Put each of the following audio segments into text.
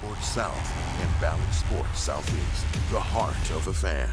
Sports South and Valley Sports Southeast, the heart of the fan.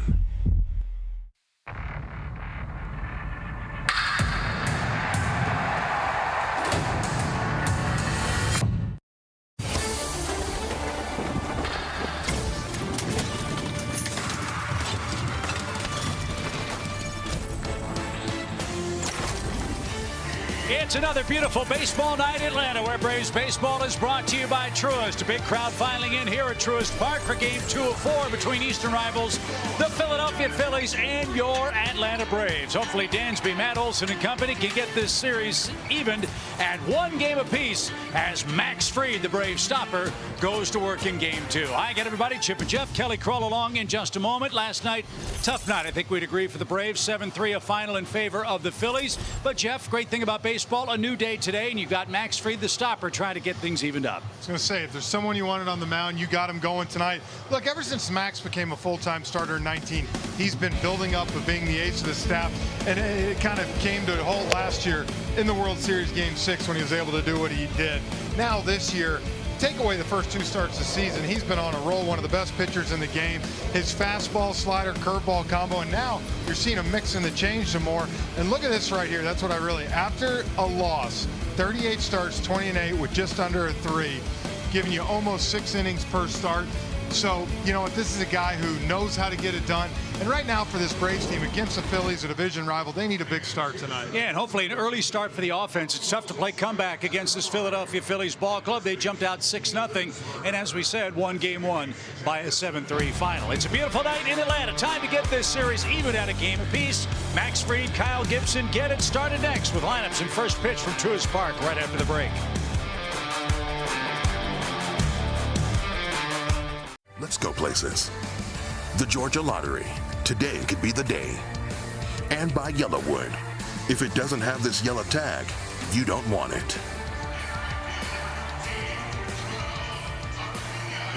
It's another beautiful baseball night in Atlanta, where Braves baseball is brought to you by Truist. A big crowd filing in here at Truist Park for Game 2 of 4 between Eastern rivals, the Philadelphia Phillies and your Atlanta Braves. Hopefully Dansby, Matt Olson and company can get this series evened at 1 game apiece as Max Fried, the Braves stopper, goes to work in Game 2. Hi again, everybody. Chip and Jeff. Kelly crawl along in just a moment. Last night, tough night. I think we'd agree for the Braves. 7-3, a final in favor of the Phillies. But Jeff, great thing about baseball, a new day today, and you've got Max Fried, the stopper, trying to get things evened up. I was going to say, if there's someone you wanted on the mound, you got him going tonight. Look, ever since Max became a full-time starter in 19, he's been building up of being the ace of the staff, and it kind of came to a halt last year in the World Series Game 6 when he was able to do what he did. Now this year, take away the first 2 starts of the season, he's been on a roll, one of the best pitchers in the game. His fastball, slider, curveball combo, and now you're seeing him mix in the change some more. And look at this right here. That's what I really, after a loss, 38 starts, 20-8 with just under a 3, giving you almost 6 innings per start. So, you know what, this is a guy who knows how to get it done. And right now for this Braves team against the Phillies, a division rival, they need a big start tonight. Yeah, and hopefully an early start for the offense. It's tough to play comeback against this Philadelphia Phillies ball club. They jumped out 6-0, and as we said, won Game 1 by a 7-3 final. It's a beautiful night in Atlanta. Time to get this series even at a game apiece. Max Fried, Kyle Gibson get it started next with lineups and first pitch from Truist Park right after the break. Let's go places. The Georgia Lottery. Today could be the day. And by Yellowwood. If it doesn't have this yellow tag, you don't want it.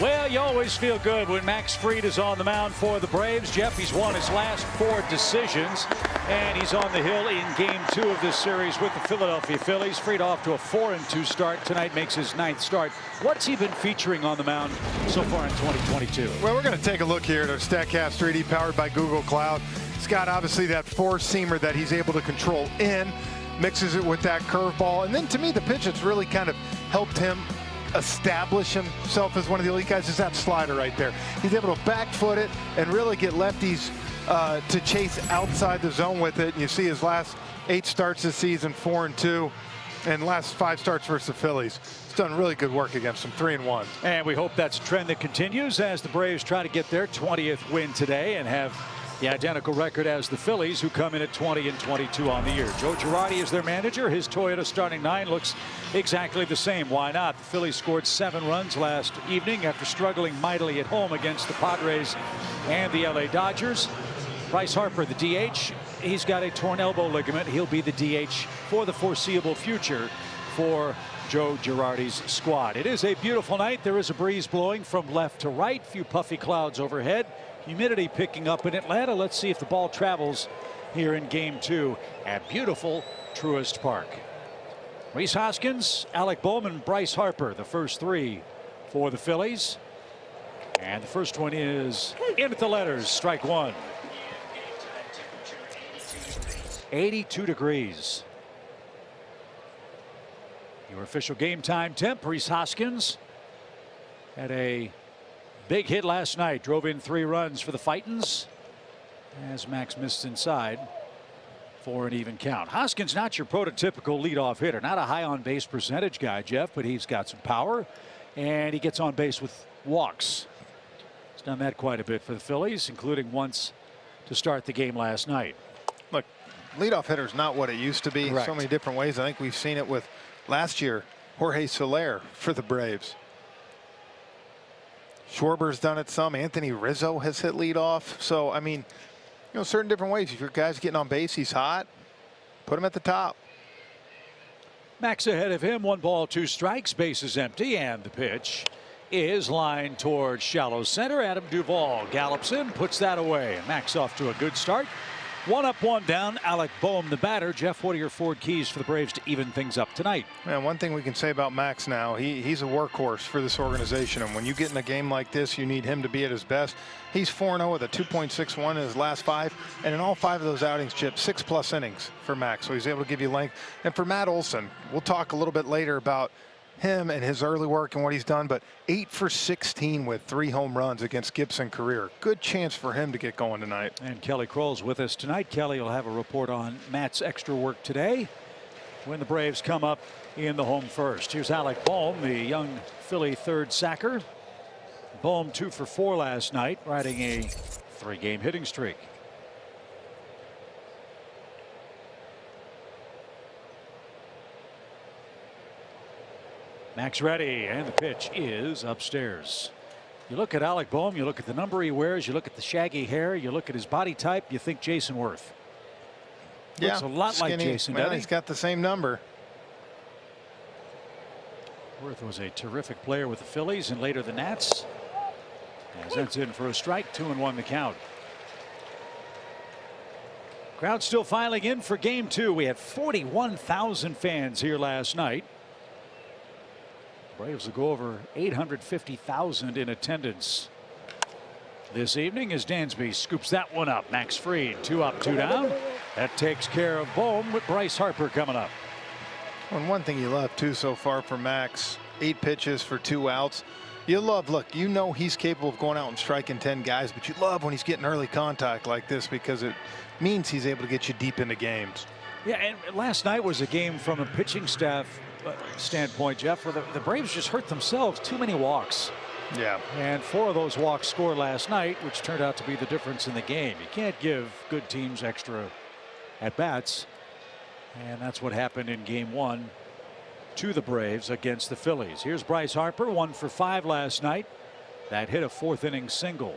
Well, you always feel good when Max Fried is on the mound for the Braves. Jeff, he's won his last 4 decisions, and he's on the hill in Game 2 of this series with the Philadelphia Phillies. Fried off to a 4-2 start tonight, makes his 9th start. What's he been featuring on the mound so far in 2022? Well, we're going to take a look here at our StatCast 3D powered by Google Cloud. It's got obviously that 4-seamer that he's able to control in, mixes it with that curveball, and then to me the pitch that's really kind of helped him establish himself as one of the elite guys is that slider right there. He's able to back foot it and really get lefties to chase outside the zone with it. And you see his last 8 starts this season, 4-2, and last 5 starts versus the Phillies. He's done really good work against them, 3-1. And we hope that's a trend that continues as the Braves try to get their 20th win today and have the identical record as the Phillies, who come in at 20-22 on the year. Joe Girardi is their manager. His Toyota starting 9 looks exactly the same. Why not? The Phillies scored 7 runs last evening after struggling mightily at home against the Padres and the LA Dodgers. Bryce Harper, the DH, he's got a torn elbow ligament. He'll be the DH for the foreseeable future for Joe Girardi's squad. It is a beautiful night. There is a breeze blowing from left to right. Few puffy clouds overhead. Humidity picking up in Atlanta. Let's see if the ball travels here in Game 2 at beautiful Truist Park. Rhys Hoskins, Alec Bowman, Bryce Harper, the first 3 for the Phillies. And the first one is in at the letters, strike 1. 82 degrees. Your official game time temp. Rhys Hoskins had a big hit last night, drove in 3 runs for the Fightins as Max missed inside for an even count. Hoskins, not your prototypical leadoff hitter, not a high on base percentage guy, Jeff, but he's got some power and he gets on base with walks. He's done that quite a bit for the Phillies, including once to start the game last night. Look, leadoff hitter's not what it used to be. Correct. So many different ways. I think we've seen it with last year Jorge Soler for the Braves. Schwarber's done it some. Anthony Rizzo has hit leadoff. So, I mean, you know, certain different ways. If your guy's getting on base, he's hot, put him at the top. Max ahead of him, 1 ball, 2 strikes, base is empty, and the pitch is lined towards shallow center. Adam Duvall gallops in, puts that away. Max off to a good start. 1 up, 1 down. Alec Boehm, the batter. Jeff, what are your forward keys for the Braves to even things up tonight? Man, one thing we can say about Max now, he's a workhorse for this organization. And when you get in a game like this, you need him to be at his best. He's 4-0 with a 2.61 in his last 5. And in all 5 of those outings, Chip, 6+ innings for Max. So he's able to give you length. And for Matt Olson, we'll talk a little bit later about him and his early work and what he's done, but 8 for 16 with 3 home runs against Gibson career. Good chance for him to get going tonight. And Kelly Kroll's with us tonight. Kelly will have a report on Matt's extra work today when the Braves come up in the home first. Here's Alec Boehm, the young Philly third sacker. Boehm 2 for 4 last night, riding a 3-game hitting streak. Max ready, and the pitch is upstairs. You look at Alec Boehm, you look at the number he wears, you look at the shaggy hair, you look at his body type, you think Jason Worth. Yeah, looks a lot skinny. like Jason. Well, he's got the same number. Worth was a terrific player with the Phillies and later the Nats. As that's in for a strike, 2-1 the count. Crowd still filing in for game 2. We had 41,000 fans here last night. Braves will go over 850,000 in attendance this evening as Dansby scoops that one up. Max Fried 2 up, 2 down. That takes care of Boehm with Bryce Harper coming up. And one thing you love too so far for Max, 8 pitches for 2 outs. You love, look, you know he's capable of going out and striking 10 guys, but you love when he's getting early contact like this because it means he's able to get you deep into games. Yeah, and last night was a game from a pitching staff standpoint, Jeff, where the Braves just hurt themselves. Too many walks. Yeah. And 4 of those walks scored last night, which turned out to be the difference in the game. You can't give good teams extra at-bats. And that's what happened in game 1 to the Braves against the Phillies. Here's Bryce Harper, 1 for 5 last night. That hit a 4th inning single.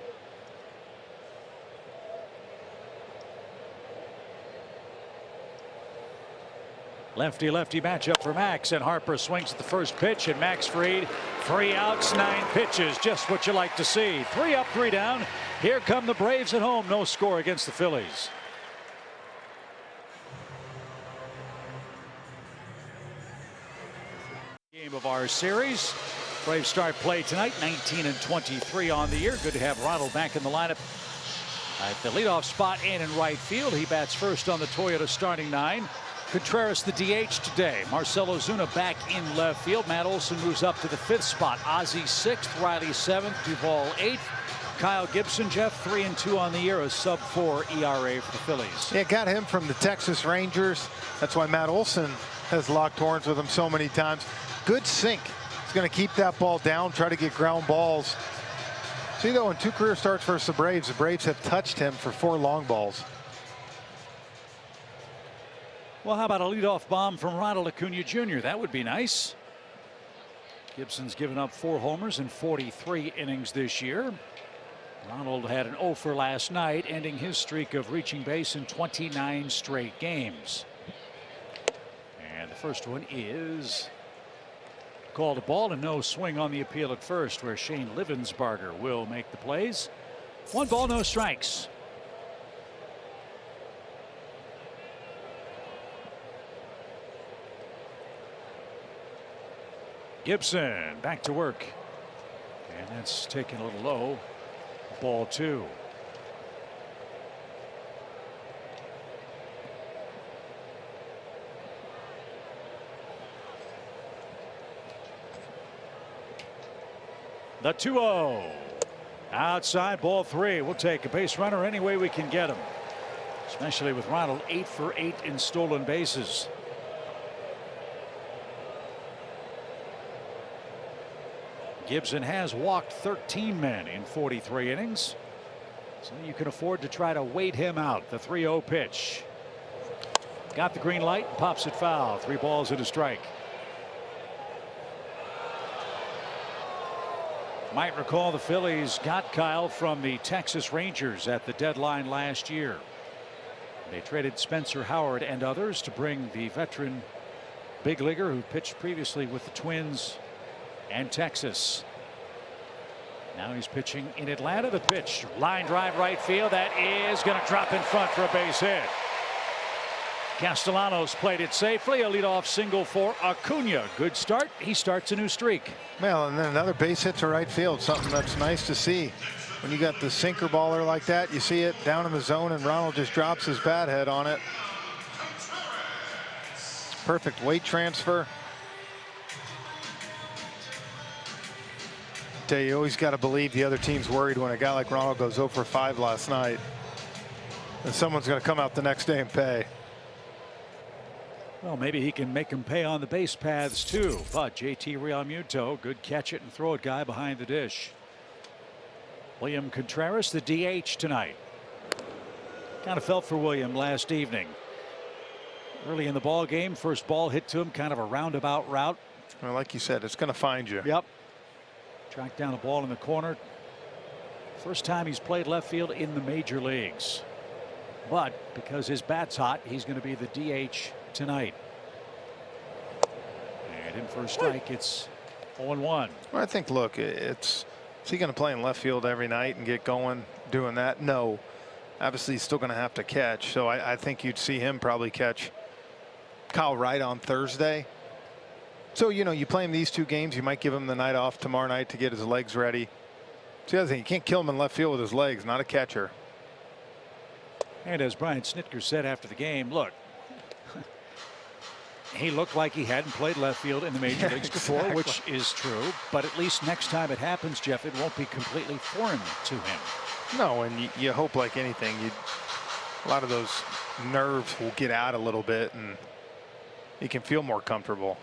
Lefty-lefty matchup for Max, and Harper swings at the first pitch, and Max Fried, 3 outs, 9 pitches, just what you like to see. 3 up, 3 down. Here come the Braves at home. No score against the Phillies. Game of our series. Braves start play tonight, 19-23 on the year. Good to have Ronald back in the lineup at the leadoff spot and in right field. He bats first on the Toyota starting 9. Contreras the DH today. Marcell Ozuna back in left field. Matt Olson moves up to the 5th spot. Ozzie 6th, Riley 7th, Duvall 8th. Kyle Gibson, Jeff, 3-2 on the year, a sub-4 ERA for the Phillies. Yeah, got him from the Texas Rangers. That's why Matt Olson has locked horns with him so many times. Good sink. He's going to keep that ball down, try to get ground balls. See, though, in 2 career starts versus the Braves have touched him for 4 long balls. Well, how about a leadoff bomb from Ronald Acuna Jr.? That would be nice. Gibson's given up 4 homers in 43 innings this year. Ronald had an 0 for last night, ending his streak of reaching base in 29 straight games. And the first one is called a ball, and no swing on the appeal at first, where Shane Livensbarger will make the plays. 1 ball, no strikes. Gibson back to work, and that's taken a little low. Ball 2. The 2-0. Outside, ball 3. We'll take a base runner any way we can get him, especially with Ronald 8 for 8 in stolen bases. Gibson has walked 13 men in 43 innings, so you can afford to try to wait him out. The 3-0 pitch. Got the green light, pops it foul. 3 balls and a strike. Might recall the Phillies got Kyle from the Texas Rangers at the deadline last year. They traded Spencer Howard and others to bring the veteran big leaguer who pitched previously with the Twins and Texas. Now he's pitching in Atlanta. The pitch, line drive right field. That is going to drop in front for a base hit. Castellanos played it safely. A leadoff single for Acuna. Good start. He starts a new streak. Well, and then another base hit to right field. Something that's nice to see. When you got the sinker baller like that, you see it down in the zone, and Ronald just drops his bat head on it. Perfect weight transfer. Tell you always got to believe the other team's worried when a guy like Ronald goes 0 for 5 last night, and someone's going to come out the next day and pay. Well, maybe he can make him pay on the base paths too. But JT Realmuto, good catch it and throw it guy behind the dish. William Contreras, the DH tonight. Kind of felt for William last evening. Early in the ball game, first ball hit to him, kind of a roundabout route. Well, like you said, it's going to find you. Yep. Tracked down a ball in the corner. First time he's played left field in the major leagues. But because his bat's hot, he's going to be the DH tonight. And in for a strike, it's 0-1. Well, I think, look, is he going to play in left field every night and get going doing that? No. Obviously, he's still going to have to catch. So I think you'd see him probably catch Kyle Wright on Thursday. So, you know, you play him these 2 games. You might give him the night off tomorrow night to get his legs ready. It's the other thing. You can't kill him in left field with his legs. Not a catcher. And as Brian Snitker said after the game, look, he looked like he hadn't played left field in the major leagues before, which is true. But at least next time it happens, Jeff, it won't be completely foreign to him. No, and you hope, like anything, a lot of those nerves will get out a little bit and he can feel more comfortable.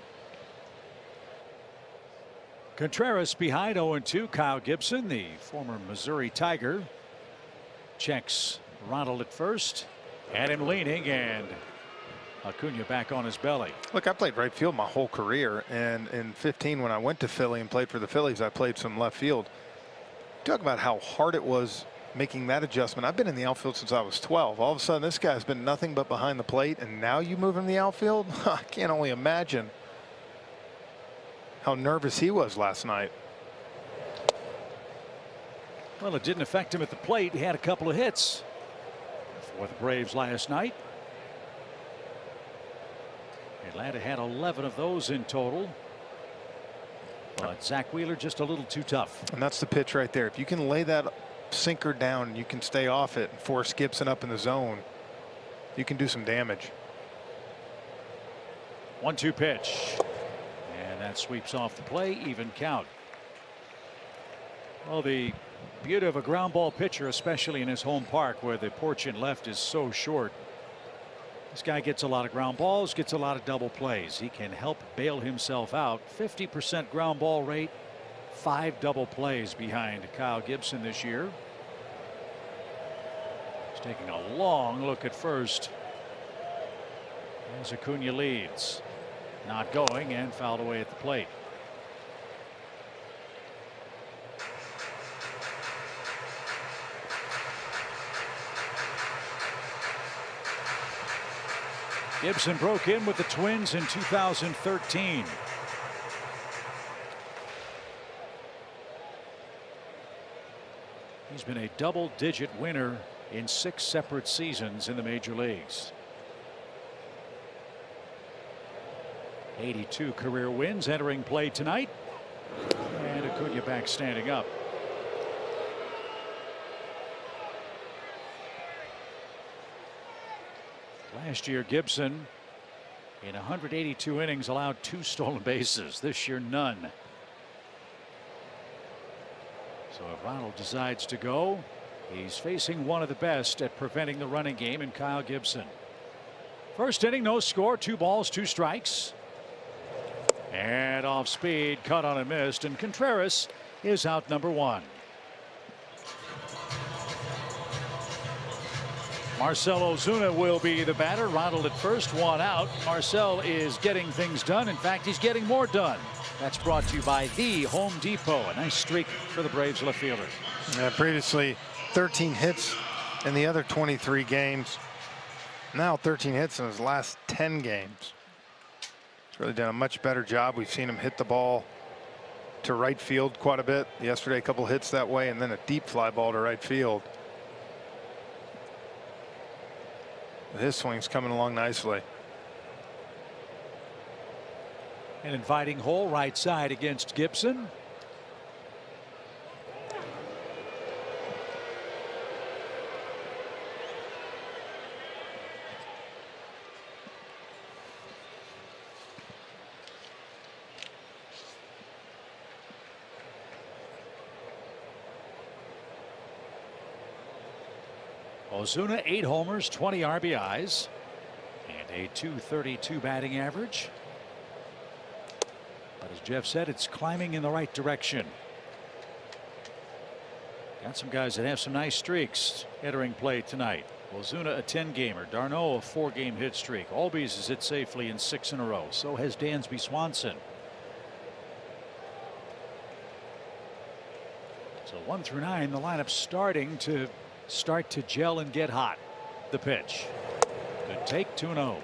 Contreras behind 0-2. Kyle Gibson, the former Missouri Tiger, checks Ronald at first. Had him leaning, and Acuna back on his belly. Look, I played right field my whole career, and in 15 when I went to Philly and played for the Phillies, I played some left field. Talk about how hard it was making that adjustment. I've been in the outfield since I was 12. All of a sudden this guy's been nothing but behind the plate, and now you move him in the outfield. I can't only imagine how nervous he was last night. Well, it didn't affect him at the plate. He had a couple of hits for the Braves last night. Atlanta had 11 of those in total. But Zach Wheeler just a little too tough. And that's the pitch right there. If you can lay that sinker down and you can stay off it and force Gibson up in the zone, you can do some damage. 1-2 pitch. And that sweeps off the play. Even count. Well, the beauty of a ground ball pitcher, especially in his home park where the porch in left is so short. This guy gets a lot of ground balls, gets a lot of double plays. He can help bail himself out. 50% ground ball rate, 5 double plays behind Kyle Gibson this year. He's taking a long look at first as Acuna leads. Not going, and fouled away at the plate. Gibson broke in with the Twins in 2013. He's been a double-digit winner in 6 separate seasons in the major leagues. 82 career wins entering play tonight. And Acuna back standing up. Last year, Gibson in 182 innings allowed 2 stolen bases. This year, none. So if Ronald decides to go, he's facing one of the best at preventing the running game in Kyle Gibson. First inning, no score, 2 balls, 2 strikes. And off speed, cut on and missed, and Contreras is out number 1. Marcell Ozuna will be the batter. Ronald at first, 1 out. Marcell is getting things done. In fact, he's getting more done. That's brought to you by the Home Depot. A nice streak for the Braves left fielder. Yeah, previously 13 hits in the other 23 games. Now 13 hits in his last 10 games. He's really done a much better job. We've seen him hit the ball to right field quite a bit yesterday. A couple hits that way, and then a deep fly ball to right field. His swing's coming along nicely. An inviting hole right side against Gibson. Ozuna 8 homers, 20 RBIs, and a .232 batting average. But as Jeff said, it's climbing in the right direction. Got some guys that have some nice streaks entering play tonight. Ozuna a 10-gamer, Darno a 4-game hit streak. Albies is hit safely in 6 in a row. So has Dansby Swanson. So 1 through 9, the lineup's starting to gel and get hot. The pitch. Good take, 2-0.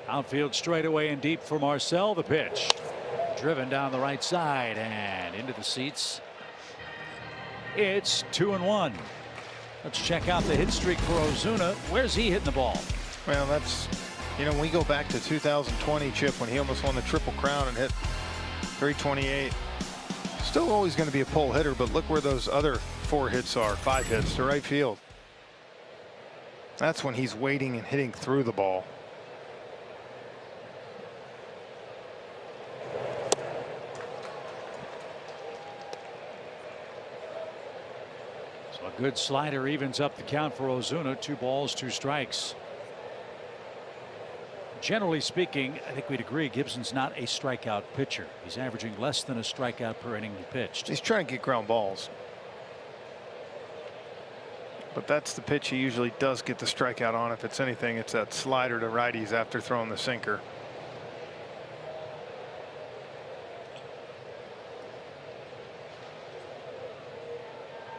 Outfield straightaway and deep for Marcel. The pitch. Driven down the right side and into the seats. It's 2-1. Let's check out the hit streak for Ozuna. Where's he hitting the ball? Well, that's, you know, we go back to 2020, Chip, when he almost won the Triple Crown and hit 328. Still always going to be a pull hitter, but look where those other 4 hits are. 5 hits to right field. That's when he's waiting and hitting through the ball. A good slider evens up the count for Ozuna. 2 balls, 2 strikes. Generally speaking, I think we'd agree Gibson's not a strikeout pitcher. He's averaging less than a strikeout per inning pitched. He's trying to get ground balls. But that's the pitch he usually does get the strikeout on. If it's anything, it's that slider to righties after throwing the sinker.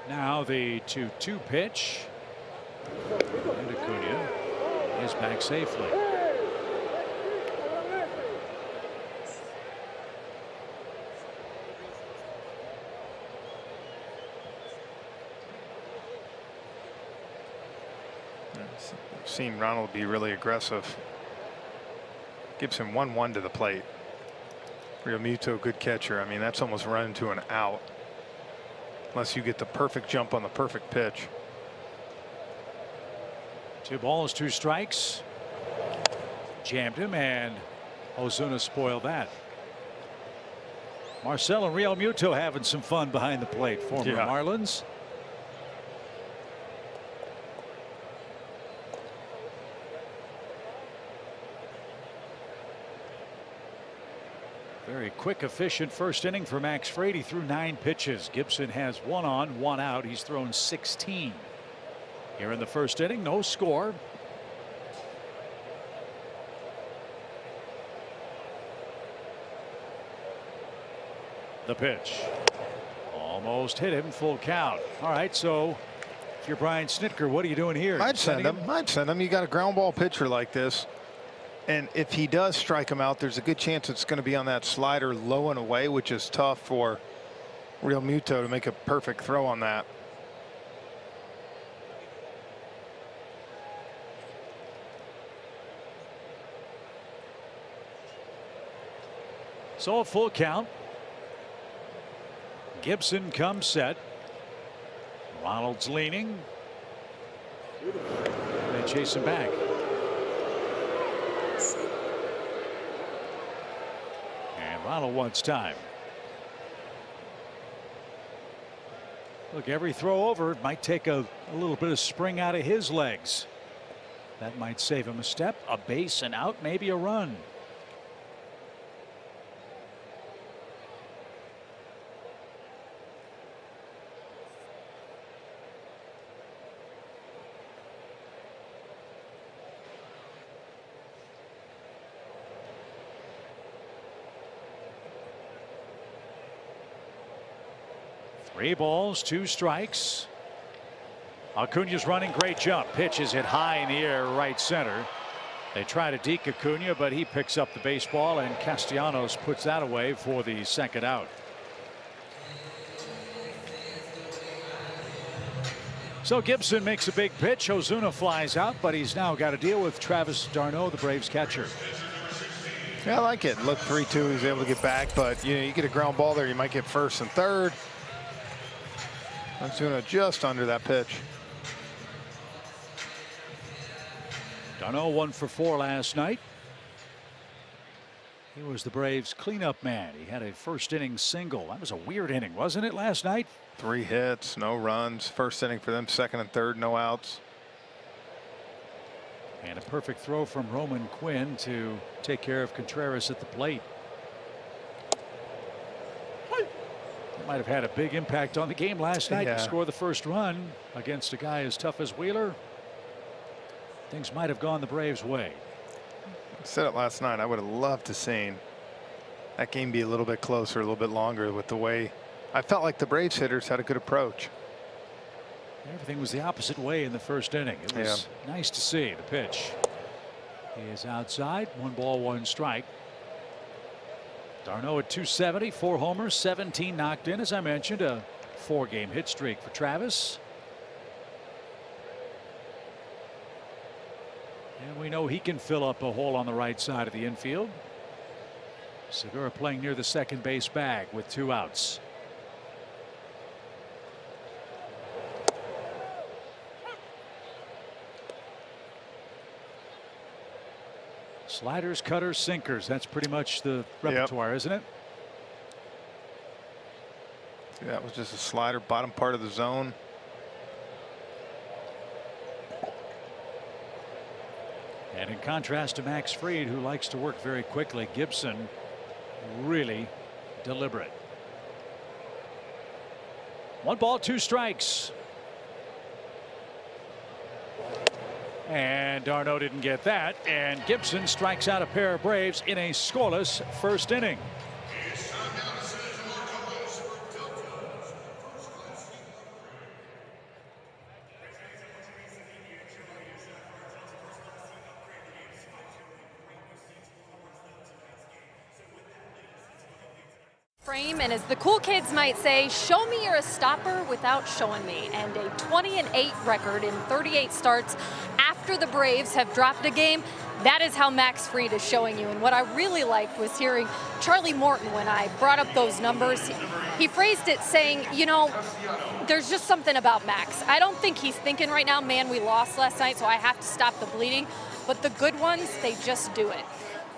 Now the 2-2 pitch. And Acuna is back safely. I've seen Ronald be really aggressive. Gibson 1-1 to the plate. Real Muto, good catcher. I mean, that's almost run into an out. Unless you get the perfect jump on the perfect pitch. 2 balls, 2 strikes. Jammed him, and Ozuna spoiled that. Marcel and Real Muto having some fun behind the plate. Former Marlins. Very quick, efficient first inning for Max Fried. He threw 9 pitches. Gibson has 1 on, 1 out. He's thrown 16 here in the first inning. No score. The pitch almost hit him. Full count. All right, so if you're Brian Snitker, what are you doing here? I'd send him. You got a ground ball pitcher like this. And if he does strike him out, there's a good chance it's going to be on that slider low and away, which is tough for Real Muto to make a perfect throw on that. So a full count. Gibson comes set. Ronald's leaning. They chase him back. Ronald wants time. Look, every throw over might take a little bit of spring out of his legs. That might save him a step, a base, and out, maybe a run. 3 balls, 2 strikes. Acuna's running, great jump. Pitch is hit high in the air, right center. They try to deke Acuna, but he picks up the baseball, and Castellanos puts that away for the second out. So Gibson makes a big pitch. Ozuna flies out, but he's now got to deal with Travis d'Arnaud, the Braves catcher. Yeah, I like it. Look, 3-2, he's able to get back, but you get a ground ball there, you might get first and third. Ozuna just under that pitch. d'Arnaud 1 for 4 last night. He was the Braves cleanup man. He had a first inning single. That was a weird inning, wasn't it, last night? 3 hits, no runs. First inning for them, second and third, no outs. And a perfect throw from Roman Quinn to take care of Contreras at the plate. He might have had a big impact on the game last night to score the first run against a guy as tough as Wheeler. Things might have gone the Braves' way. I said it last night. I would have loved to seen that game be a little bit closer, a little bit longer with the way I felt like the Braves hitters had a good approach. Everything was the opposite way in the first inning. It was nice to see. The pitch is outside. 1 ball, 1 strike. d'Arnaud at 270, 4 homers, 17 knocked in. As I mentioned, a 4-game hit streak for Travis. And we know he can fill up a hole on the right side of the infield. Segura playing near the second base bag with 2 outs. Sliders, cutters, sinkers. That's pretty much the repertoire, isn't it? That was just a slider, bottom part of the zone. And in contrast to Max Fried, who likes to work very quickly, Gibson really deliberate. 1 ball, 2 strikes. And d'Arnaud didn't get that, and Gibson strikes out a pair of Braves in a scoreless first inning. And as the cool kids might say, show me you're a stopper without showing me. And a 20-8 record in 38 starts after the Braves have dropped a game. That is how Max Fried is showing you. And what I really liked was hearing Charlie Morton when I brought up those numbers. He phrased it saying, you know, there's just something about Max. I don't think he's thinking right now, man, we lost last night, so I have to stop the bleeding. But the good ones, they just do it.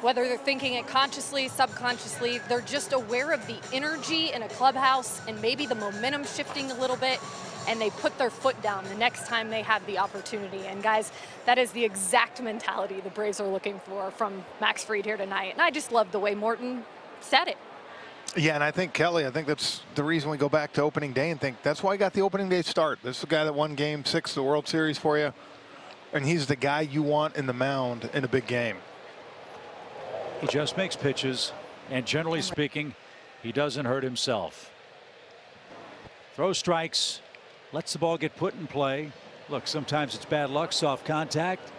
Whether they're thinking it consciously, subconsciously, they're just aware of the energy in a clubhouse and maybe the momentum shifting a little bit, and they put their foot down the next time they have the opportunity. And guys, that is the exact mentality the Braves are looking for from Max Fried here tonight. And I just love the way Morton said it. Yeah, and I think, Kelly, I think that's the reason we go back to opening day and think that's why he got the opening day start. This is the guy that won Game 6 of the World Series for you, and he's the guy you want in the mound in a big game. He just makes pitches, and generally speaking, he doesn't hurt himself. Throws strikes, lets the ball get put in play. Look, sometimes it's bad luck, soft contact.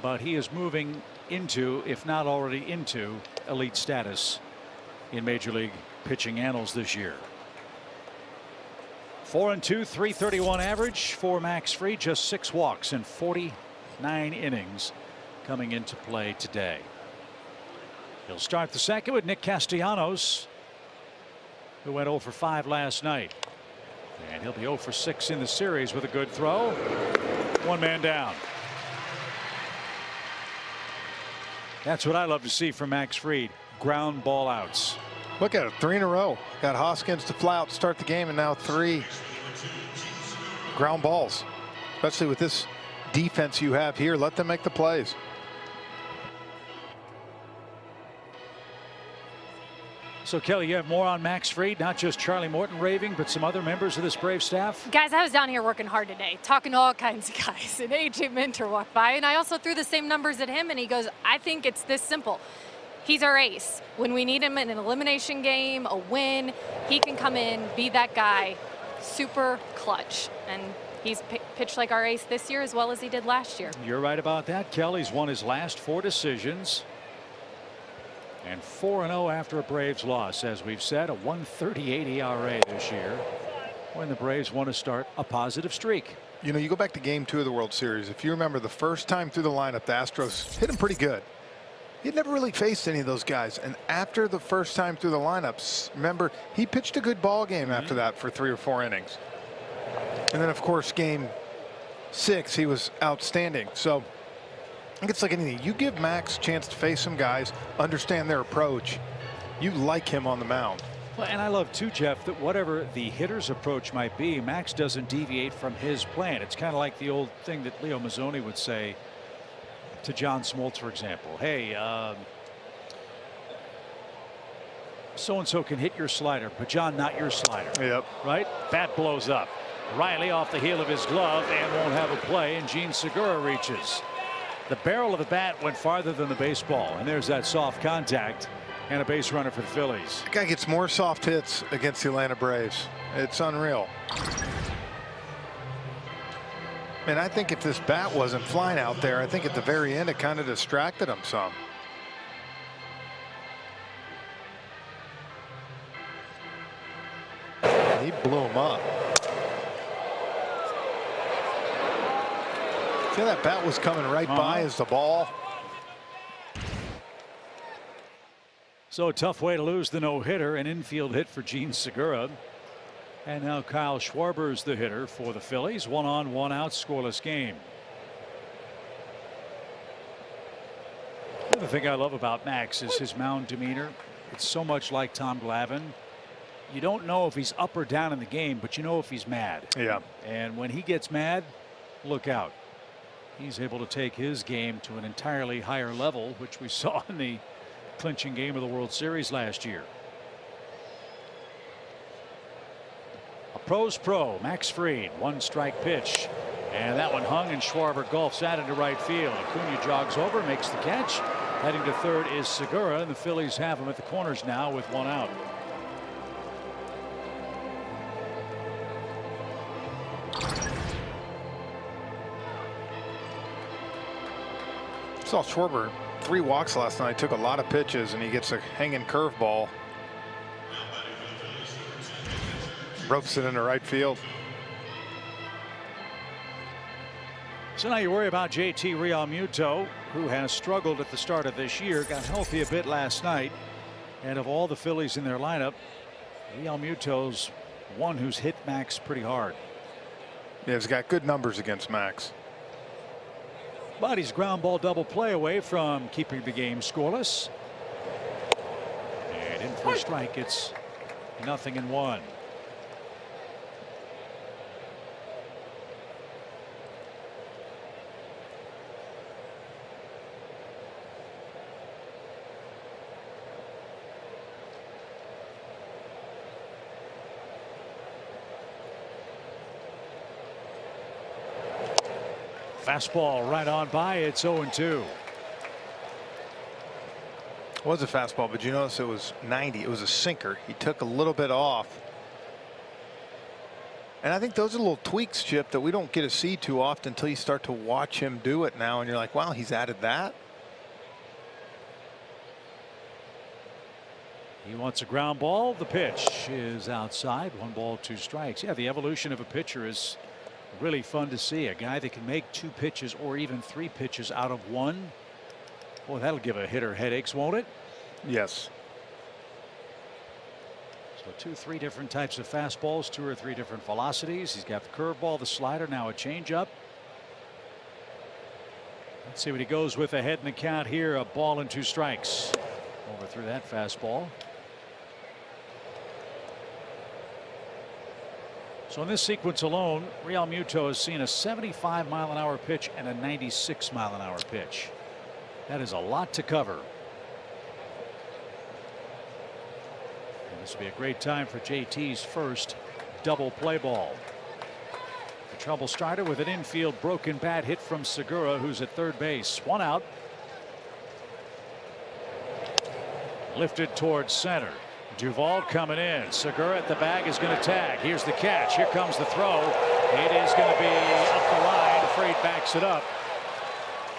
But he is moving into, if not already into, elite status in Major League pitching annals this year. 4-2, 331 average for Max Fried, just 6 walks in 49 innings. Coming into play today. He'll start the second with Nick Castellanos, who went 0 for 5 last night. And he'll be 0 for 6 in the series with a good throw. 1 man down. That's what I love to see from Max Fried. Ground ball outs. Look at it, 3 in a row. Got Hoskins to fly out to start the game, and now 3 ground balls. Especially with this defense you have here, let them make the plays. So, Kelly, you have more on Max Fried, not just Charlie Morton raving, but some other members of this Brave staff? Guys, I was down here working hard today, talking to all kinds of guys, and AJ Minter walked by, and I also threw the same numbers at him, and he goes, I think it's this simple. He's our ace. When we need him in an elimination game, a win, he can come in, be that guy, super clutch. And he's pitched like our ace this year as well as he did last year. You're right about that, Kelly's won his last 4 decisions. And 4-0 after a Braves loss, as we've said, a 1.38 ERA this year, when the Braves want to start a positive streak. You know, you go back to Game 2 of the World Series. If you remember, the first time through the lineup, the Astros hit him pretty good. He'd never really faced any of those guys. And after the first time through the lineups, remember, he pitched a good ball game after that for 3 or 4 innings. And then, of course, Game 6, he was outstanding. So I think it's like anything. You give Max a chance to face some guys, understand their approach. You like him on the mound. Well, and I love too, Jeff, that whatever the hitter's approach might be, Max doesn't deviate from his plan. It's kind of like the old thing that Leo Mazzoni would say to John Smoltz, for example. Hey, so-and-so can hit your slider, but John, not your slider. Yep. Right? Bat blows up. Riley off the heel of his glove and won't have a play, and Gene Segura reaches. The barrel of the bat went farther than the baseball, and there's that soft contact and a base runner for the Phillies. That guy gets more soft hits against the Atlanta Braves. It's unreal. And I think if this bat wasn't flying out there, I think at the very end it kind of distracted him some. And he blew him up. See how that bat was coming right by as the ball. So a tough way to lose the no-hitter, an infield hit for Gene Segura. And now Kyle Schwarber's the hitter for the Phillies. 1 on, 1 out, scoreless game. The other thing I love about Max is his mound demeanor. It's so much like Tom Glavine. You don't know if he's up or down in the game, but you know if he's mad. Yeah. And when he gets mad, look out. He's able to take his game to an entirely higher level, which we saw in the clinching game of the World Series last year. A pro's pro, Max Fried, 1-strike pitch, and that one hung, and Schwarber golfs that into right field. Acuna jogs over, makes the catch. Heading to third is Segura, and the Phillies have him at the corners now with 1 out. Saw Schwarber 3 walks last night, took a lot of pitches, and he gets a hanging curveball. Ropes it into right field. So now you worry about JT Realmuto, who has struggled at the start of this year, got healthy a bit last night. And of all the Phillies in their lineup, Realmuto's one who's hit Max pretty hard. Yeah, he's got good numbers against Max. But he's ground ball double play away from keeping the game scoreless. And in for a strike, it's 0-1. Fastball right on by. It's 0-2. It was a fastball, but you notice it was 90. It was a sinker. He took a little bit off. And I think those are little tweaks, Chip, that we don't get to see too often until you start to watch him do it now. And you're like, wow, he's added that. He wants a ground ball. The pitch is outside. 1 ball, 2 strikes. Yeah, the evolution of a pitcher is really fun to see. A guy that can make 2 pitches or even 3 pitches out of 1. Boy, that'll give a hitter headaches, won't it? Yes. So 2-3 different types of fastballs, 2 or 3 different velocities. He's got the curveball, the slider, now a changeup. Let's see what he goes with ahead in the count here. A ball and 2 strikes. Overthrew that fastball. So in this sequence alone, Realmuto has seen a 75-mile-an-hour pitch and a 96-mile-an-hour pitch. That is a lot to cover. And this will be a great time for JT's first double play ball. The trouble starter with an infield broken bat hit from Segura, who's at third base. 1 out. Lifted towards center. Duvall coming in. Segura at the bag is going to tag. Here's the catch. Here comes the throw. It is going to be up the line. Fried backs it up.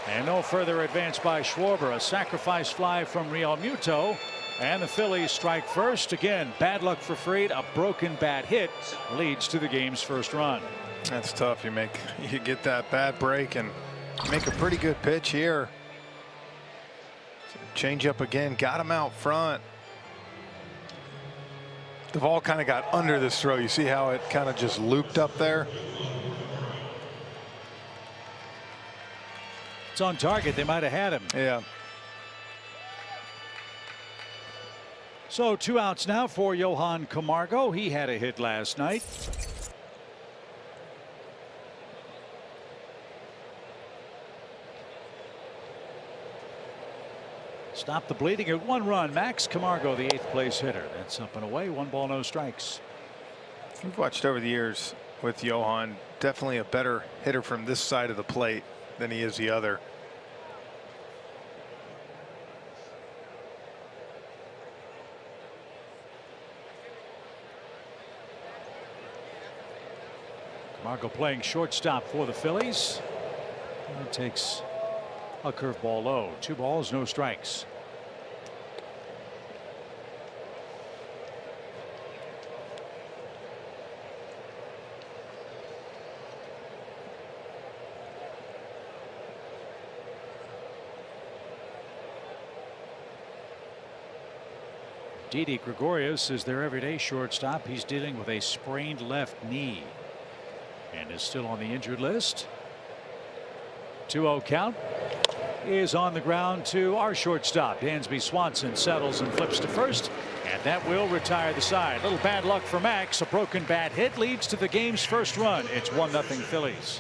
And no further advance by Schwarber. A sacrifice fly from Real Muto. And the Phillies strike first. Again, bad luck for Fried. A broken bat hit leads to the game's first run. That's tough. You get that bad break and make a pretty good pitch here. Change up again. Got him out front. Duvall kind of got under this throw. You see how it kind of just looped up there? It's on target. They might have had him. Yeah. So 2 outs now for Johan Camargo. He had a hit last night. Stop the bleeding at 1 run. Max Camargo, the 8th place hitter. That's up and away. 1 ball, no strikes. We've watched over the years with Johan. Definitely a better hitter from this side of the plate than he is the other. Camargo playing shortstop for the Phillies. It takes a curveball low. 2 balls, no strikes. Didi Gregorius is their everyday shortstop. He's dealing with a sprained left knee and is still on the injured list. 2-0 count is on the ground to our shortstop. Dansby Swanson settles and flips to first, and that will retire the side. Little bad luck for Max. A broken bat hit leads to the game's first run. It's 1-0 Phillies.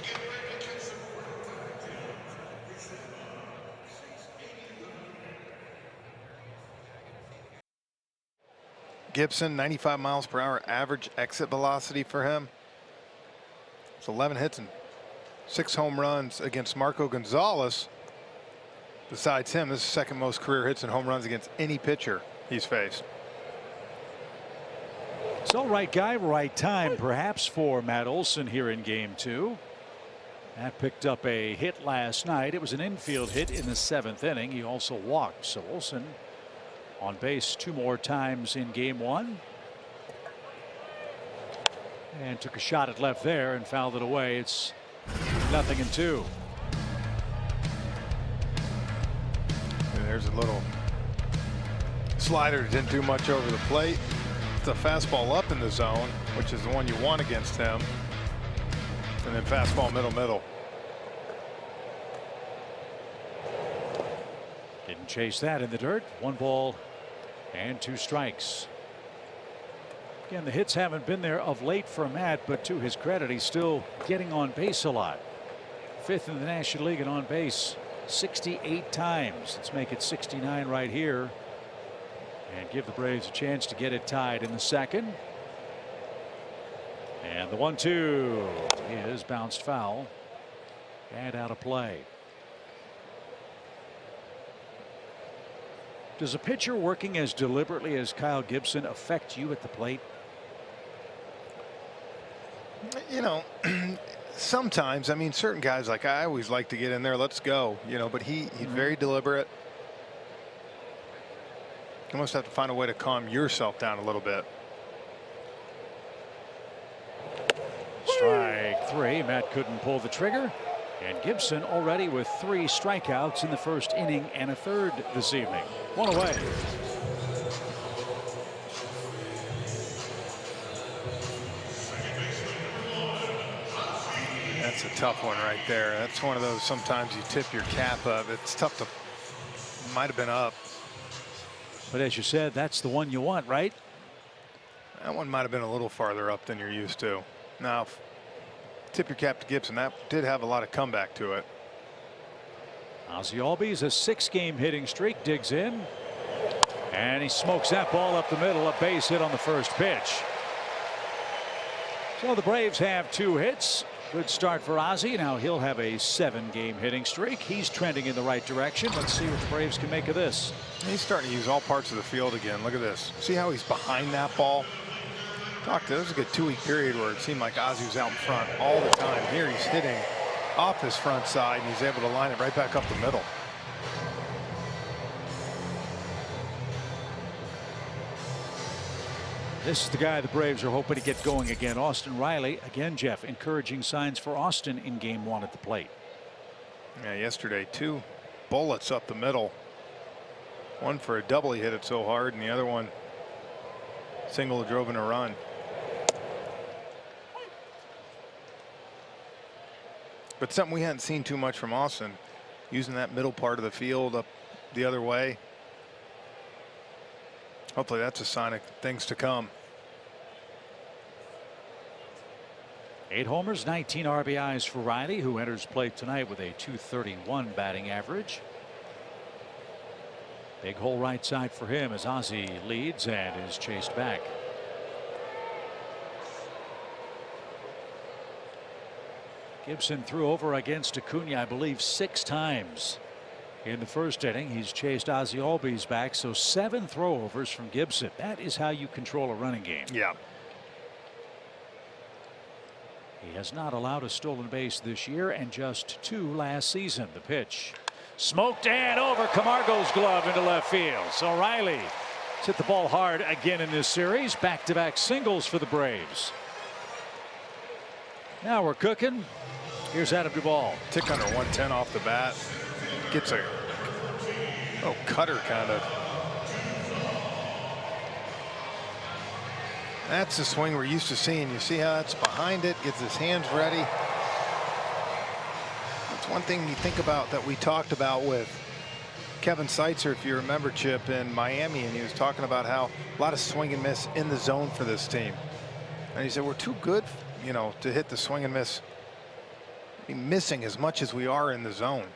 Gibson, 95 miles per hour average exit velocity for him. It's 11 hits and 6 home runs against Marco Gonzalez. Besides him, this is the second most career hits and home runs against any pitcher he's faced. So right guy, right time, perhaps, for Matt Olson here in game 2. Matt picked up a hit last night. It was an infield hit in the 7th inning. He also walked. So Olson on base 2 more times in game 1. And took a shot at left there and fouled it away. It's 0-2. There's a little slider that didn't do much over the plate. It's a fastball up in the zone, which is the one you want against him. And then fastball middle. Didn't chase that in the dirt. 1 ball and 2 strikes. Again, the hits haven't been there of late for Matt, but to his credit, he's still getting on base a lot. 5th in the National League and on base 68 times. Let's make it 69 right here and give the Braves a chance to get it tied in the 2nd. And the 1-2 is bounced foul and out of play. Does a pitcher working as deliberately as Kyle Gibson affect you at the plate? You know, sometimes. I mean, certain guys, like, I always like to get in there, let's go, you know, but he's very deliberate. You must have to find a way to calm yourself down a little bit. Strike 3. Matt couldn't pull the trigger, and Gibson already with 3 strikeouts in the 1st inning and a 3rd this evening. 1 away. That's a tough one right there. That's one of those sometimes you tip your cap of. It's tough to. Might have been up. But as you said, that's the one you want, right? That one might have been a little farther up than you're used to. Now, tip your cap to Gibson. That did have a lot of comeback to it. Ozzie Albies, a 6-game hitting streak, digs in. And he smokes that ball up the middle. A base hit on the first pitch. So the Braves have 2 hits. Good start for Ozzie. Now he'll have a 7-game hitting streak. He's trending in the right direction. Let's see what the Braves can make of this. He's starting to use all parts of the field again. Look at this. See how he's behind that ball? There was a good 2-week period where it seemed like Ozzie was out in front all the time. Here he's hitting off his front side, and he's able to line it right back up the middle. This is the guy the Braves are hoping to get going again. Austin Riley. Again, Jeff, encouraging signs for Austin in game 1 at the plate. Yeah, yesterday 2 bullets up the middle. One for a double, he hit it so hard, and the other one single drove in a run. But something we hadn't seen too much from Austin, using that middle part of the field up the other way. Hopefully that's a sign of things to come. 8 homers, 19 RBIs for Riley, who enters play tonight with a .231 batting average. Big hole right side for him as Ozzie leads and is chased back. Gibson threw over against Acuna, I believe, 6 times in the first inning. He's chased Ozzie Albies back, so 7 throwovers from Gibson. That is how you control a running game. Yeah. He has not allowed a stolen base this year and just 2 last season. The pitch smoked and over Camargo's glove into left field. So Riley hit the ball hard again in this series. Back-to-back singles for the Braves. Now we're cooking. Here's Adam Duvall. Tick under 110 off the bat. Gets a cutter kind of. That's the swing we're used to seeing. You see how that's behind it, gets his hands ready. That's one thing you think about that we talked about with Kevin Seitzer, if you remember, Chip, in Miami, and he was talking about how a lot of swing and miss in the zone for this team. And he said we're too good, you know, to hit the swing and miss. Missing as much as we are in the zone.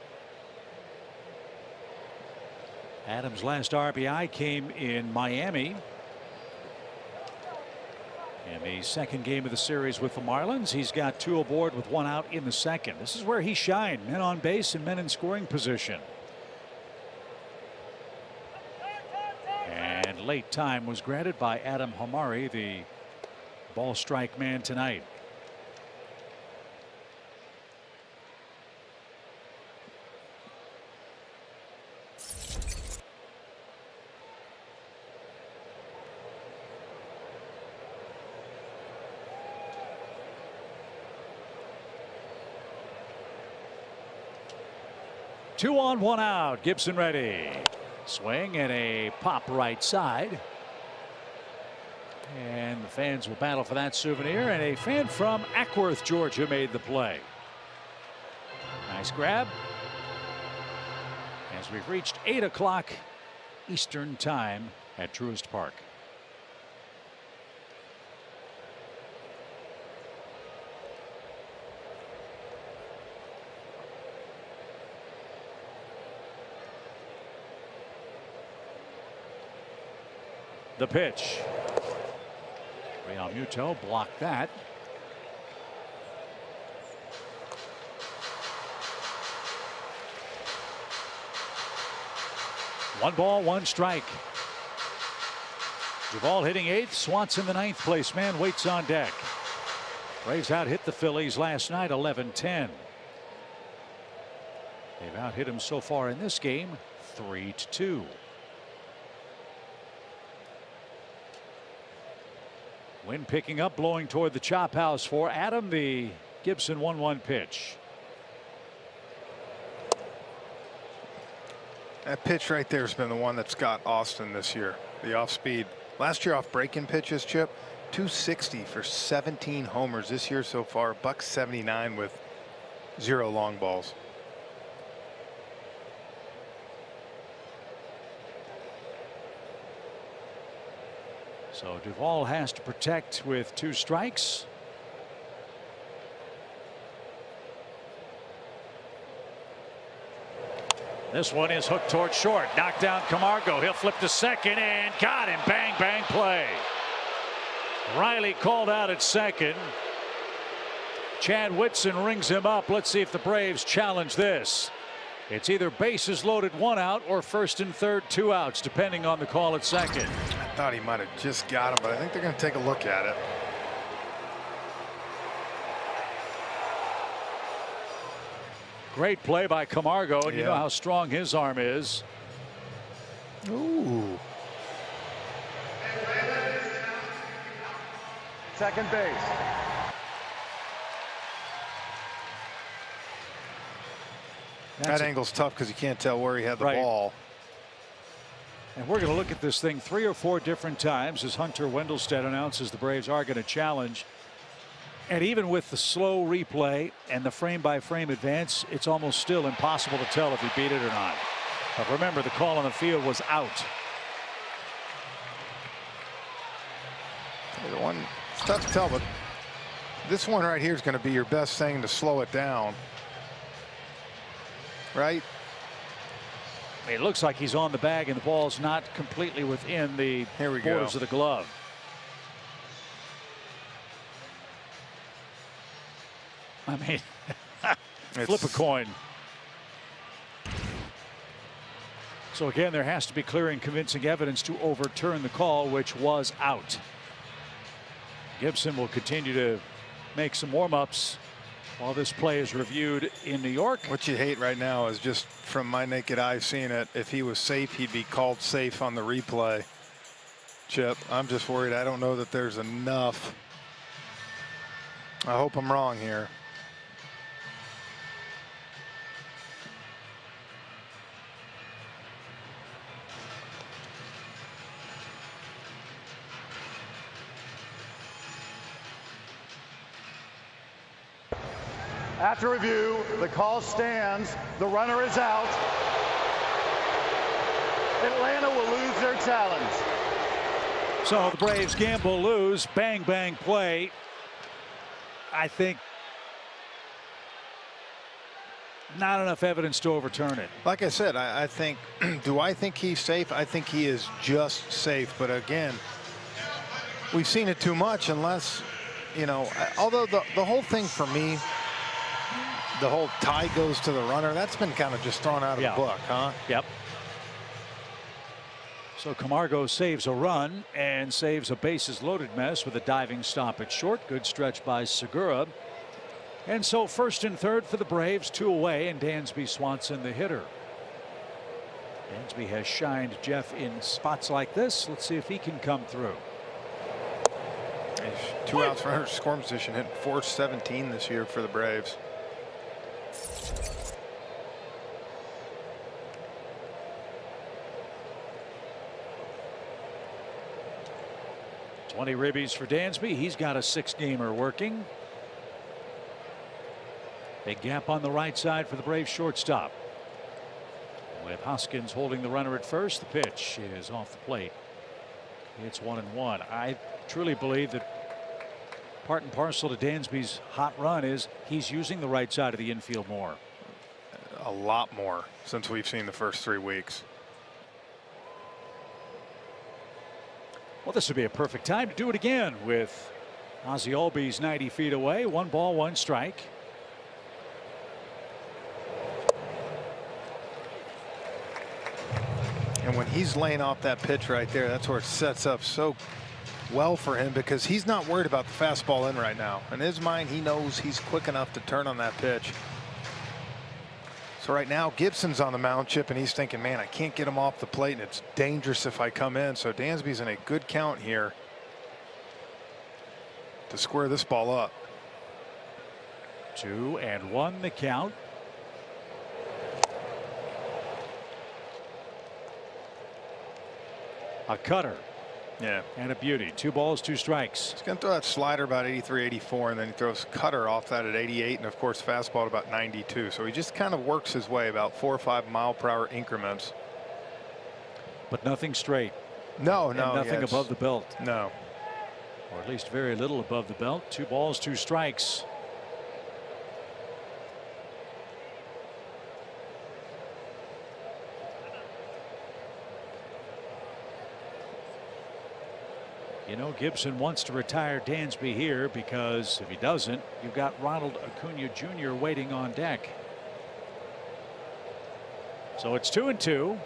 Adams' last RBI came in Miami. In the second game of the series with the Marlins, he's got 2 aboard with 1 out in the second. This is where he shined. Men on base and men in scoring position. And late time was granted by Adam Hamari, the ball strike man tonight. Two on, 1 out. Gibson ready. Swing and a pop right side. And the fans will battle for that souvenir. And a fan from Ackworth, Georgia, made the play. Nice grab. As we've reached 8 o'clock Eastern time at Truist Park. The pitch. Realmuto blocked that. One ball, 1 strike. Duvall hitting 8th. Swanson, the 9th place man, waits on deck. Braves out hit the Phillies last night 11-10. They've out hit him so far in this game 3-2. Wind picking up, blowing toward the chop house for Adam. The Gibson 1-1 pitch. That pitch right there has been the one that's got Austin this year. The off speed. Last year off breaking pitches, Chip, 260 for 17 homers. This year so far, $179 with 0 long balls. So Duvall has to protect with 2 strikes. This one is hooked toward short. Knocked down Camargo. He'll flip to second and got him. Bang, bang play. Riley called out at second. Chad Whitson rings him up. Let's see if the Braves challenge this. It's either bases loaded, 1 out, or first and third, 2 outs, depending on the call at second. I thought he might have just got him, but I think they're going to take a look at it. Great play by Camargo, and Yeah. you know how strong his arm is. Ooh. Second base. That angle's tough because you can't tell where he had the ball. And we're going to look at this thing 3 or 4 different times as Hunter Wendelstedt announces the Braves are going to challenge. And even with the slow replay and the frame-by-frame advance, it's almost still impossible to tell if he beat it or not. But remember, the call on the field was out. The one, it's tough to tell, but this one right here is going to be your best thing to slow it down. Right? It looks like he's on the bag and the ball's not completely within the borders of the glove. I mean, flip a coin. So again, there has to be clear and convincing evidence to overturn the call, which was out. Gibson will continue to make some warm-ups while this play is reviewed in New York. What you hate right now is just from my naked eye seeing it. If he was safe, he'd be called safe on the replay. Chip, I'm just worried. I don't know that there's enough. I hope I'm wrong here. After review, the call stands. The runner is out. Atlanta will lose their challenge. So the Braves gamble, lose, bang, bang play. I think not enough evidence to overturn it. Like I said, I think, do I think he's safe? I think he is just safe. But again, we've seen it too much unless, you know, although the whole thing for me, the whole tie goes to the runner, that's been kind of just thrown out of the book, huh? Yep. So Camargo saves a run and saves a bases loaded mess with a diving stop at short. Good stretch by Segura. And so first and third for the Braves, 2 away, and Dansby Swanson the hitter. Dansby has shined Jeff in spots like this. Let's see if he can come through. 2 outs runner scoring position, hit .417 this year for the Braves. 20 ribbies for Dansby. He's got a 6-gamer working. Big gap on the right side for the Braves shortstop. With Hoskins holding the runner at first, the pitch is off the plate. It's 1-1. I truly believe that part and parcel to Dansby's hot run is he's using the right side of the infield more. A lot more since we've seen the first 3 weeks. Well, this would be a perfect time to do it again with Ozzie Albies 90 feet away. 1 ball, 1 strike. And when he's laying off that pitch right there, that's where it sets up so well for him, because he's not worried about the fastball in right now. In his mind, he knows he's quick enough to turn on that pitch. So right now, Gibson's on the mound, Chip, and he's thinking, man, I can't get him off the plate, and it's dangerous if I come in. So Dansby's in a good count here to square this ball up. 2-1 the count. A cutter. Yeah. And a beauty. 2 balls, 2 strikes. He's going to throw that slider about 83, 84, and then he throws cutter off that at 88, and of course fastball at about 92. So he just kind of works his way about 4 or 5 mile-per-hour increments. But nothing straight. No, And no. nothing above the belt. No. Or at least very little above the belt. 2 balls, 2 strikes. You know, Gibson wants to retire Dansby here because if he doesn't, you've got Ronald Acuna Jr. waiting on deck. So it's 2-2.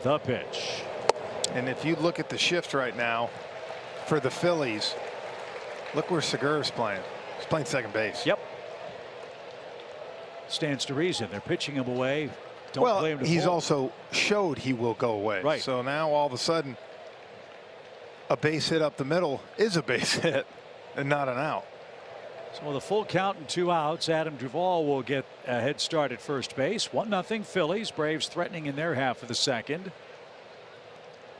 The pitch. And if you look at the shift right now for the Phillies, look where Segura's playing. He's playing second base. Yep. Stands to reason. They're pitching him away. Don't blame him. He's also showed he will go away. Right. So now all of a sudden, a base hit up the middle is a base hit and not an out. So with a full count and 2 outs, Adam Duvall will get a head start at first base. 1-0 Phillies. Braves threatening in their half of the second.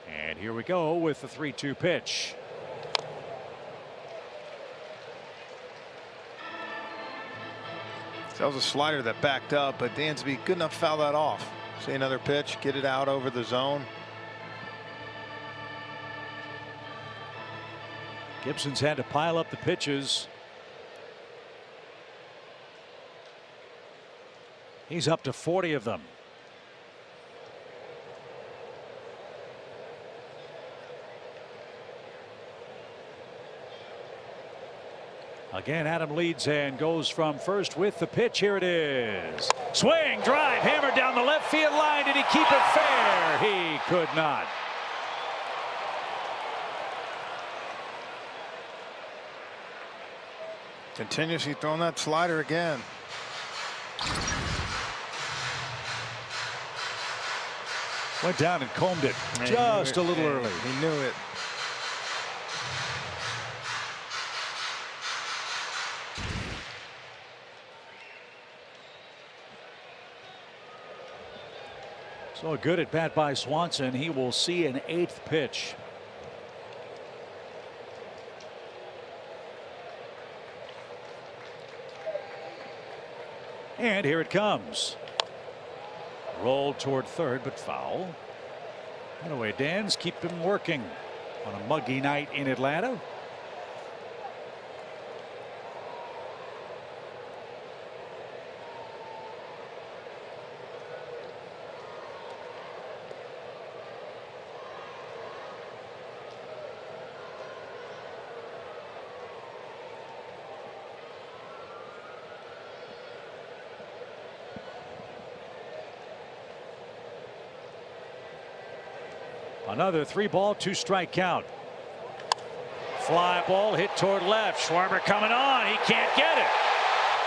And here we go with the 3-2 pitch. That was a slider that backed up, but Dansby good enough to foul that off. See another pitch, get it out over the zone. Gibson's had to pile up the pitches. He's up to 40 of them. Again, Adam leads and goes from first with the pitch. Here it is. Swing, drive, hammered down the left field line. Did he keep it fair? He could not. Continuously throwing that slider again. Went down and combed it just a little early. He knew it. So a good at bat by Swanson. He will see an 8th pitch. And here it comes. Rolled toward third, but foul. Anyway, Dan's keep him working on a muggy night in Atlanta. Another 3-ball, 2-strike count. Fly ball hit toward left. Schwarber coming on. He can't get it.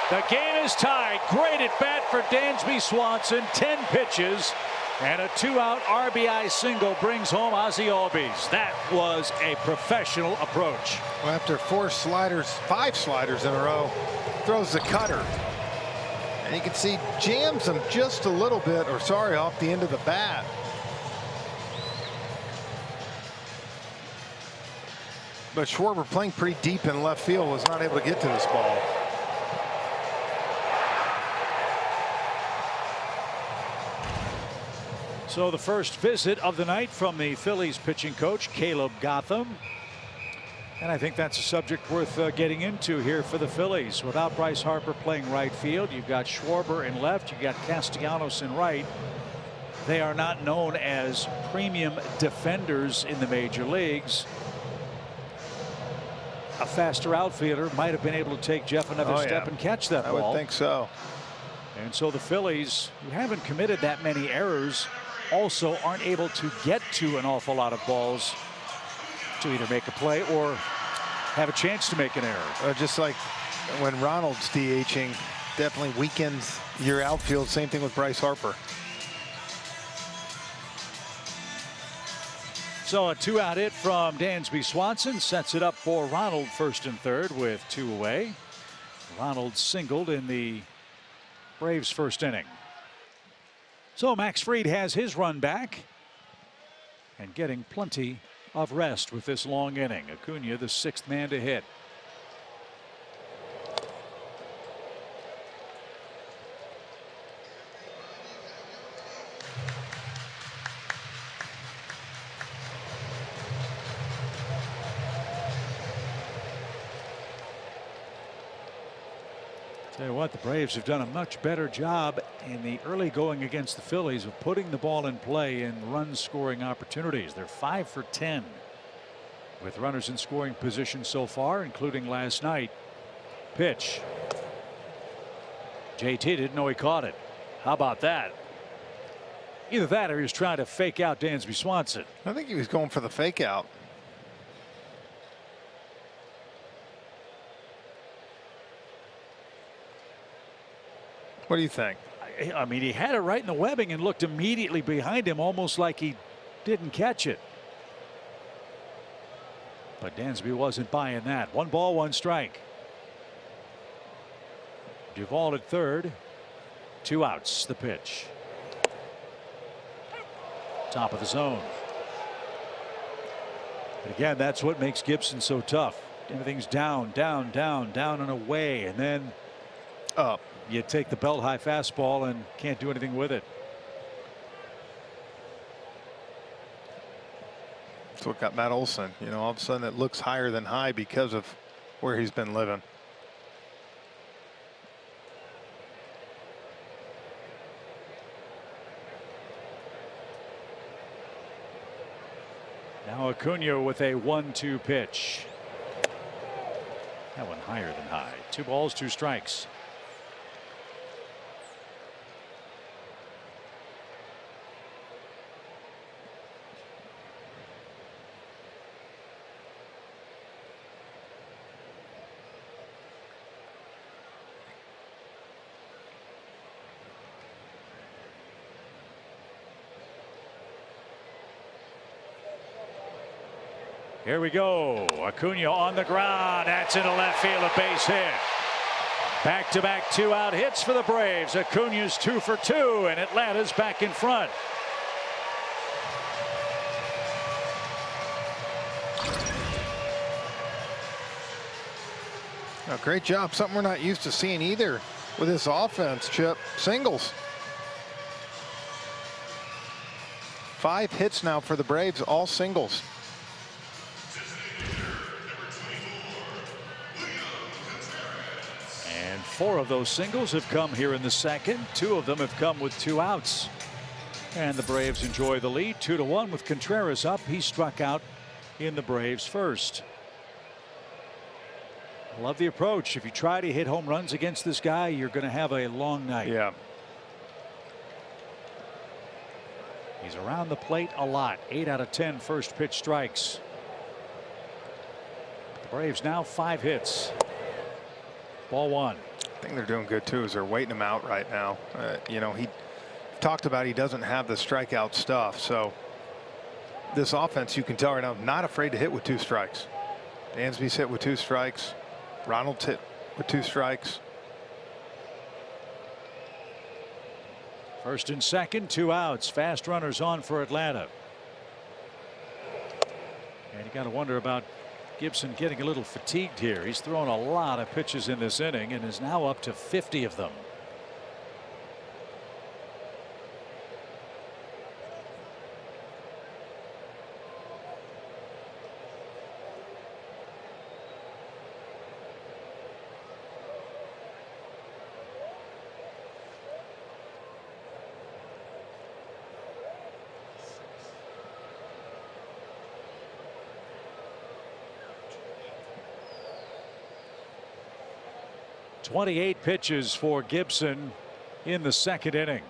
The game is tied. Great at bat for Dansby Swanson. 10 pitches and a 2-out RBI single brings home Ozzie Albies. That was a professional approach. Well, after 5 sliders in a row, throws the cutter. And you can see jams him just a little bit, or sorry, off the end of the bat. But Schwarber, playing pretty deep in left field, was not able to get to this ball. So the first visit of the night from the Phillies pitching coach Caleb Gotham. And I think that's a subject worth getting into here for the Phillies. Without Bryce Harper playing right field, you've got Schwarber in left, you've got Castellanos in right. They are not known as premium defenders in the major leagues. A faster outfielder might have been able to take Jeff another step and catch that ball. I would think so. And so the Phillies, who haven't committed that many errors, also aren't able to get to an awful lot of balls to either make a play or have a chance to make an error. Just like when Ronald's DHing, definitely weakens your outfield. Same thing with Bryce Harper. So a 2-out hit from Dansby Swanson sets it up for Ronald first and third with 2 away. Ronald singled in the Braves first inning. So Max Fried has his run back and getting plenty of rest with this long inning. Acuna, the 6th man to hit. Tell you what, the Braves have done a much better job in the early going against the Phillies of putting the ball in play in run scoring opportunities. They're 5 for 10 with runners in scoring position so far, including last night. Pitch. JT didn't know he caught it. How about that? Either that or he was trying to fake out Dansby Swanson. I think he was going for the fake out. What do you think? I mean, he had it right in the webbing and looked immediately behind him, almost like he didn't catch it. But Dansby wasn't buying that. 1 ball, 1 strike. Duvall at third. 2 outs. The pitch. Top of the zone. But again, that's what makes Gibson so tough. Everything's down, down, down, down and away, and then up. You take the belt high fastball and can't do anything with it. That's what got Matt Olson. You know, all of a sudden it looks higher than high because of where he's been living. Now Acuna with a 1-2 pitch. That one higher than high. 2 balls, 2 strikes. Here we go. Acuna on the ground. That's into left field, a base hit. Back-to-back 2-out hits for the Braves. Acuna's 2 for 2, and Atlanta's back in front. Oh, great job. Something we're not used to seeing either with this offense, Chip. Singles. 5 hits now for the Braves, all singles. And 4 of those singles have come here in the second. 2 of them have come with 2 outs. And the Braves enjoy the lead 2-1 with Contreras up. He struck out in the Braves first. I love the approach. If you try to hit home runs against this guy, you're going to have a long night. Yeah. He's around the plate a lot. 8 out of 10 first pitch strikes. The Braves now 5 hits. Ball 1. I think they're doing good too is they're waiting him out right now. You know, he talked about he doesn't have the strikeout stuff. So this offense, you can tell right now, not afraid to hit with 2 strikes. Dansby's hit with 2 strikes. Ronald's hit with 2 strikes. First and second, 2 outs. Fast runners on for Atlanta. And you got to wonder about Gibson getting a little fatigued here. He's thrown a lot of pitches in this inning and is now up to 50 of them. .28 pitches for Gibson in the second inning.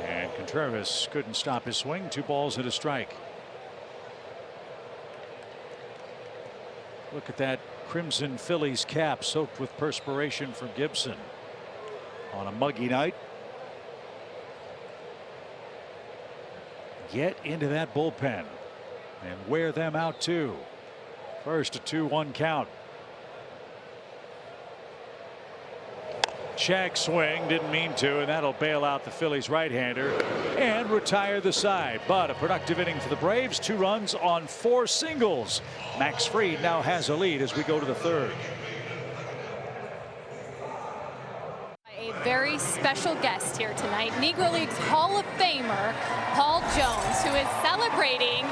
And Contreras couldn't stop his swing. 2 balls and a strike. Look at that crimson Phillies cap soaked with perspiration for Gibson on a muggy night. Get into that bullpen and wear them out too. First a 2-1 count. Check swing, didn't mean to, and that'll bail out the Phillies right-hander and retire the side. But a productive inning for the Braves. 2 runs on 4 singles. Max Fried now has a lead as we go to the third. A very special guest here tonight, Negro League's Hall of Famer Paul Jones, who is celebrating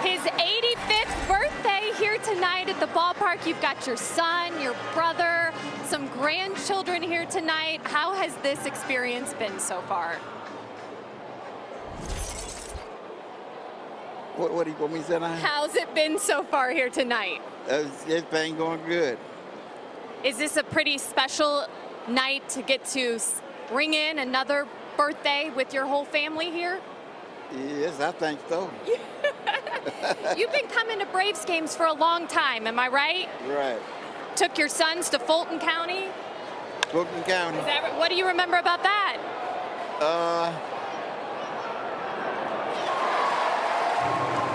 his 85th birthday here tonight at the ballpark. You've got your son, your brother, some grandchildren here tonight. How has this experience been so far? What do you want me to say now? How's it been so far here tonight? It's been going good. Is this a pretty special night to get to ring in another birthday with your whole family here? Yes, I think so. You've been coming to Braves games for a long time, am I right? Right. Took your sons to Fulton County? Fulton County. Is that, what do you remember about that?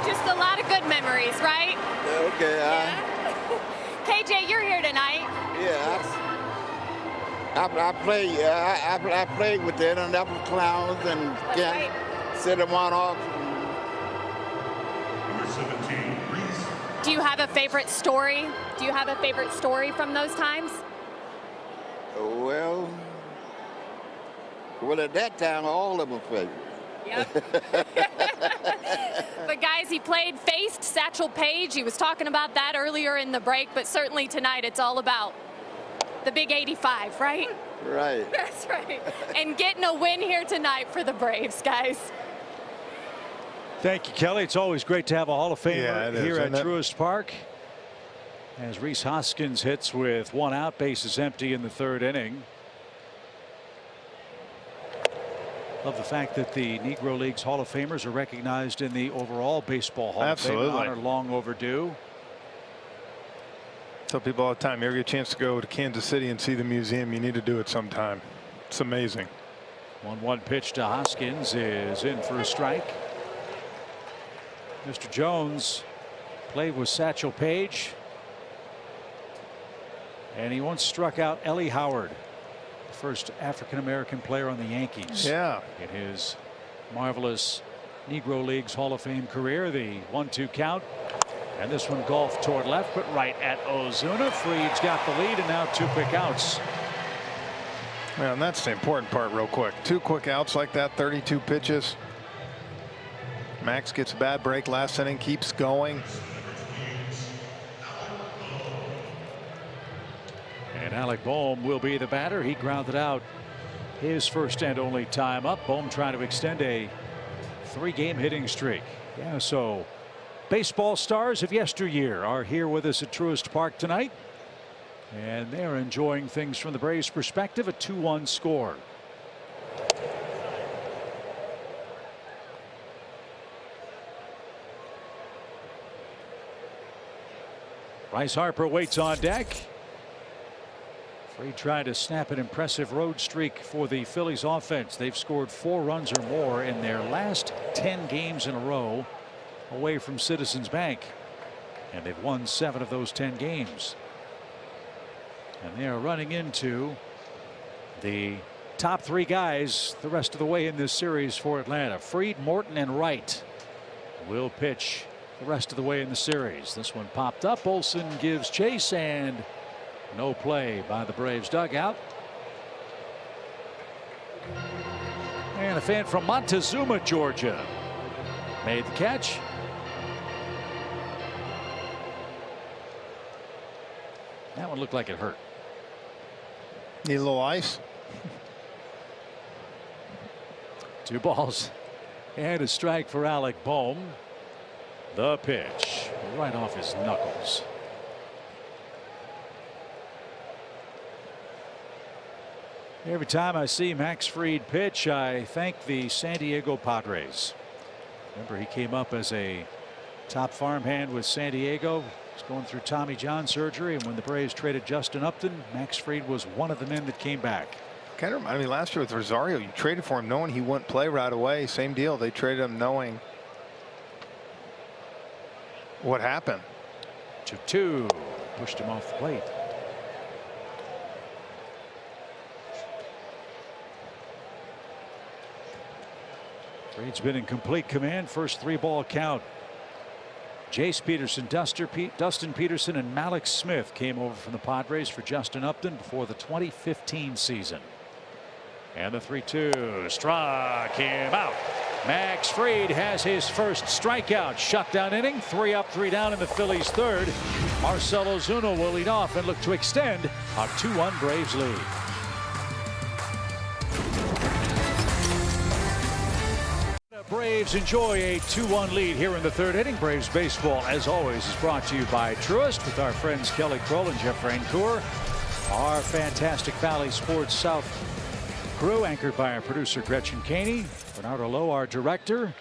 Just a lot of good memories, right? Okay. Yeah. KJ, you're here tonight. Yeah. I played with the Indianapolis Clowns and set them on off. Number 17, Reese. Do you have a favorite story? Do you have a favorite story from those times? Well, at that time, all of them played. Yep. But guys, he faced Satchel Paige. He was talking about that earlier in the break, but certainly tonight it's all about the big 85, right? Right. That's right. And getting a win here tonight for the Braves, guys. Thank you, Kelly. It's always great to have a Hall of Famer here at isn't it? Truist Park. As Rhys Hoskins hits with one out, bases empty in the third inning. Love the fact that the Negro League's Hall of Famers are recognized in the overall Baseball Hall of Fame. Honor long overdue. Tell people all the time, you ever get a chance to go to Kansas City and see the museum, you need to do it sometime. It's amazing. 1-1 pitch to Hoskins is in for a strike. Mr. Jones played with Satchel Paige, and he once struck out Ellie Howard, the first African-American player on the Yankees. Yeah. In his marvelous Negro Leagues Hall of Fame career. The 1-2 count, and this one golfed toward left, but right at Ozuna. Fried's got the lead, and now 2 quick outs. Well, and that's the important part real quick. 2 quick outs like that, 32 pitches. Max gets a bad break last inning, keeps going. And Alec Bohm will be the batter. He grounded out his first and only time up. Bohm trying to extend a 3-game hitting streak. Yeah, so baseball stars of yesteryear are here with us at Truist Park tonight, and they're enjoying things from the Braves' perspective. A 2-1 score. Bryce Harper waits on deck. Fried tried to snap an impressive road streak for the Phillies offense. They've scored 4 runs or more in their last 10 games in a row away from Citizens Bank, and they've won 7 of those 10 games. And they are running into the top 3 guys the rest of the way in this series for Atlanta. Fried, Morton, and Wright will pitch the rest of the way in the series. This one popped up. Olsen gives chase, and no play by the Braves dugout. And a fan from Montezuma, Georgia, made the catch. That one looked like it hurt. Need a little ice. 2 balls and a strike for Alec Bohm. The pitch right off his knuckles. Every time I see Max Fried pitch, I thank the San Diego Padres. Remember, he came up as a top farmhand with San Diego. He's going through Tommy John surgery, and when the Braves traded Justin Upton, Max Fried was one of the men that came back. Kind of remind me last year with Rosario, you traded for him knowing he wouldn't play right away. Same deal. They traded him knowing what happened. 2-2, pushed him off the plate. Fried's been in complete command. First 3-ball count. Jace Peterson, Dustin Peterson, and Malik Smith came over from the Padres for Justin Upton before the 2015 season. And the 3-2 struck him out. Max Fried has his first strikeout. Shutdown inning. 3 up, 3 down in the Phillies' third. Marcell Ozuna will lead off and look to extend a 2-1 Braves lead. Braves Braves enjoy a 2-1 lead here in the third inning. Braves baseball, as always, is brought to you by Truist with our friends Kelly Kroll and Jeff Rancourt. Our fantastic Valley Sports South crew, anchored by our producer Gretchen Caney. Bernardo Lowe, our director.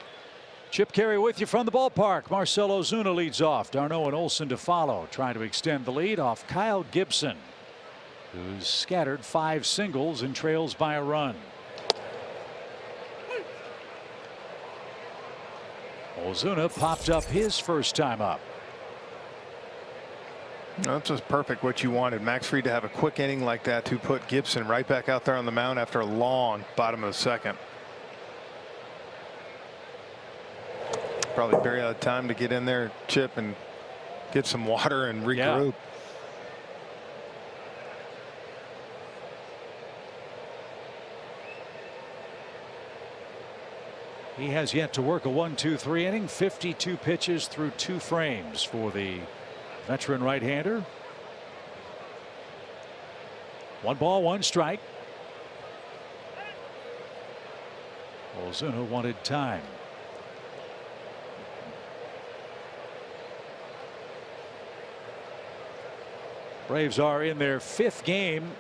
Chip Carey with you from the ballpark. Marcell Ozuna leads off. D'Arnaud and Olson to follow, trying to extend the lead off Kyle Gibson, who's scattered 5 singles and trails by a run. Ozuna popped up his first time up. That's just perfect what you wanted. Max Fried to have a quick inning like that to put Gibson right back out there on the mound after a long bottom of the second. Probably barely had time to get in there, Chip, and get some water and regroup. Yeah. He has yet to work a 1-2-3 inning. 52 pitches through 2 frames for the veteran right-hander. 1 ball, 1 strike. Ozuna wanted time. Braves are in their 5th game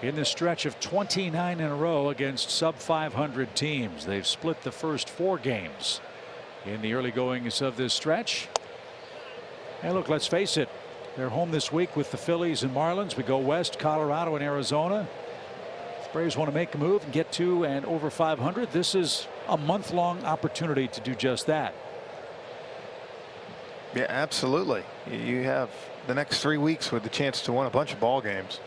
in the stretch of 29 in a row against sub-500 teams. They've split the first 4 games in the early goings of this stretch. And look, let's face it, they're home this week with the Phillies and Marlins. We go west, Colorado and Arizona. If the Braves want to make a move and get to and over 500, this is a month-long opportunity to do just that. Yeah, absolutely. You have the next 3 weeks with the chance to win a bunch of ball games.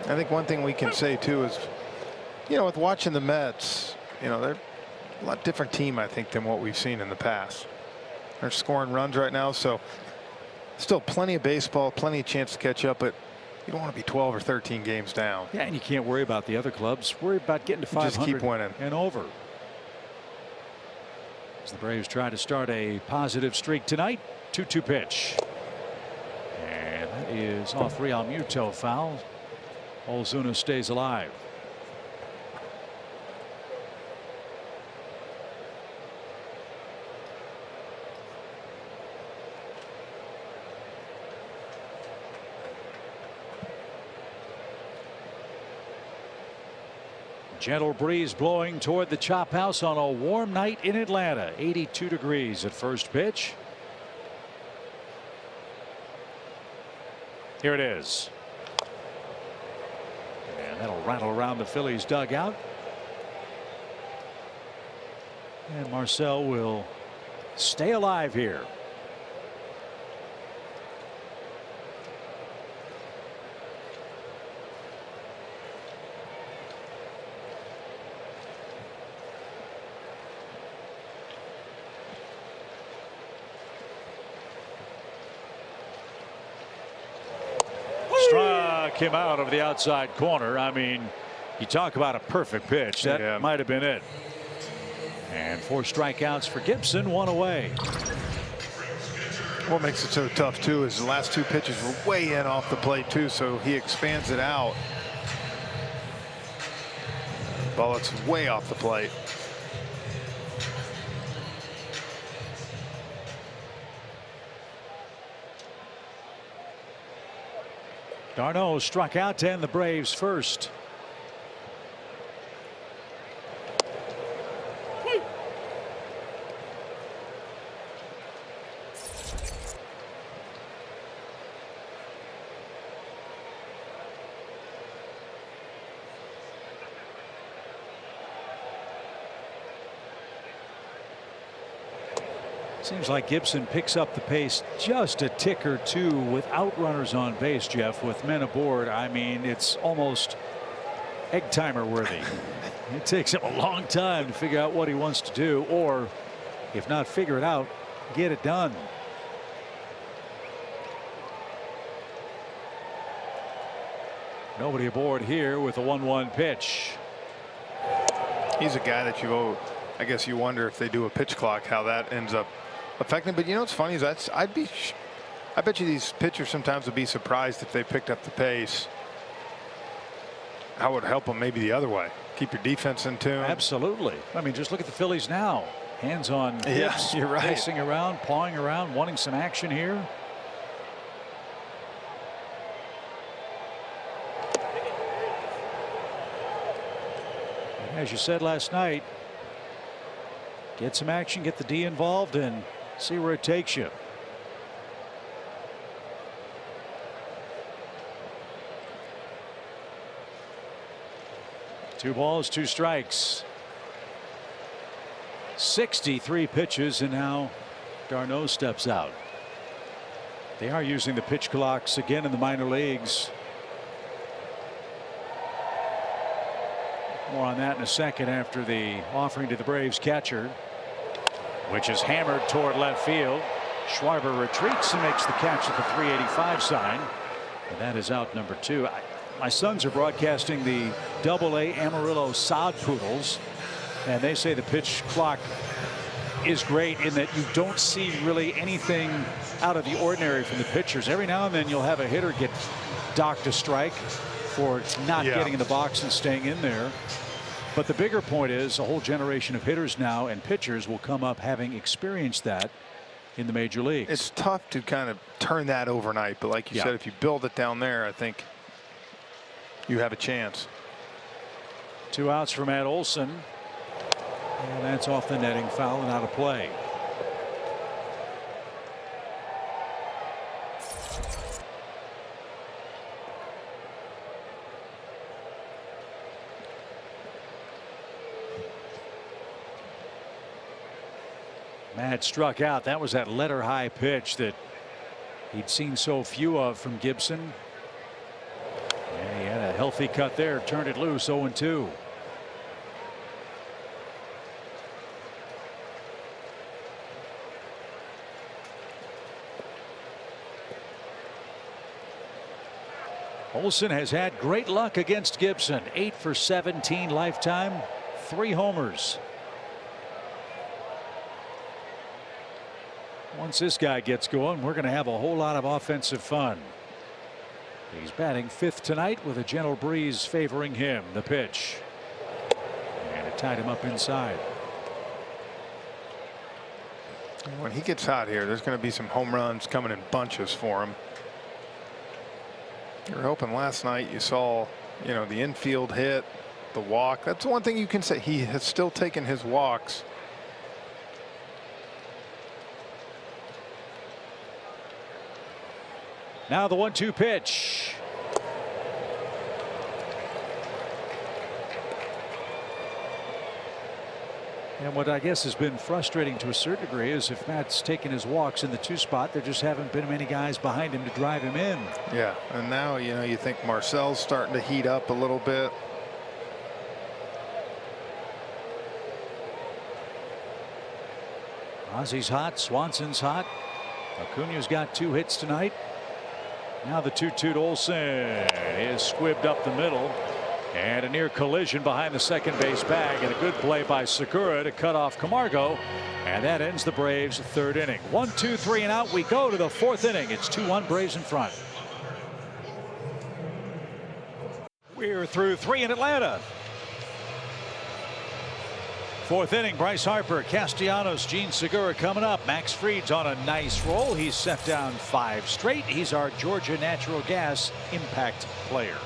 I think one thing we can say too is, with watching the Mets, they're a lot different team, I think, than what we've seen in the past. They're scoring runs right now, so still plenty of baseball, plenty of chance to catch up, but you don't want to be 12 or 13 games down. Yeah, and you can't worry about the other clubs. Worry about getting to 500 just keep winning and over. As the Braves try to start a positive streak tonight. 2-2 pitch. And that is off Real Muto foul. Ozuna stays alive. Gentle breeze blowing toward the chop house on a warm night in Atlanta. 82 degrees at first pitch. Here it is. And that'll rattle around the Phillies dugout. And Marcell will stay alive here. Struck him out of the outside corner. I mean, you talk about a perfect pitch. That might have been it. And 4 strikeouts for Gibson, 1 away. What makes it so tough too is the last 2 pitches were way in off the plate too, so he expands it out. Ball it's way off the plate. D'Arnaud struck out to end the Braves first. Seems like Gibson picks up the pace just a tick or 2 without runners on base, Jeff. With men aboard, I mean, it's almost egg timer worthy. It takes him a long time to figure out what he wants to do, or if not figure it out, get it done. Nobody aboard here with a 1-1 pitch. He's a guy that I guess you wonder if they do a pitch clock, how that ends up affecting. But what's funny is I bet you these pitchers sometimes would be surprised if they picked up the pace. I would help them maybe the other way. Keep your defense in tune. Absolutely. I mean, just look at the Phillies now. Hands on hips, you're right. pacing around, pawing around, wanting some action here. As you said last night, get some action, get the D involved, and see where it takes you. Two balls, two strikes. 63 pitches, and now Darno steps out. They are using the pitch clocks again in the minor leagues. More on that in a second after the offering to the Braves catcher, which is hammered toward left field. Schwarber retreats and makes the catch at the 385 sign. And that is out number 2. My sons are broadcasting the AA Amarillo Sod Poodles, and they say the pitch clock is great in that you don't see really anything out of the ordinary from the pitchers. Every now and then you'll have a hitter get docked a strike for not getting in the box and staying in there. But the bigger point is a whole generation of hitters now and pitchers will come up having experienced that in the major leagues. It's tough to kind of turn that overnight, but like you said, if you build it down there, I think you have a chance. 2 outs for Matt Olson, and that's off the netting foul and out of play. Matt struck out. That was that letter high pitch that he'd seen so few of from Gibson. And he had a healthy cut there, turned it loose. 0-2. Olson has had great luck against Gibson. 8 for 17 lifetime, 3 homers. Once this guy gets going, we're going to have a whole lot of offensive fun. He's batting 5th tonight with a gentle breeze favoring him. The pitch, and it tied him up inside. When he gets hot here, there's going to be some home runs coming in bunches for him. You're hoping last night you saw, you know, the infield hit, the walk. That's one thing you can say. He has still taken his walks. Now the 1-2 pitch. And what I guess has been frustrating to a certain degree is if Matt's taken his walks in the 2 spot, there just haven't been many guys behind him to drive him in. Yeah, and now, you know, you think Marcel's starting to heat up a little bit. Ozzy's hot, Swanson's hot. Acuna's got 2 hits tonight. Now the 2-2 to Olson is squibbed up the middle, and a near collision behind the second base bag, and a good play by Segura to cut off Camargo, and that ends the Braves' 3rd inning. 1-2-3 and out we go to the 4th inning. It's 2-1 Braves in front. We're through 3 in Atlanta. 4th inning, Bryce Harper, Castellanos, Gene Segura coming up. Max Fried's on a nice roll. He's set down 5 straight. He's our Georgia Natural Gas impact player.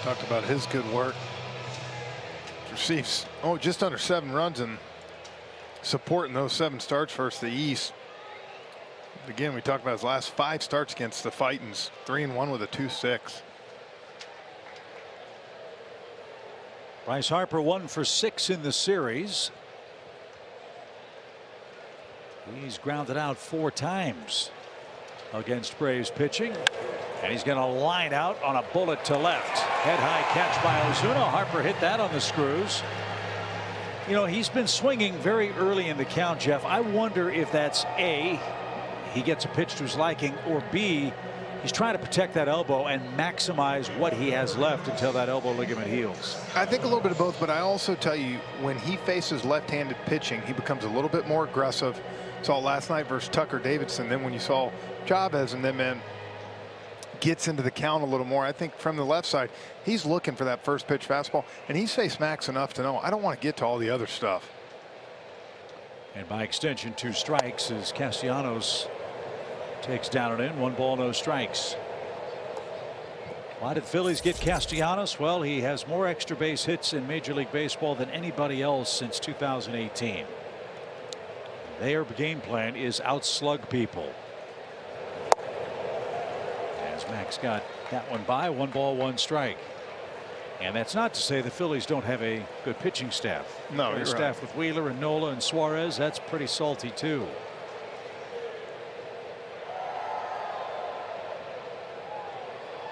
Talked about his good work. Receives just under 7 runs and supporting those 7 starts versus the East. Again, we talked about his last 5 starts against the Fightins. 3-1 with a 2.6. Bryce Harper 1 for 6 in the series. He's grounded out 4 times against Braves pitching, and he's going to line out on a bullet to left. Head high catch by Ozuna. Harper hit that on the screws. You know, he's been swinging very early in the count, Jeff. I wonder if that's A, he gets a pitch to his liking, or B, he's trying to protect that elbow and maximize what he has left until that elbow ligament heals. I think a little bit of both, but I also tell you, when he faces left-handed pitching, he becomes a little bit more aggressive. Saw last night versus Tucker Davidson. Then when you saw Chavez and them in gets into the count a little more. I think from the left side, he's looking for that first pitch fastball, and he's faced Max enough to know I don't want to get to all the other stuff. And by extension, 2 strikes as Castellanos takes down and in. 1 ball, no strikes. Why did Phillies get Castellanos? Well, he has more extra base hits in Major League Baseball than anybody else since 2018. Their game plan is outslug people. As Max got that one by. 1 ball, 1 strike. And that's not to say the Phillies don't have a good pitching staff. No, you're staff right. with Wheeler and Nola and Suarez. That's pretty salty too.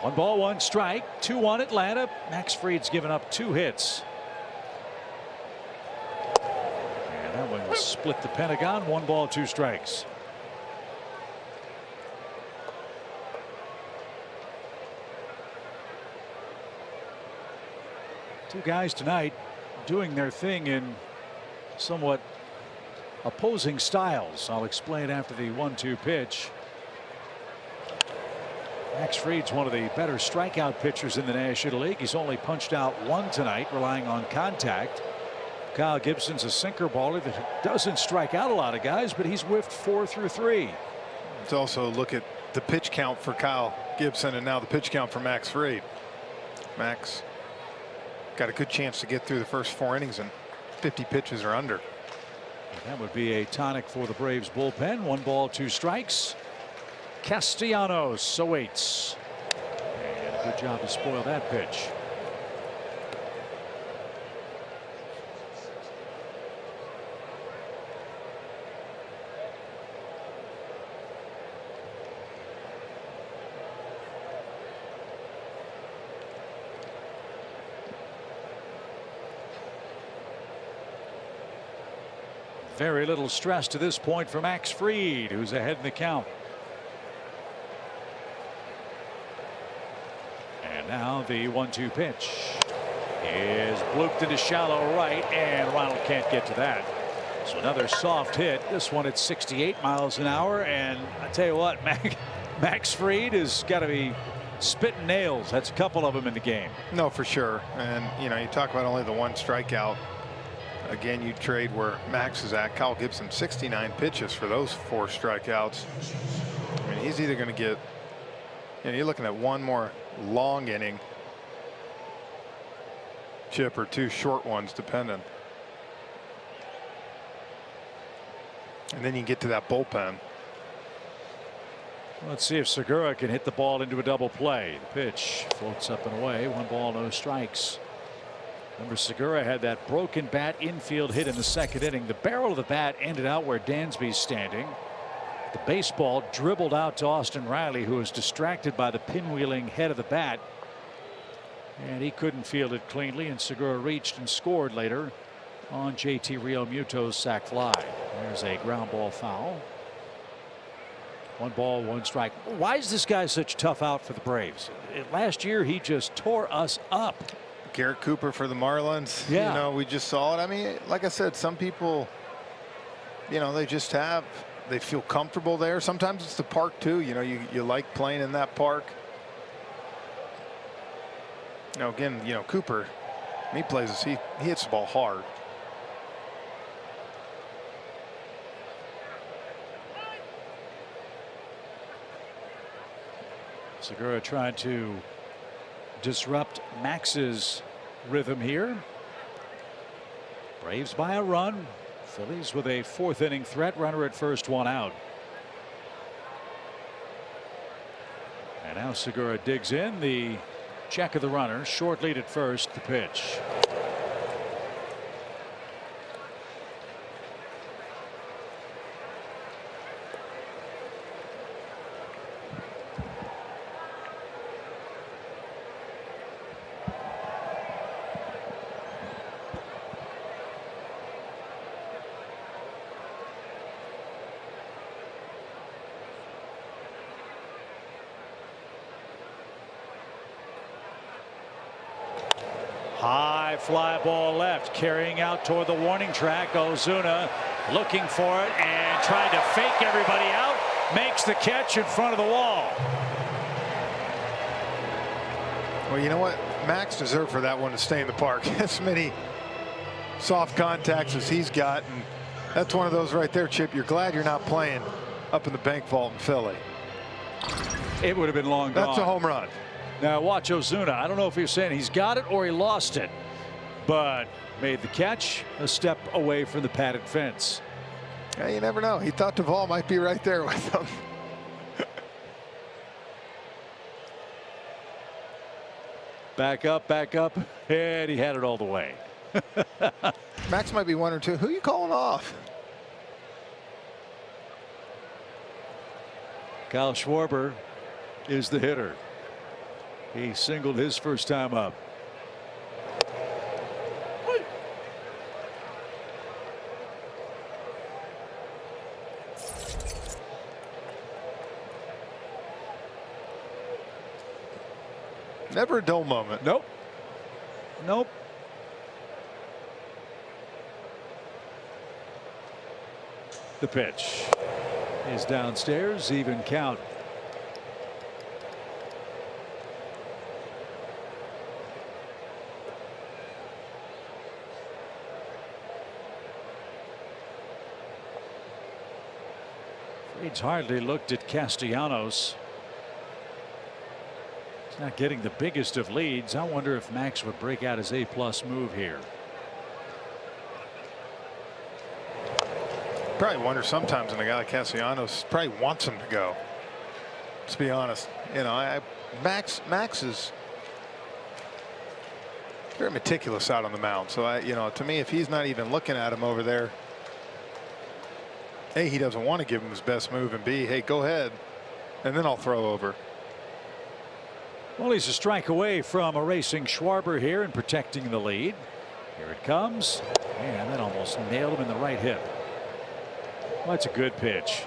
One ball, 1 strike. 2-1 Atlanta. Max Fried's given up 2 hits. And that one split the Pentagon. 1 ball, 2 strikes. Two guys tonight doing their thing in somewhat opposing styles. I'll explain after the 1-2 pitch. Max Fried's one of the better strikeout pitchers in the National League. He's only punched out 1 tonight, relying on contact. Kyle Gibson's a sinker baller that doesn't strike out a lot of guys, but he's whiffed 4 through 3. Let's also look at the pitch count for Kyle Gibson and now the pitch count for Max Fried. Max got a good chance to get through the first 4 innings and 50 pitches or under. That would be a tonic for the Braves bullpen. 1 ball, 2 strikes. Castellanos awaits. And good job to spoil that pitch. Very little stress to this point for Max Fried, who's ahead in the count. And now the 1-2 pitch is blooped into shallow right, and Ronald can't get to that. So another soft hit. This one at 68 miles an hour. And I tell you what, Max Fried has got to be spitting nails. That's a couple of them in the game. No, for sure. And you know, you talk about only the 1 strikeout. Again, you trade where Max is at. Kyle Gibson 69 pitches for those 4 strikeouts. I mean, he's either going to get, you know, you're looking at 1 more long inning chip or 2 short ones depending. And then you get to that bullpen. Let's see if Segura can hit the ball into a double play. The pitch floats up and away. 1 ball, no strikes. Remember, Segura had that broken bat infield hit in the 2nd inning. The barrel of the bat ended out where Dansby's standing. The baseball dribbled out to Austin Riley, who was distracted by the pinwheeling head of the bat. And he couldn't field it cleanly, and Segura reached and scored later on JT Realmuto's sac fly. There's a ground ball foul. 1 ball, 1 strike. Why is this guy such a tough out for the Braves? Last year, he just tore us up. Garrett Cooper for the Marlins. Yeah. You know, we just saw it. I mean, like I said, some people, you know, they feel comfortable there. Sometimes it's the park too. You know, you like playing in that park. You know, again, you know, Cooper, when he plays this, he hits the ball hard. Segura trying to disrupt Max's rhythm here. Braves by a run. Phillies with a 4th inning threat. Runner at first, 1 out. And now Segura digs in. The check of the runner. Short lead at first. The pitch. High fly ball left, carrying out toward the warning track. Ozuna looking for it and trying to fake everybody out. Makes the catch in front of the wall. Well, you know what? Max deserved for that one to stay in the park. As many soft contacts as he's got, and that's one of those right there, Chip. You're glad you're not playing up in the bank vault in Philly. It would have been long gone. That's a home run. Now watch Ozuna. I don't know if he was saying he's got it or he lost it, but made the catch a step away from the padded fence. Yeah, you never know. He thought Duvall might be right there with him. Back up, and he had it all the way. Max might be 1 or 2. Who are you calling off? Kyle Schwarber is the hitter. He singled his first time up. Never a dull moment. Nope. Nope. The pitch is downstairs, even count. He's hardly looked at Castellanos. He's not getting the biggest of leads. I wonder if Max would break out his A+ move here. Probably wonder sometimes when a guy like Castellanos probably wants him to go. Let's be honest. You know, Max is very meticulous out on the mound. So you know, to me, if he's not even looking at him over there, A, he doesn't want to give him his best move, and B, hey, go ahead, and then I'll throw over. Well, he's a strike away from erasing Schwarber here and protecting the lead. Here it comes, and that almost nailed him in the right hip. Well, that's a good pitch.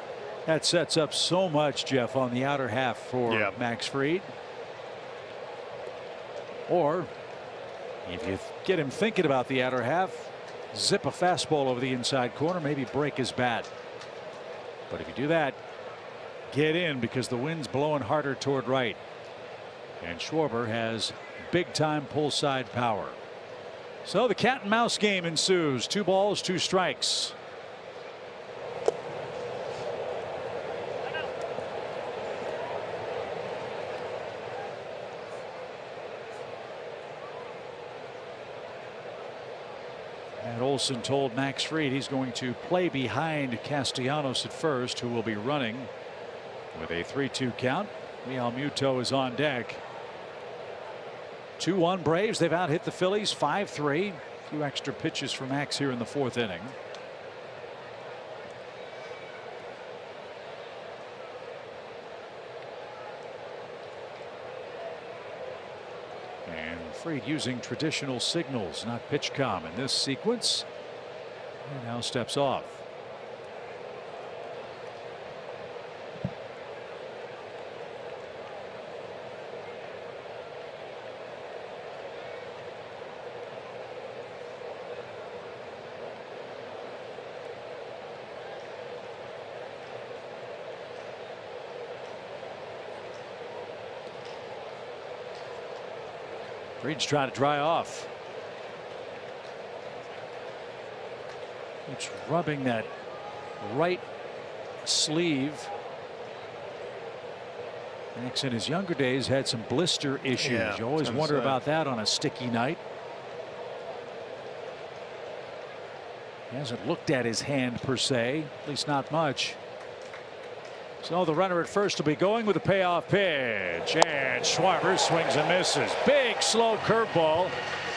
That sets up so much, Jeff, on the outer half for Max Fried. Or if you get him thinking about the outer half, zip a fastball over the inside corner, maybe break his bat. But if you do that, get in, because the wind's blowing harder toward right. And Schwarber has big time pull side power. So the cat and mouse game ensues. 2 balls, 2 strikes. And Olson told Max Fried he's going to play behind Castellanos at first, who will be running with a 3-2 count. Realmuto is on deck. 2-1 Braves. They've out hit the Phillies 5-3. A few extra pitches for Max here in the 4th inning. And Fried using traditional signals, not pitch comm in this sequence. And now steps off. Fried's trying to dry off. It's rubbing that right sleeve. Max in his younger days had some blister issues. Yeah, you always wonder about that on a sticky night. He hasn't looked at his hand per se, at least not much. So the runner at first will be going with a payoff pitch, and Schwarber swings and misses. Big slow curveball.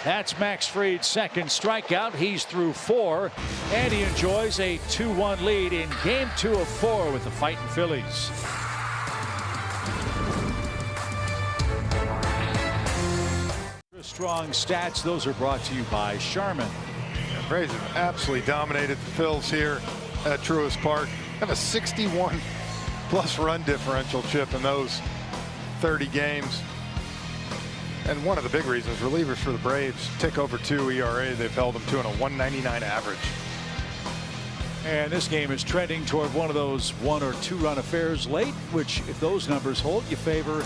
That's Max Fried's second strikeout. He's through 4, and he enjoys a 2-1 lead in game 2 of 4 with the fighting Phillies. Strong stats. Those are brought to you by Charmin. The Braves have absolutely dominated the Phils here at Truist Park. Have a 61+ run differential, Chip, in those 30 games. And one of the big reasons relievers for the Braves tick over 2 ERA. They've held them to a 199 average. And this game is trending toward one of those 1 or 2 run affairs late, which, if those numbers hold, you favor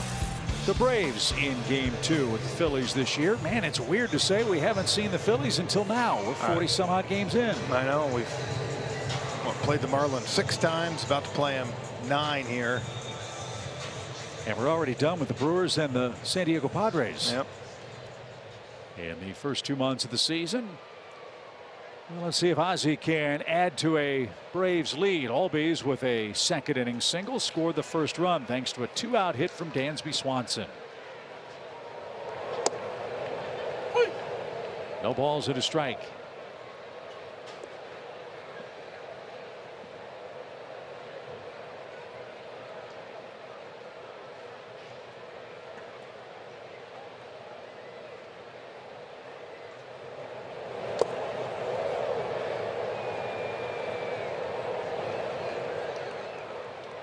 the Braves in game 2 with the Phillies this year. Man, it's weird to say we haven't seen the Phillies until now. We're 40 some odd games in. I know. We've played the Marlins 6 times, about to play them 9 here. And we're already done with the Brewers and the San Diego Padres. Yep. In the first 2 months of the season. Well, let's see if Ozzie can add to a Braves lead. Albies with a second inning single scored the first run thanks to a 2-out hit from Dansby Swanson. No balls and a strike.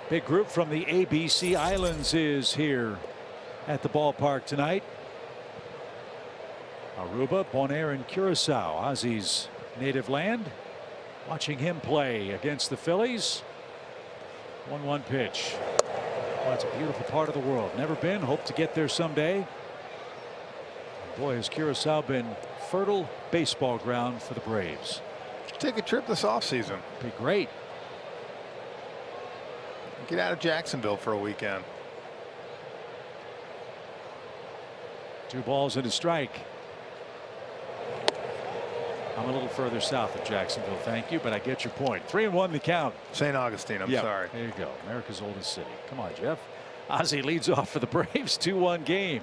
Big group from the ABC Islands is here at the ballpark tonight. Aruba, Bonaire, and Curacao, Ozzie's native land. Watching him play against the Phillies. 1-1 pitch. Oh, it's a beautiful part of the world. Never been. Hope to get there someday. Boy, has Curacao been fertile baseball ground for the Braves. Take a trip this offseason. Be great. Get out of Jacksonville for a weekend. 2 balls and a strike. I'm a little further south of Jacksonville, thank you, but I get your point. 3-1 the count. St. Augustine, I'm sorry. There you go. America's oldest city. Come on, Jeff. Ozzie leads off for the Braves. 2-1 game.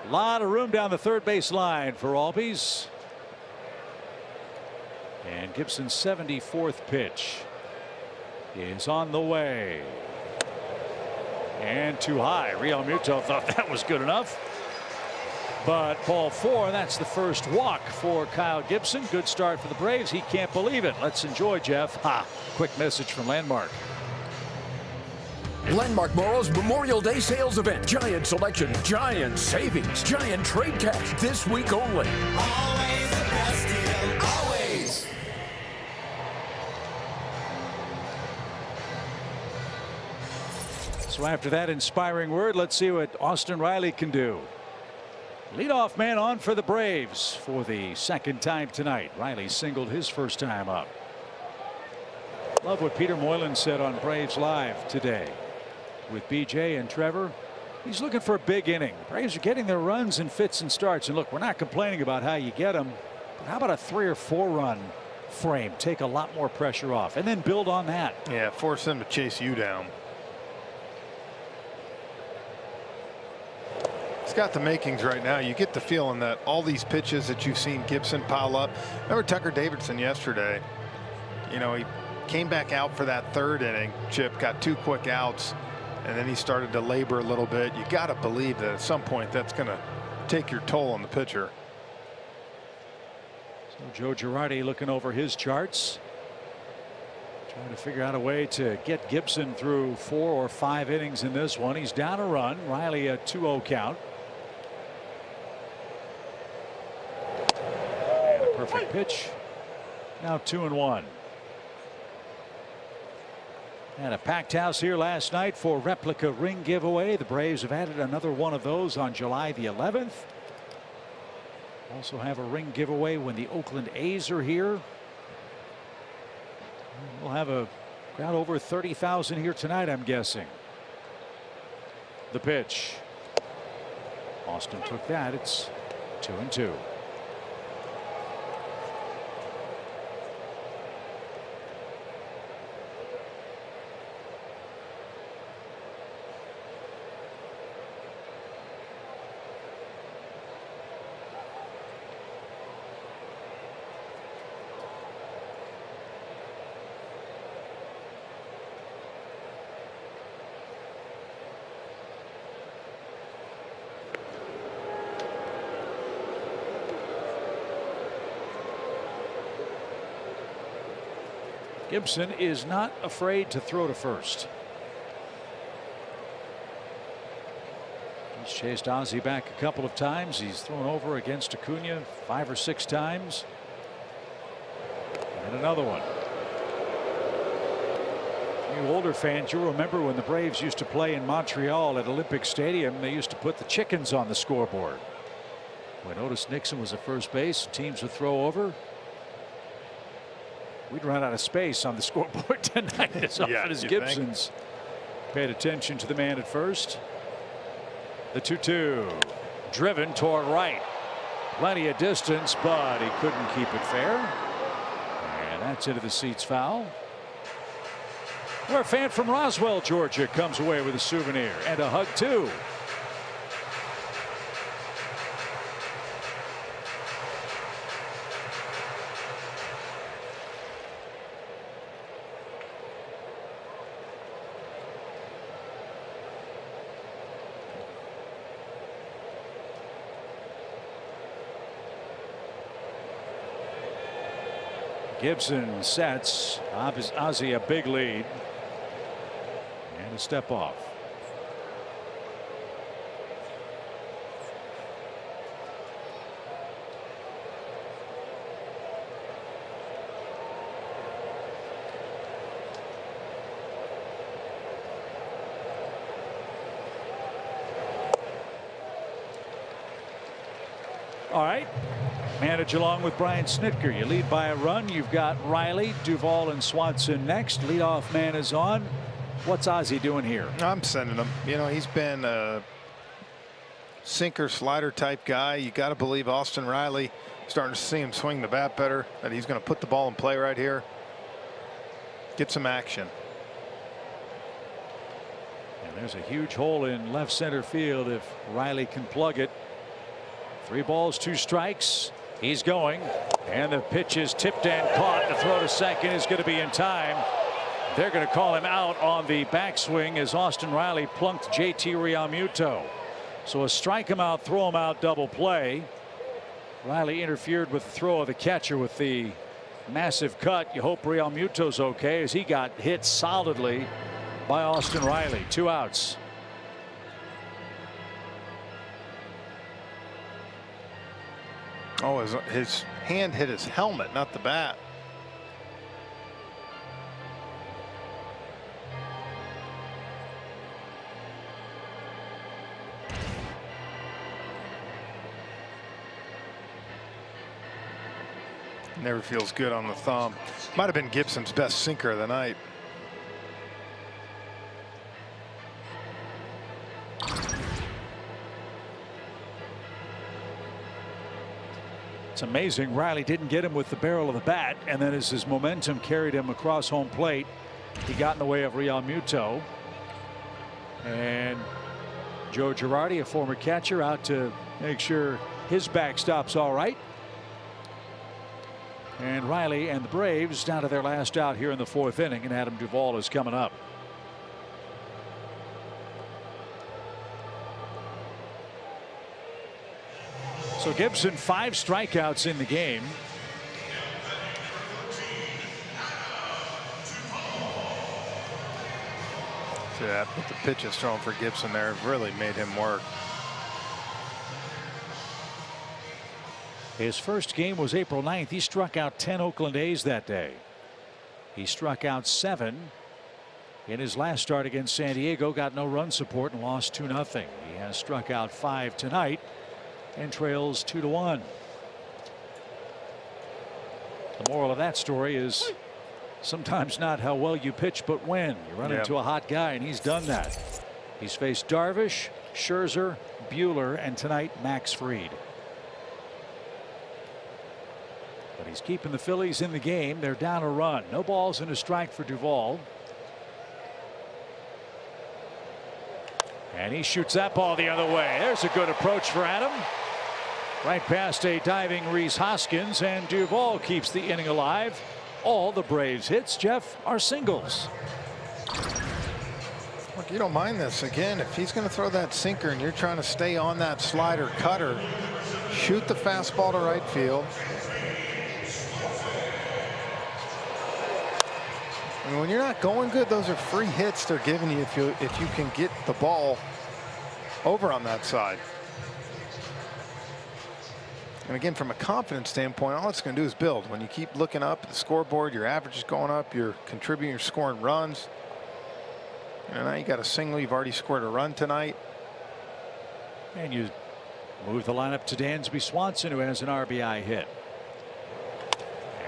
A lot of room down the third base line for Albies. And Gibson's 74th pitch is on the way. And too high. Real Muto thought that was good enough. But ball 4, that's the first walk for Kyle Gibson. Good start for the Braves. He can't believe it. Let's enjoy, Jeff. Quick message from Landmark. Landmark Morrow's Memorial Day sales event. Giant selection, giant savings, giant trade cash this week only. Always the best deal, always. So after that inspiring word, let's see what Austin Riley can do. Leadoff man on for the Braves for the second time tonight. Riley singled his first time up. Love what Peter Moylan said on Braves Live today. With BJ and Trevor, he's looking for a big inning. The Braves are getting their runs in fits and starts. And look, we're not complaining about how you get them. But how about a 3 or 4 run frame? Take a lot more pressure off and then build on that. Yeah, force them to chase you down. It's got the makings right now. You get the feeling that all these pitches that you've seen Gibson pile up. Remember Tucker Davidson yesterday? You know, he came back out for that 3rd inning. Chip got 2 quick outs, and then he started to labor a little bit. You got to believe that at some point that's going to take your toll on the pitcher. So Joe Girardi looking over his charts, trying to figure out a way to get Gibson through 4 or 5 innings in this one. He's down a run. Riley a 2-0 count. And a perfect pitch. Now 2-1. And a packed house here last night for replica ring giveaway. The Braves have added another one of those on July the 11th. Also have a ring giveaway when the Oakland A's are here. We'll have a crowd over 30,000 here tonight, I'm guessing. The pitch. Austin took that. It's 2-2. Gibson is not afraid to throw to first. He's chased Ozzie back a couple of times. He's thrown over against Acuna 5 or 6 times. And And another one. You older fans, you'll remember when the Braves used to play in Montreal at Olympic Stadium, they used to put the chickens on the scoreboard. When Otis Nixon was at first base, teams would throw over. We'd run out of space on the scoreboard tonight as often as Gibson's paid attention to the man at first. The 2-2 driven toward right. Plenty of distance, but he couldn't keep it fair. And that's into the seats foul. Where a fan from Roswell, Georgia comes away with a souvenir and a hug too. Gibson sets Ozzie a big lead and a step off. All right. Manage along with Brian Snitker. You lead by a run. You've got Riley, Duvall, and Swanson next. Leadoff man is on. What's Ozzie doing here? I'm sending him. You know, he's been a sinker slider type guy. You got to believe Austin Riley, starting to see him swing the bat better, that he's going to put the ball in play right here. Get some action. And there's a huge hole in left center field if Riley can plug it. 3 balls, 2 strikes. He's going, and the pitch is tipped and caught. The throw to second is going to be in time. They're going to call him out on the backswing as Austin Riley plunked JT Realmuto. So a strike him out, throw him out, double play. Riley interfered with the throw of the catcher with the massive cut. You hope Realmuto's okay as he got hit solidly by Austin Riley. 2 outs. Oh, his hand hit his helmet, not the bat. Never feels good on the thumb. Might have been Gibson's best sinker of the night. It's amazing Riley didn't get him with the barrel of the bat, and then as his momentum carried him across home plate, he got in the way of Realmuto. And Joe Girardi, a former catcher, out to make sure his backstop's all right. And Riley and the Braves down to their last out here in the 4th inning, and Adam Duvall is coming up. So Gibson 5 strikeouts in the game. See that, but the pitches thrown for Gibson there really made him work. His first game was April 9th. He struck out 10 Oakland A's that day. He struck out 7 in his last start against San Diego, got no run support and lost 2-0. He has struck out 5 tonight and trails 2-1. The moral of that story is sometimes not how well you pitch, but when. You run into a hot guy, and he's done that. He's faced Darvish, Scherzer, Buehler, and tonight Max Fried. But he's keeping the Phillies in the game. They're down a run. No balls and a strike for Duvall. And he shoots that ball the other way. There's a good approach for Adam. Right past a diving Rhys Hoskins, and Duvall keeps the inning alive. All the Braves hits, Jeff, are singles. Look, you don't mind this. Again, if he's going to throw that sinker and you're trying to stay on that slider cutter, shoot the fastball to right field. I mean, when you're not going good, those are free hits they're giving you if you can get the ball over on that side. And again, from a confidence standpoint, all it's going to do is build. When you keep looking up at the scoreboard, your average is going up, you're contributing, you're scoring runs. And now you got a single, you've already scored a run tonight. And you move the lineup to Dansby Swanson, who has an RBI hit.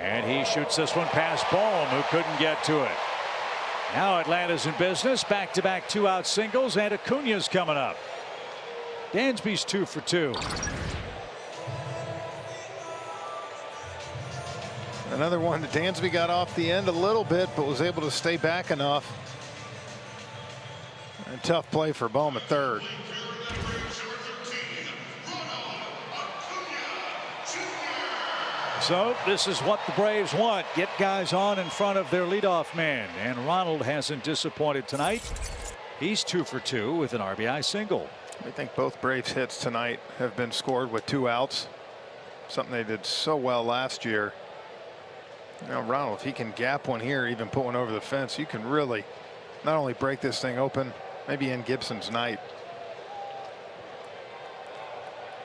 And he shoots this one past Bohm, who couldn't get to it. Now Atlanta's in business. Back-to-back two-out singles, and Acuna's coming up. Dansby's 2 for 2. Another one that Dansby got off the end a little bit, but was able to stay back enough. A tough play for Bohm at third. So this is what the Braves want. Get guys on in front of their leadoff man. And Ronald hasn't disappointed tonight. He's 2 for 2 with an RBI single. I think both Braves hits tonight have been scored with 2 outs. Something they did so well last year. Now Ronald, if he can gap one here, even put one over the fence, you can really not only break this thing open, maybe end Gibson's night.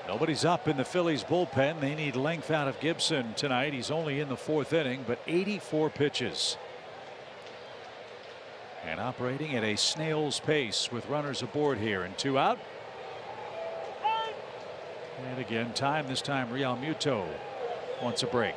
Nobody's up in the Phillies bullpen. They need length out of Gibson tonight. He's only in the 4th inning, but 84 pitches. And operating at a snail's pace with runners aboard here and 2 out. And again, this time Real Muto wants a break.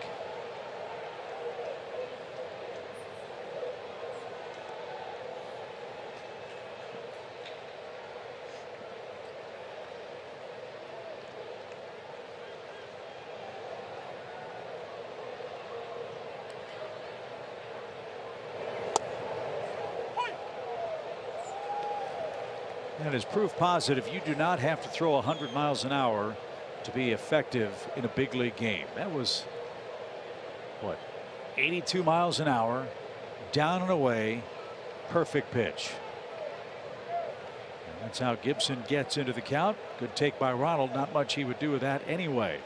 That is proof positive you do not have to throw 100 miles an hour to be effective in a big league game. That was what, 82 miles an hour, down and away, perfect pitch. And that's how Gibson gets into the count. Good take by Ronald. Not much he would do with that anyway.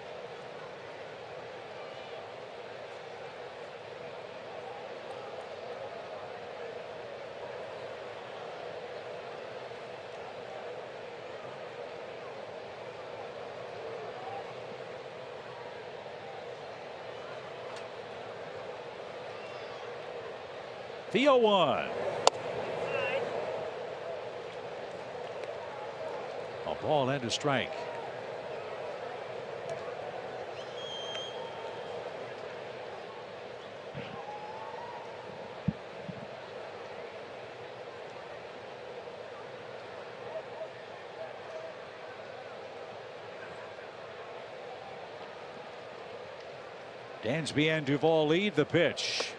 The 0-1. A ball and a strike. Dansby and Duvall lead the pitch.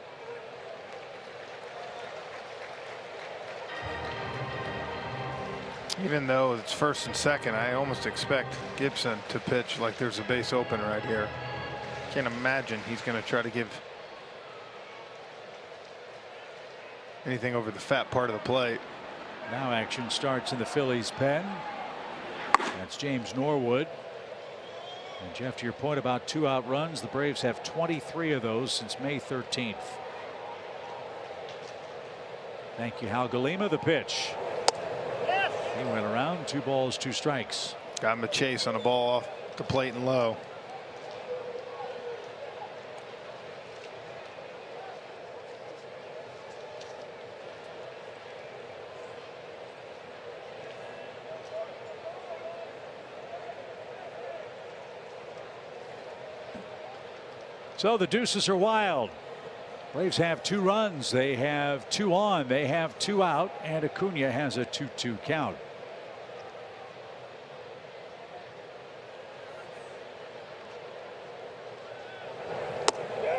Even though it's 1st and 2nd, I almost expect Gibson to pitch like there's a base open right here. Can't imagine he's going to try to give anything over the fat part of the plate. Now action starts in the Phillies pen. That's James Norwood. And Jeff, to your point about 2-out runs, the Braves have 23 of those since May 13th. Thank you, Hal Galima. The pitch. He went around, 2 balls, 2 strikes. Got him a chase on a ball off the plate and low. So the deuces are wild. Braves have 2 runs. They have 2 on. They have 2 out. And Acuna has a 2-2 count.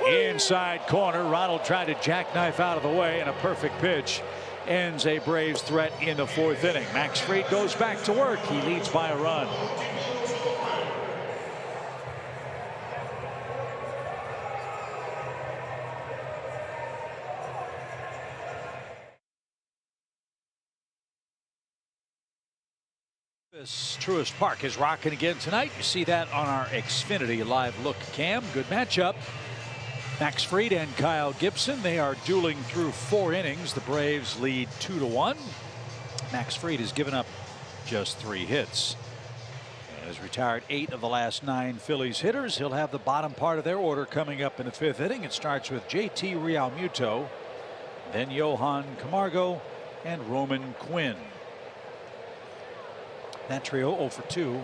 Inside corner. Ronald tried to jackknife out of the way, and a perfect pitch ends a Braves threat in the 4th inning. Max Fried goes back to work. He leads by a run. Truist Park is rocking again tonight. You see that on our Xfinity Live Look cam. Good matchup. Max Fried and Kyle Gibson. They are dueling through 4 innings. The Braves lead 2-1. Max Fried has given up just 3 hits. Has retired 8 of the last 9 Phillies hitters. He'll have the bottom part of their order coming up in the 5th inning. It starts with JT Realmuto, then Johan Camargo, and Roman Quinn. That trio 0 for 2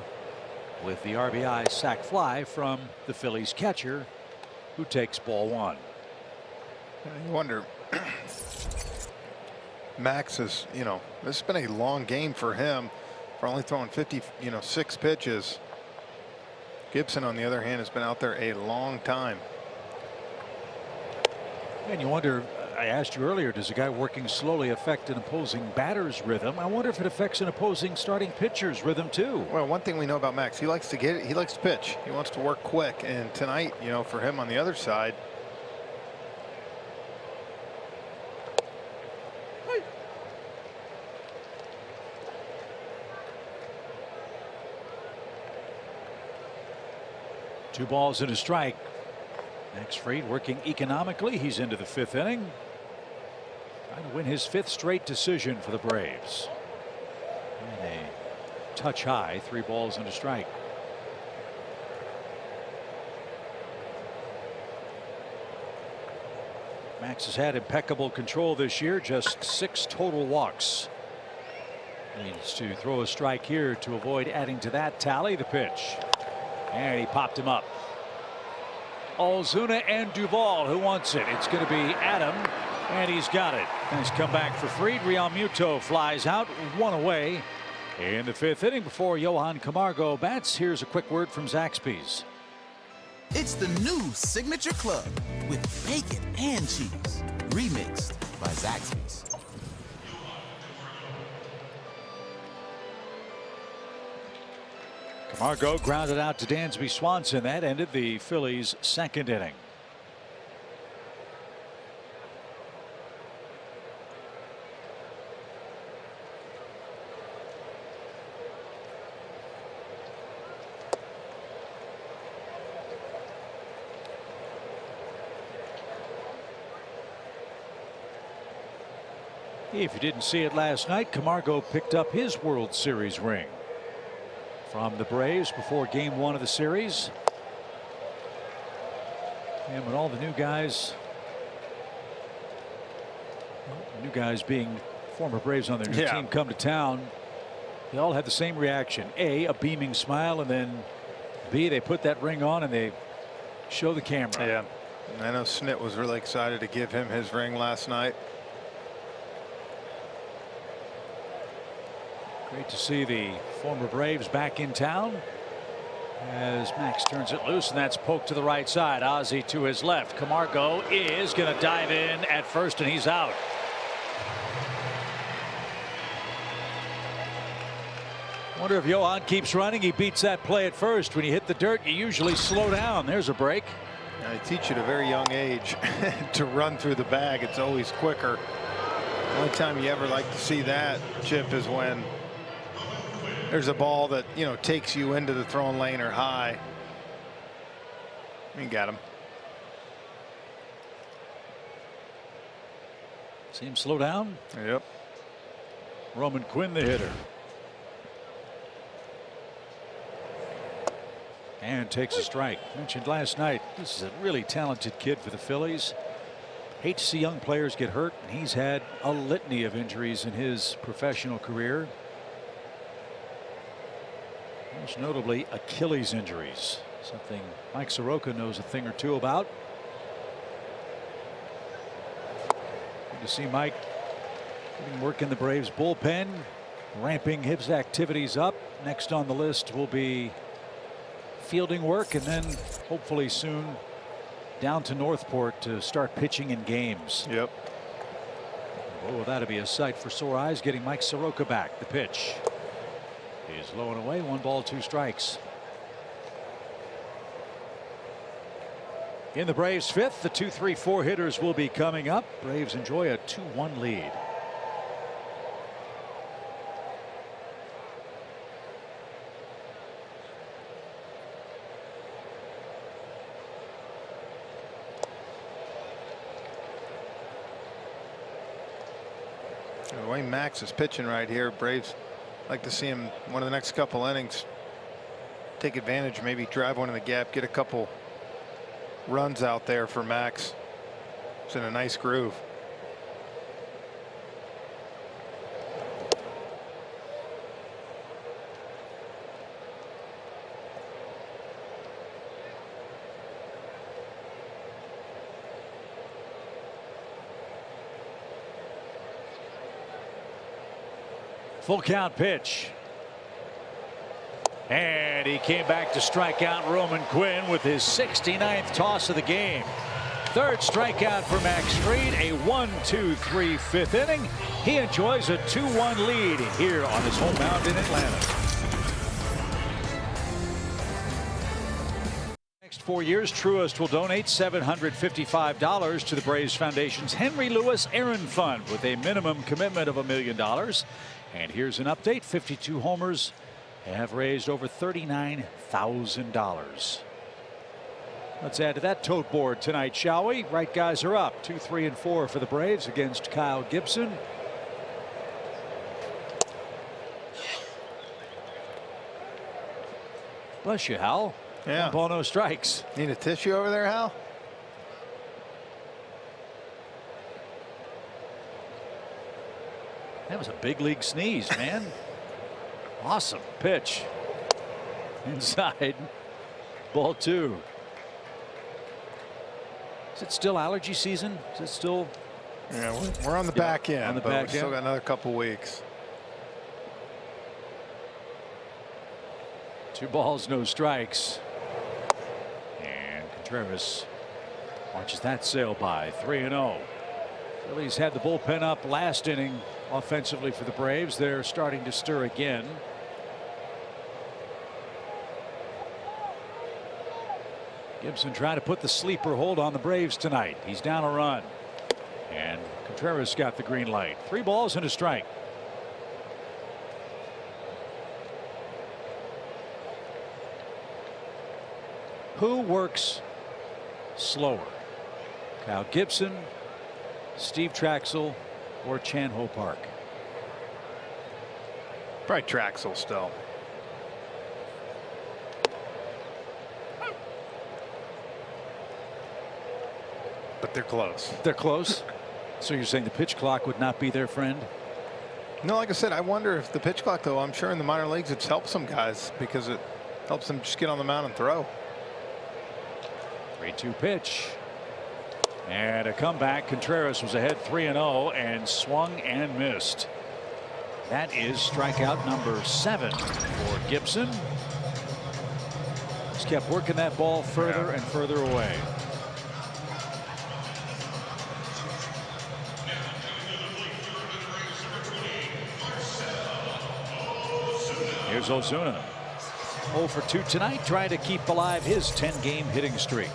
with the RBI sac fly from the Phillies catcher, who takes ball 1. You wonder, Max is, this has been a long game for him for only throwing 6 pitches. Gibson, on the other hand, has been out there a long time. And you wonder, I asked you earlier, does a guy working slowly affect an opposing batter's rhythm? I wonder if it affects an opposing starting pitcher's rhythm too. Well, one thing we know about Max, he likes to get it. He likes to pitch. He wants to work quick. And tonight, for him on the other side, Two balls and a strike. Max Fried working economically. He's into the 5th inning. Trying to win his 5th straight decision for the Braves. And a touch high, 3 balls and a strike. Max has had impeccable control this year, just 6 total walks. Needs to throw a strike here to avoid adding to that tally. The pitch. And he popped him up. Ozuna and Duvall, who wants it? It's going to be Adam, and he's got it. Nice comeback for Fried. Realmuto flies out, 1 away in the 5th inning before Johan Camargo bats. Here's a quick word from Zaxby's. It's the new Signature Club with bacon and cheese, remixed by Zaxby's. Camargo grounded out to Dansby Swanson. That ended the Phillies' 2nd inning. If you didn't see it last night, Camargo picked up his World Series ring from the Braves before Game 1 of the series. And when all the new guys being former Braves on their new team come to town, they all had the same reaction. A beaming smile, and then B, they put that ring on and they show the camera. Yeah, I know Snit was really excited to give him his ring last night. Great to see the former Braves back in town as Max turns it loose, and that's poked to the right side. Ozzie to his left. Camargo is going to dive in at first, and he's out. Wonder if Johan keeps running. He beats that play at first. When you hit the dirt, you usually slow down. There's a break. I teach at a very young age to run through the bag. It's always quicker. The only time you ever like to see that, Chip, is when there's a ball that takes you into the throwing lane or high. You got him. See him slow down. Yep. Roman Quinn, the hitter, and takes a strike. Mentioned last night, this is a really talented kid for the Phillies. Hate to see young players get hurt, and he's had a litany of injuries in his professional career. Most notably Achilles injuries, something Mike Soroka knows a thing or two about. Good to see Mike getting work in the Braves bullpen, ramping his activities up. Next on the list will be fielding work, and then hopefully soon down to Northport to start pitching in games. Yep. Oh, that'll be a sight for sore eyes, getting Mike Soroka back. The pitch is low and away. 1 ball, 2 strikes. In the Braves' 5th, the 2-3-4 hitters will be coming up. Braves enjoy a 2-1 lead. The way Max is pitching right here, Braves like to see him one of the next couple innings take advantage, maybe drive one in the gap, get a couple runs out there for Max. It's in a nice groove. Full count pitch. And he came back to strike out Roman Quinn with his 69th toss of the game. Third strikeout for Max Fried. A 1-2-3 fifth inning. He enjoys a 2-1 lead here on his home mound in Atlanta. Next 4 years, Truist will donate $755 to the Braves Foundation's Henry Louis Aaron Fund with a minimum commitment of $1 million. And here's an update. 52 homers have raised over $39,000. Let's add to that tote board tonight, shall we? Right guys are up 2, 3, and 4 for the Braves against Kyle Gibson. Bless you, Hal. Yeah. 1 ball, no strikes. Need a tissue over there, Hal? That was a big league sneeze, man. Awesome pitch. Inside. Ball 2. Is it still allergy season? Is it still? Yeah, we're on the back end. On the but back we still end. got another couple weeks. 2 balls, no strikes. And Contreras watches that sail by. 3-0. Phillies had the bullpen up last inning offensively for the Braves. They're starting to stir again. Gibson trying to put the sleeper hold on the Braves tonight. He's down a run. And Contreras got the green light. 3 balls and a strike. Who works slower? Kyle Gibson, Steve Traxel, or Chan Ho Park? Probably Traxel still. But they're close. They're close. So you're saying the pitch clock would not be their friend? No, like I said, I wonder if the pitch clock, though, I'm sure in the minor leagues it's helped some guys because it helps them just get on the mound and throw. 3-2 pitch. And a comeback. Contreras was ahead 3-0 and swung and missed. That is strikeout number 7 for Gibson. Just kept working that ball further and further away. Here's Ozuna. 0 for 2 tonight, trying to keep alive his 10-game hitting streak.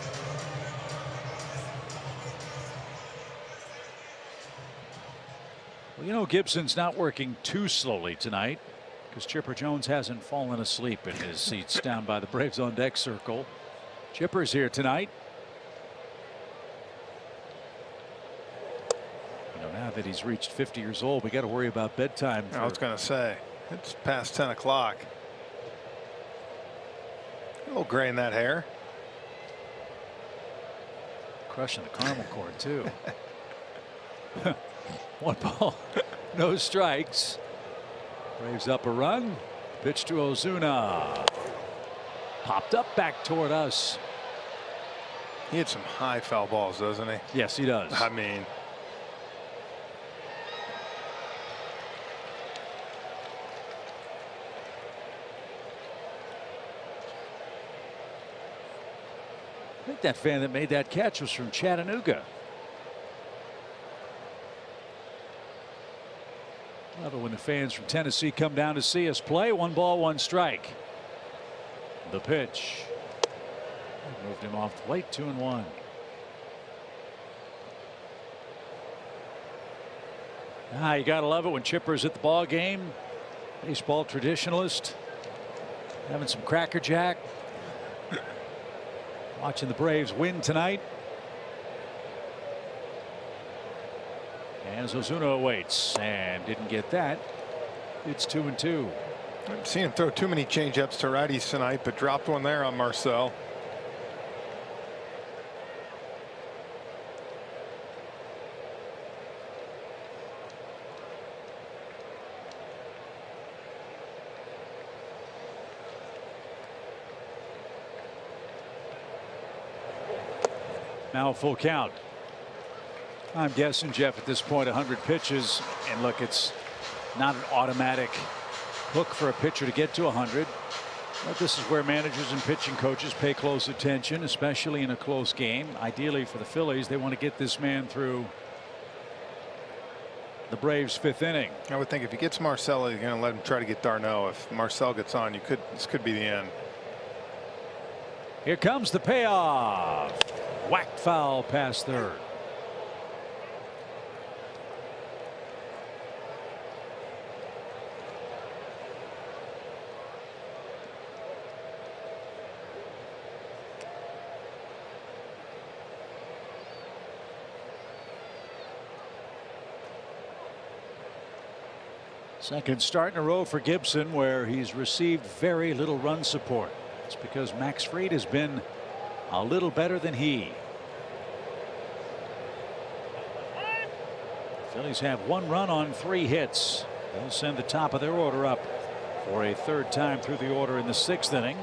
Well, you know, Gibson's not working too slowly tonight because Chipper Jones hasn't fallen asleep in his seats down by the Braves on deck circle. Chipper's here tonight. You know, now that he's reached 50 years old, we got to worry about bedtime. I was going to say, it's past 10 o'clock. A little gray in that hair. Crushing the caramel cord, too. 1 ball, no strikes. Braves up a run. Pitch to Ozuna. Popped up back toward us. He had some high foul balls, doesn't he? Yes, he does. I mean, I think that fan that made that catch was from Chattanooga. Love it when the fans from Tennessee come down to see us play. 1 ball, 1 strike. The pitch. Moved him off the plate. 2-1. You gotta love it when Chipper's at the ball game. Baseball traditionalist. Having some Cracker Jack. Watching the Braves win tonight. And Ozuna awaits and didn't get that. It's 2-2. I've seen him throw too many changeups to righties tonight, but dropped one there on Marcel. Now full count. I'm guessing, Jeff, at this point 100 pitches, and look, it's not an automatic hook for a pitcher to get to 100. But this is where managers and pitching coaches pay close attention, especially in a close game. Ideally for the Phillies, they want to get this man through the Braves' 5th inning. I would think if he gets Marcel, you're going to let him try to get d'Arnaud. If Marcel gets on, this could be the end. Here comes the payoff. Whacked foul past third. Second start in a row for Gibson where he's received very little run support. It's because Max Fried has been a little better than he. The Phillies have 1 run on 3 hits. They'll send the top of their order up for a 3rd time through the order in the 6th inning.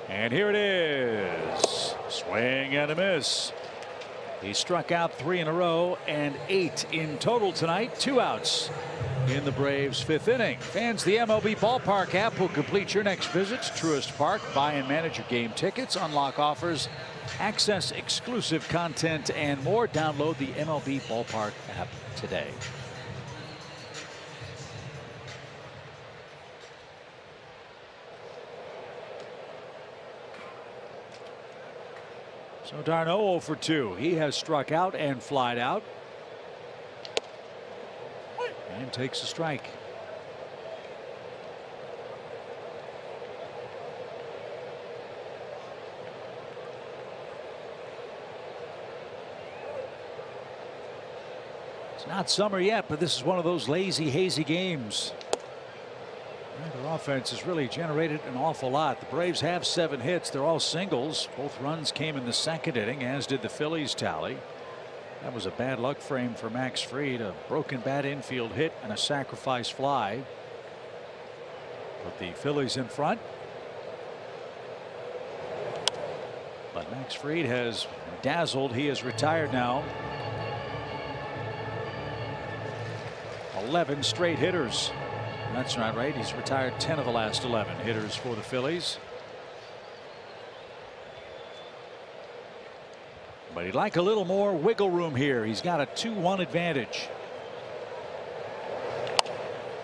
And here it is. Swing and a miss. He struck out 3 in a row and 8 in total tonight. 2 outs in the Braves' 5th inning. Fans, the MLB Ballpark app will complete your next visit to Truist Park. Buy and manage your game tickets, unlock offers, access exclusive content, and more. Download the MLB Ballpark app today. So d'Arnaud 0 for 2. He has struck out and flied out. And takes a strike. It's not summer yet, but this is one of those lazy, hazy games. Their offense has really generated an awful lot. The Braves have 7 hits. They're all singles. Both runs came in the 2nd inning, as did the Phillies tally. That was a bad luck frame for Max Fried. A broken bat infield hit and a sacrifice fly. Put the Phillies in front. But Max Fried has dazzled. He is retired now. 11 straight hitters. That's not right. He's retired 10 of the last 11 hitters for the Phillies. But he'd like a little more wiggle room here. He's got a 2-1 advantage.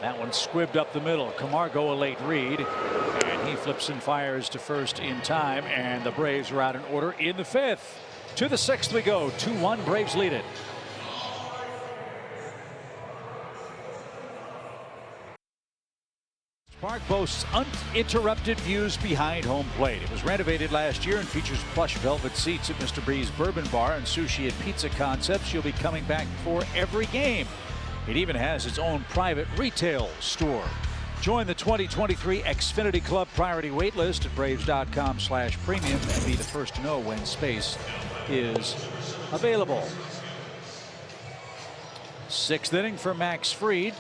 That one squibbed up the middle. Camargo a late read, and he flips and fires to first in time, and the Braves are out in order in the 5th. To the 6th we go. 2-1. Braves lead it. Park boasts uninterrupted views behind home plate. It was renovated last year and features plush velvet seats at Mr. B's Bourbon Bar and sushi and pizza concepts. You'll be coming back for every game. It even has its own private retail store. Join the 2023 Xfinity Club priority waitlist at braves.com/premium and be the first to know when space is available. 6th inning for Max Fried.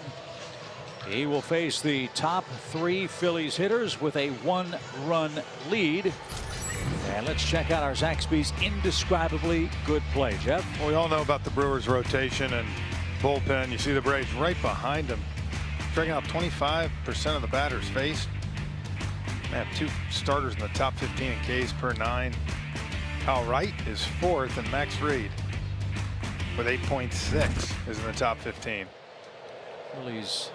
He will face the top 3 Phillies hitters with a 1-run lead. And let's check out our Zaxby's indescribably good play. Jeff? Well, we all know about the Brewers rotation and bullpen. You see the Braves right behind them, striking out 25% of the batters faced. They have 2 starters in the top 15 in Ks per 9. Kyle Wright is 4th, and Max Fried with 8.6 is in the top 15. Phillies.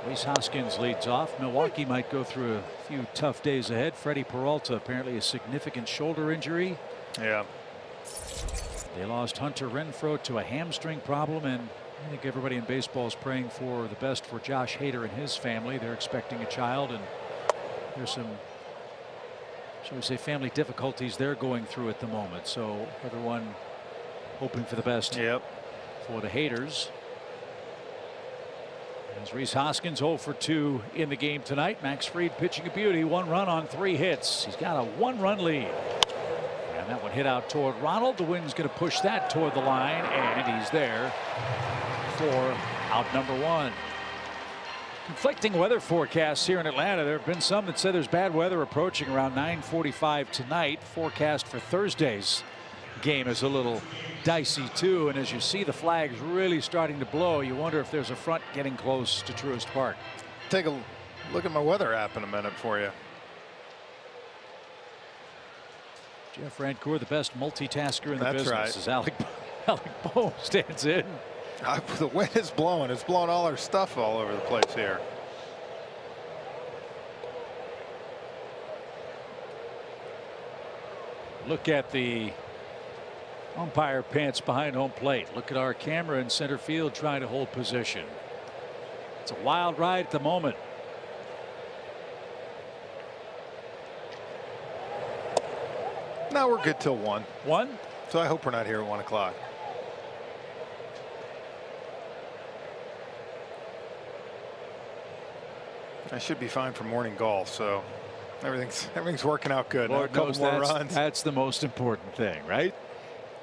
Rhys Hoskins leads off. Milwaukee might go through a few tough days ahead. Freddie Peralta apparently a significant shoulder injury. Yeah. They lost Hunter Renfroe to a hamstring problem, and I think everybody in baseball is praying for the best for Josh Hader and his family. They're expecting a child, and there's some shall we say, family difficulties they're going through at the moment. So everyone hoping for the best for the haters. As Rhys Hoskins 0 for 2 in the game tonight. Max Fried pitching a beauty. 1 run on 3 hits. He's got a 1-run lead. And that one hit out toward Ronald. The wind's going to push that toward the line, and he's there for out number 1. Conflicting weather forecasts here in Atlanta. There have been some that say there's bad weather approaching around 9:45 tonight. Forecast for Thursday's game is a little dicey too, and as you see the flags really starting to blow, you wonder if there's a front getting close to Truist Park. Take a look at my weather app in a minute for you. Jeff Rancourt, the best multitasker in the That's business, right. as Alec Bohm stands in. The wind is blowing. It's blowing all our stuff all over the place here. Look at the umpire pants behind home plate. Look at our camera in center field trying to hold position. It's a wild ride at the moment. No, we're good till 1. 1? So I hope we're not here at 1 o'clock. I should be fine for morning golf, so everything's working out good. Lord A couple knows more that's, runs. that's the most important thing, right?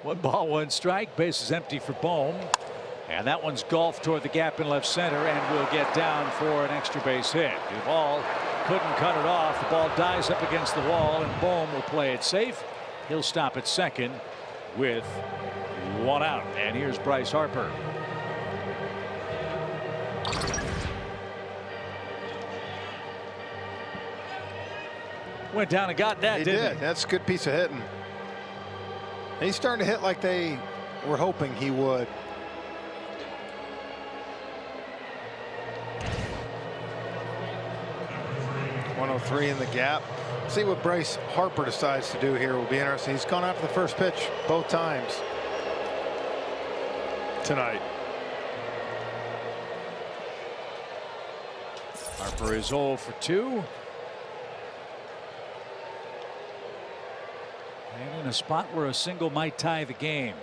1 ball, 1 strike. Base is empty for Bohm, and that one's golfed toward the gap in left center and will get down for an extra base hit. Duvall couldn't cut it off. The ball dies up against the wall, and Bohm will play it safe. He'll stop at second with 1 out, and here's Bryce Harper. Went down and got that, didn't he? That's a good piece of hitting. He's starting to hit like they were hoping he would. .103 in the gap. See what Bryce Harper decides to do here will be interesting. He's gone after the first pitch both times tonight. Harper is 0 for 2. And in a spot where a single might tie the game.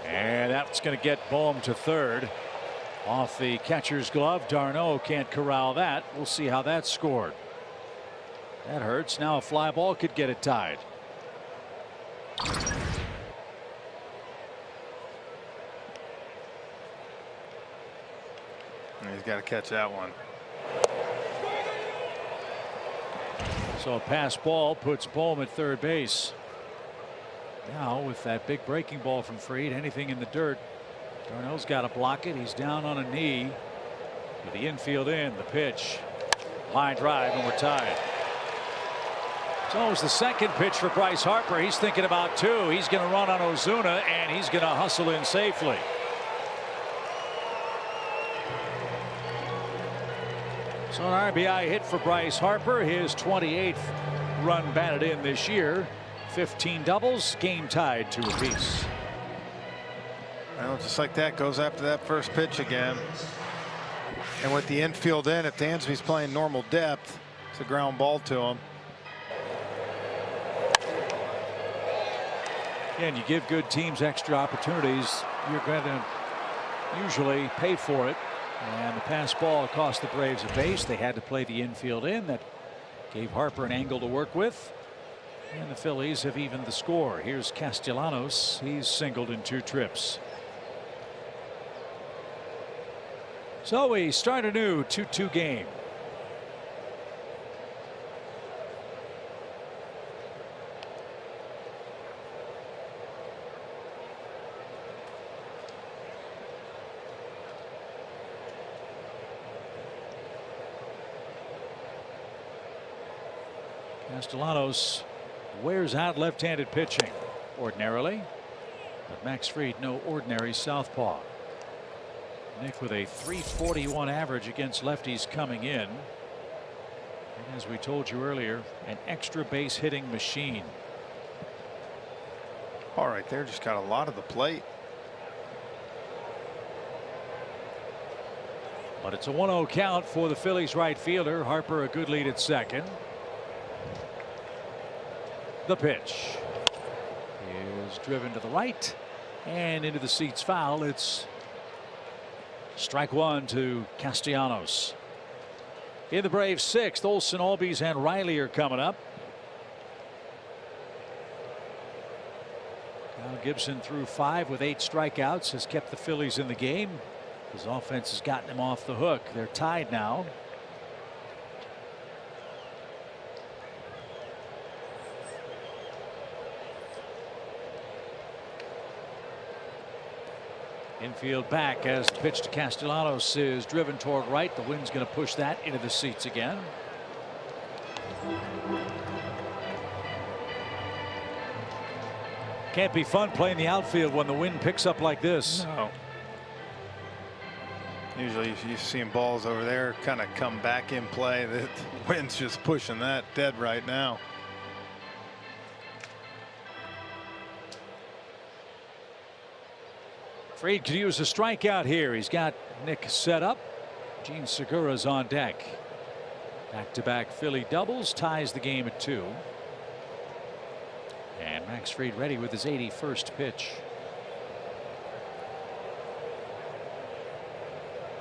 And that's going to get Bohm to third. Off the catcher's glove. Darno can't corral that. We'll see how that's scored. That hurts. Now a fly ball could get it tied. He's got to catch that one. So a pass ball puts Bohm at third base. Now with that big breaking ball from Fried, anything in the dirt, Darno's got to block it. He's down on a knee. With the infield in, the pitch. Line drive, and we're tied. So it's the second pitch for Bryce Harper. He's thinking about 2. He's going to run on Ozuna, and he's going to hustle in safely. So an RBI hit for Bryce Harper, his 28th run batted in this year. 15 doubles, game tied 2 apiece. Well, just like that, goes after that first pitch again. And with the infield in, if Dansby's playing normal depth, it's a ground ball to him. And you give good teams extra opportunities, you're going to usually pay for it. And the pass ball cost the Braves a base. They had to play the infield in. That gave Harper an angle to work with. And the Phillies have evened the score. Here's Castellanos. He's singled in 2 trips. So we start a new 2-2 game. Castellanos wears out left-handed pitching ordinarily, but Max Fried no ordinary southpaw. Nick with a .341 average against lefties coming in, and as we told you earlier, an extra base hitting machine. All right, there, just got a lot of the plate. But it's a 1-0 count for the Phillies right fielder. Harper a good lead at second. The pitch is driven to the right and into the seats foul. It's strike one to Castellanos. In the Braves sixth, Olsen, Albies, and Riley are coming up. Kyle Gibson threw 5 with 8 strikeouts, has kept the Phillies in the game. His offense has gotten him off the hook. They're tied now. Infield back as the pitch to Castellanos is driven toward right. The wind's going to push that into the seats again. Can't be fun playing the outfield when the wind picks up like this. No. Usually if you're seeing balls over there kind of come back in play. The wind's just pushing that dead right now. Fried could use a strikeout here. He's got Nick set up. Gene Segura's on deck. Back-to-back Philly doubles ties the game at 2. And Max Fried ready with his 81st pitch.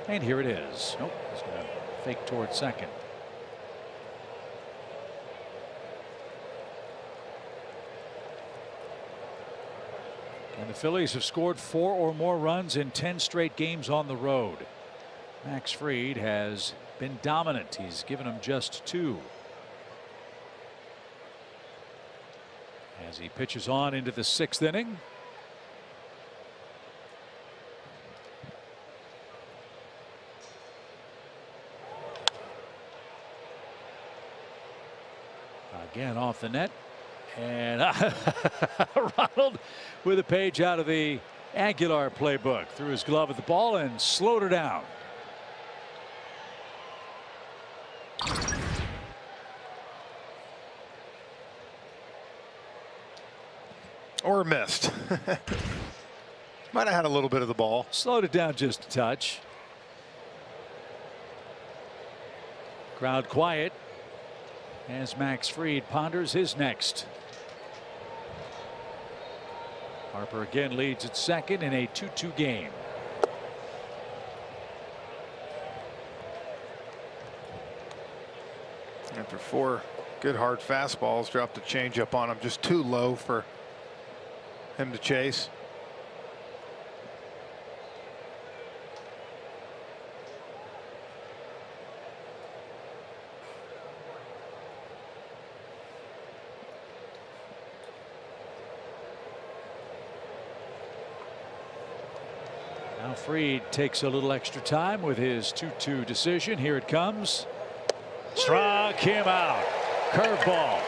And here it is. Nope, he's going to fake toward second. And the Phillies have scored 4 or more runs in 10 straight games on the road. Max Fried has been dominant. He's given them just 2. As he pitches on into the 6th inning. Again off the net. And Ronald with a page out of the Aguilar playbook. Threw his glove at the ball and slowed her down. Or missed. Might have had a little bit of the ball. Slowed it down just a touch. Crowd quiet as Max Fried ponders his next. Harper again leads at second in a 2-2 game. After 4 good hard fastballs, dropped the changeup on him, just too low for him to chase. Now Fried takes a little extra time with his 2-2 decision. Here it comes. Struck him out. Curveball.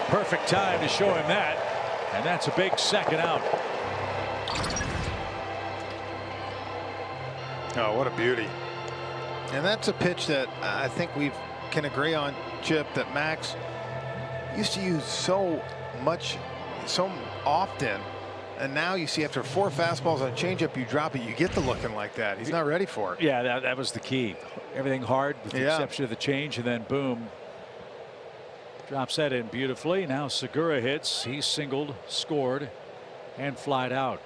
Perfect time to show him that. And that's a big second out. Oh, what a beauty. And that's a pitch that I think we can agree on, Chip, that Max used to use so often. And now you see after 4 fastballs on a changeup, you drop it, you get the looking like that. He's not ready for it. Yeah, that was the key. Everything hard with the exception of the change, and then boom. Drops that in beautifully. Now Segura hits. He singled, scored, and flied out.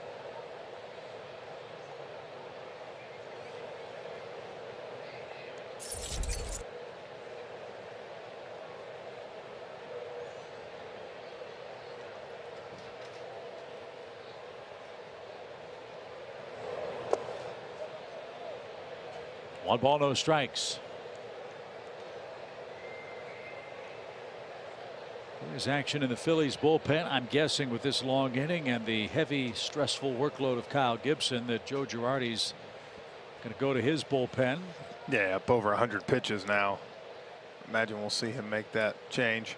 One ball, no strikes. There's action in the Phillies bullpen. I'm guessing with this long inning and the heavy, stressful workload of Kyle Gibson that Joe Girardi's going to go to his bullpen. Yeah, up over 100 pitches now. Imagine we'll see him make that change.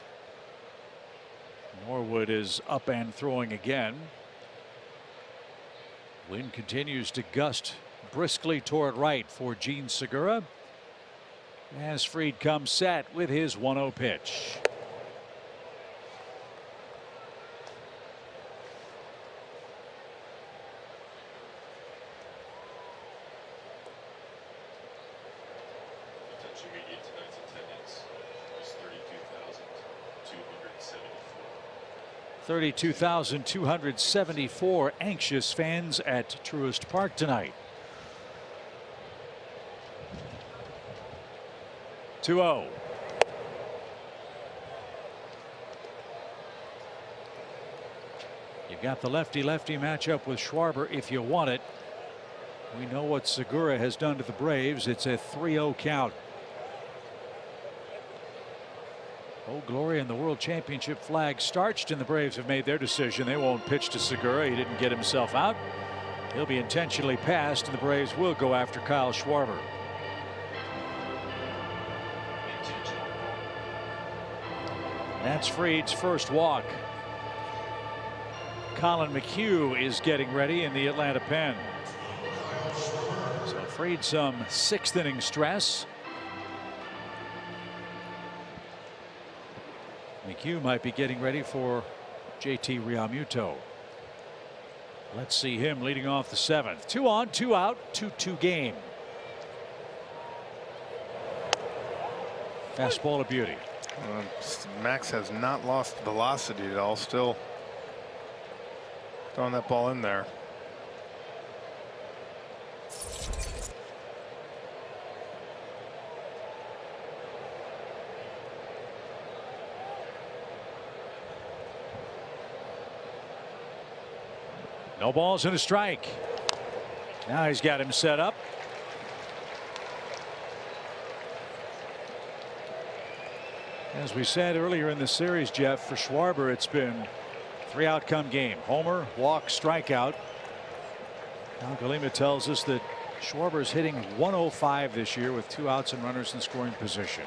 Norwood is up and throwing again. Wind continues to gust briskly toward right for Gene Segura as Fried comes set with his 1-0 pitch. media tonight's attendance was 32,274 anxious fans at Truist Park tonight. 2-0. You've got the lefty-lefty matchup with Schwarber if you want it. We know what Segura has done to the Braves. It's a 3-0 count. Old Glory and the World Championship flag starched, and the Braves have made their decision. They won't pitch to Segura. He didn't get himself out. He'll be intentionally passed, and the Braves will go after Kyle Schwarber. That's Fried's first walk. Colin McHugh is getting ready in the Atlanta pen. So Fried some 6th inning stress. McHugh might be getting ready for JT Realmuto. Let's see him leading off the 7th. 2 on, 2 out, 2-2 game. Fastball of beauty. Max has not lost velocity at all. Still throwing that ball in there. No balls and a strike. Now he's got him set up. As we said earlier in the series, Jeff, for Schwarber, it's been 3 outcome game. Homer, walk, strikeout. Now Galima tells us that Schwarber's hitting 105 this year with 2 outs and runners in scoring position.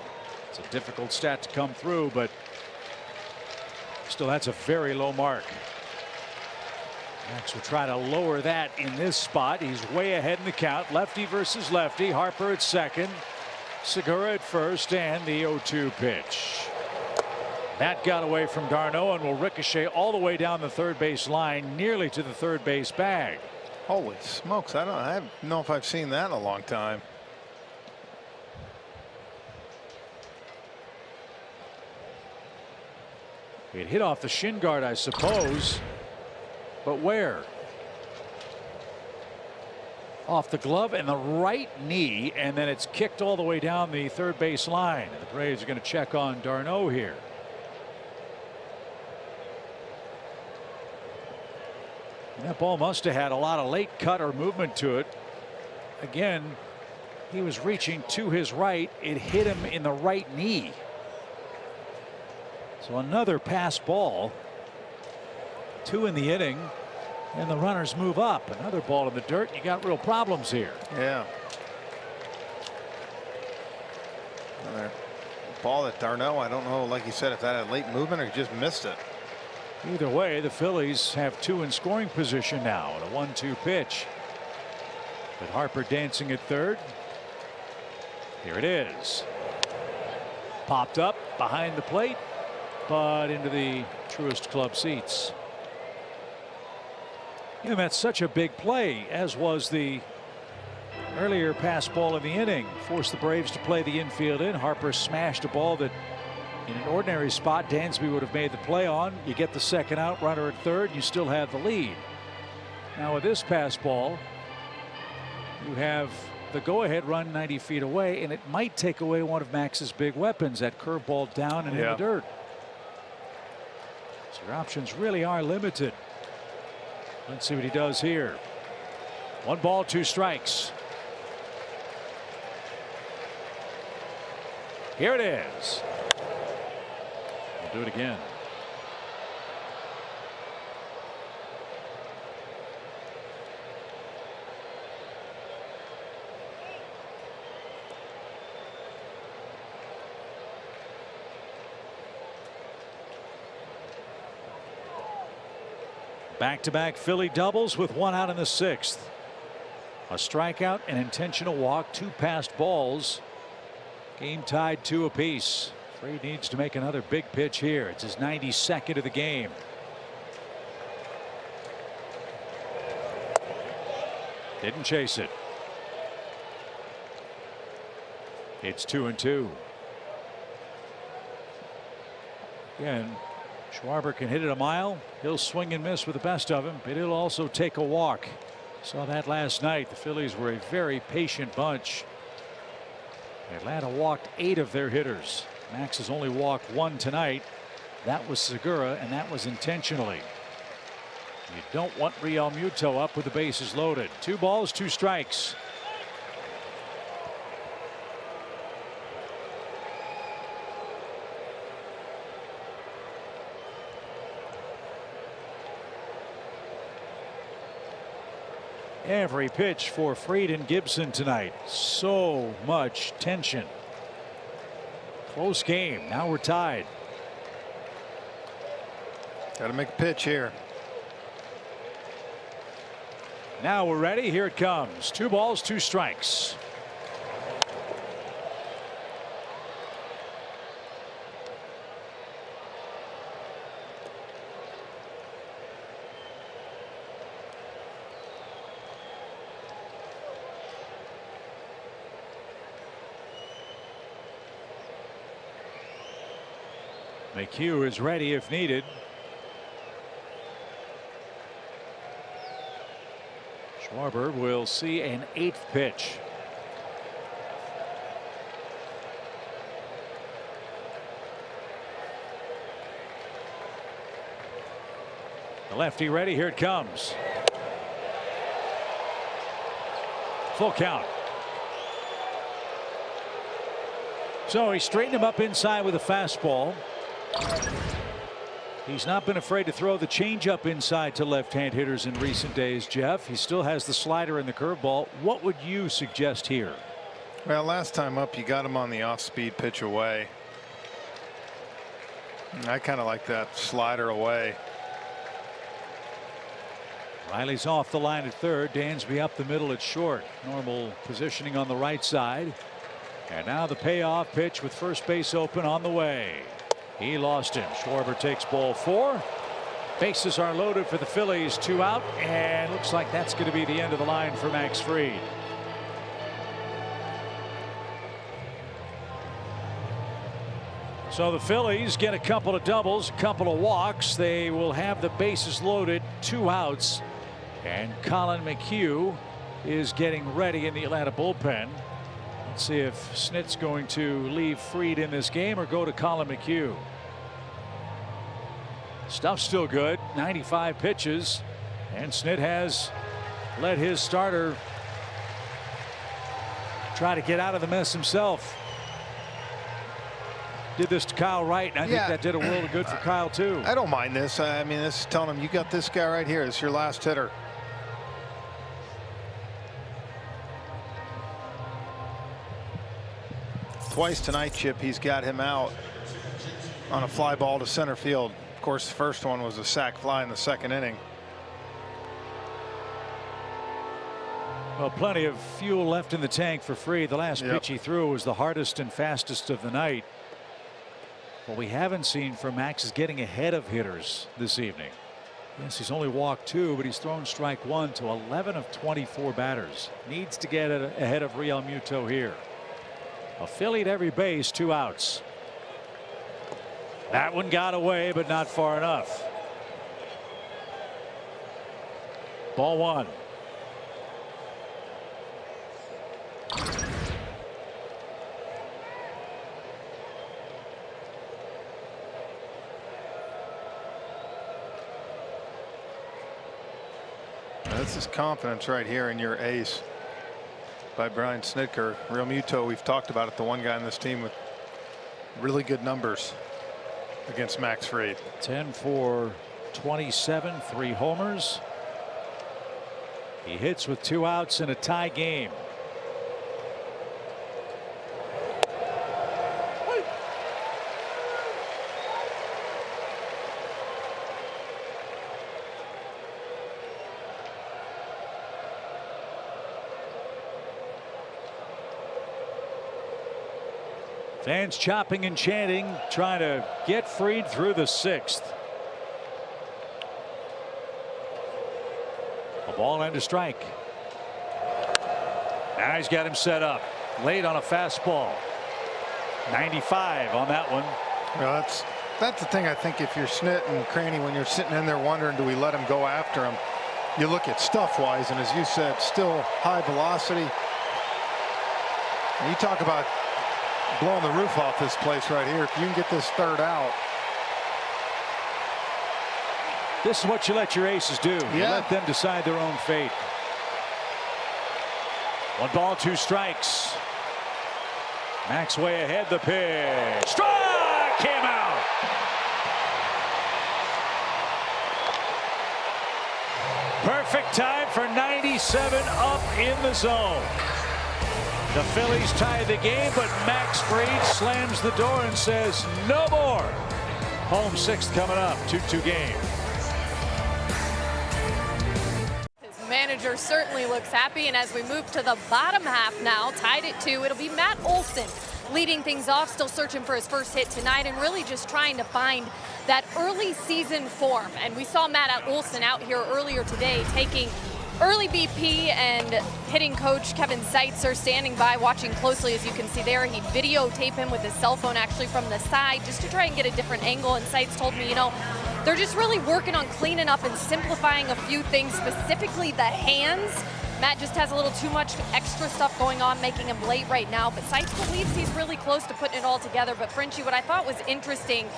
It's a difficult stat to come through, but still, that's a very low mark. Max will try to lower that in this spot. He's way ahead in the count. Lefty versus lefty. Harper at second. Segura at first, and the 0-2 pitch. That got away from d'Arnaud and will ricochet all the way down the third base line, nearly to the third base bag. Holy smokes, I don't know if I've seen that in a long time. It hit off the shin guard, I suppose, but where? Off the glove and the right knee, and then it's kicked all the way down the third base line. And the Braves are going to check on d'Arnaud here. And that ball must have had a lot of late cut or movement to it. Again, he was reaching to his right. It hit him in the right knee. So another pass ball. 2 in the inning. And the runners move up. Another ball in the dirt. You got real problems here. Yeah. Another ball at d'Arnaud. I don't know, like you said, if that had late movement or just missed it. Either way, the Phillies have 2 in scoring position now. And a 1-2 pitch. But Harper dancing at third. Here it is. Popped up behind the plate, but into the Truist Club seats. And that's such a big play, as was the earlier pass ball in the inning. Forced the Braves to play the infield in. Harper smashed a ball that in an ordinary spot Dansby would have made the play on. You get the second out, runner at third, you still have the lead. Now with this pass ball, you have the go-ahead run 90 feet away, and it might take away one of Max's big weapons, that curveball down and in the dirt. So your options really are limited. Let's see what he does here. 1 ball, 2 strikes. Here it is. We'll do it again. Back-to-back Philly doubles with 1 out in the 6th. A strikeout, an intentional walk, 2 passed balls. Game tied 2 apiece. Fried needs to make another big pitch here. It's his 92nd of the game. Didn't chase it. It's 2-2. Again, Schwarber can hit it a mile. He'll swing and miss with the best of him, but he'll also take a walk. Saw that last night. The Phillies were a very patient bunch. Atlanta walked 8 of their hitters. Max has only walked 1 tonight. That was Segura, and that was intentionally. You don't want Real Muto up with the bases loaded. 2 balls, 2 strikes. Every pitch for Fried and Gibson tonight. So much tension. Close game. Now we're tied. Got to make a pitch here. Now we're ready. Here it comes. 2 balls, 2 strikes. McHugh is ready if needed. Schwarber will see an 8th pitch. The lefty ready. Here it comes. Full count. So he straightened him up inside with a fastball. He's not been afraid to throw the changeup inside to left-hand hitters in recent days, Jeff. He still has the slider and the curveball. What would you suggest here? Well, last time up, you got him on the off-speed pitch away. I kind of like that slider away. Riley's off the line at third. Dansby up the middle at short. Normal positioning on the right side. And now the payoff pitch with first base open on the way. He lost him. Schwarber takes ball 4. Bases are loaded for the Phillies. 2 out, and looks like that's going to be the end of the line for Max Fried. So the Phillies get a couple of doubles, a couple of walks. They will have the bases loaded, 2 outs, and Colin McHugh is getting ready in the Atlanta bullpen. Let's see if Snit's going to leave Fried in this game or go to Colin McHugh. Stuff's still good. 95 pitches, and Snit has let his starter try to get out of the mess himself. Did this to Kyle Wright, and I think that did a world of good for Kyle too. I don't mind this. I mean, this is telling him you got this guy right here. It's your last hitter. Twice tonight, Chip, he's got him out on a fly ball to center field. Of course, the first one was a sac fly in the 2nd inning. Well, plenty of fuel left in the tank for Fried. The last pitch he threw was the hardest and fastest of the night. What we haven't seen from Max is getting ahead of hitters this evening. Yes, he's only walked 2, but he's thrown strike 1 to 11 of 24 batters. Needs to get ahead of Real Muto here. A Philly at every base, 2 outs. That one got away, but not far enough. Ball 1. This is confidence right here in your ace by Brian Snitker. Real Muto, we've talked about it, the one guy on this team with really good numbers against Max Fried. 10 for 27, 3 homers. He hits with 2 outs in a tie game. Fans chopping and chanting, trying to get Fried through the 6th. A ball and a strike. Now he's got him set up late on a fastball. 95 on that one. Well, that's the thing. I think if you're Snit and Cranny, when you're sitting in there wondering, do we let him go after him? You look at stuff-wise, and as you said, still high velocity. And you talk about blowing the roof off this place right here. If you can get this third out. This is what you let your aces do. Yeah. You let them decide their own fate. 1 ball, 2 strikes. Max way ahead. The pitch. Strike! Came out. Perfect time for 97 up in the zone. The Phillies tie the game, but Max Fried slams the door and says no more. Home 6th coming up. 2-2 game. Manager certainly looks happy, and as we move to the bottom half now, tied at 2, it'll be Matt Olson leading things off, still searching for his first hit tonight and really just trying to find that early season form. And we saw Matt Olson out here earlier today taking early BP, and hitting coach Kevin Zeitzer standing by watching closely. As you can see there, he videotaped him with his cell phone actually from the side just to try and get a different angle. And Zeitz told me, you know, they're just really working on cleaning up and simplifying a few things, specifically the hands. Matt just has a little too much extra stuff going on, making him late right now. But Zeitz believes he's really close to putting it all together. But Frenchie, what I thought was interesting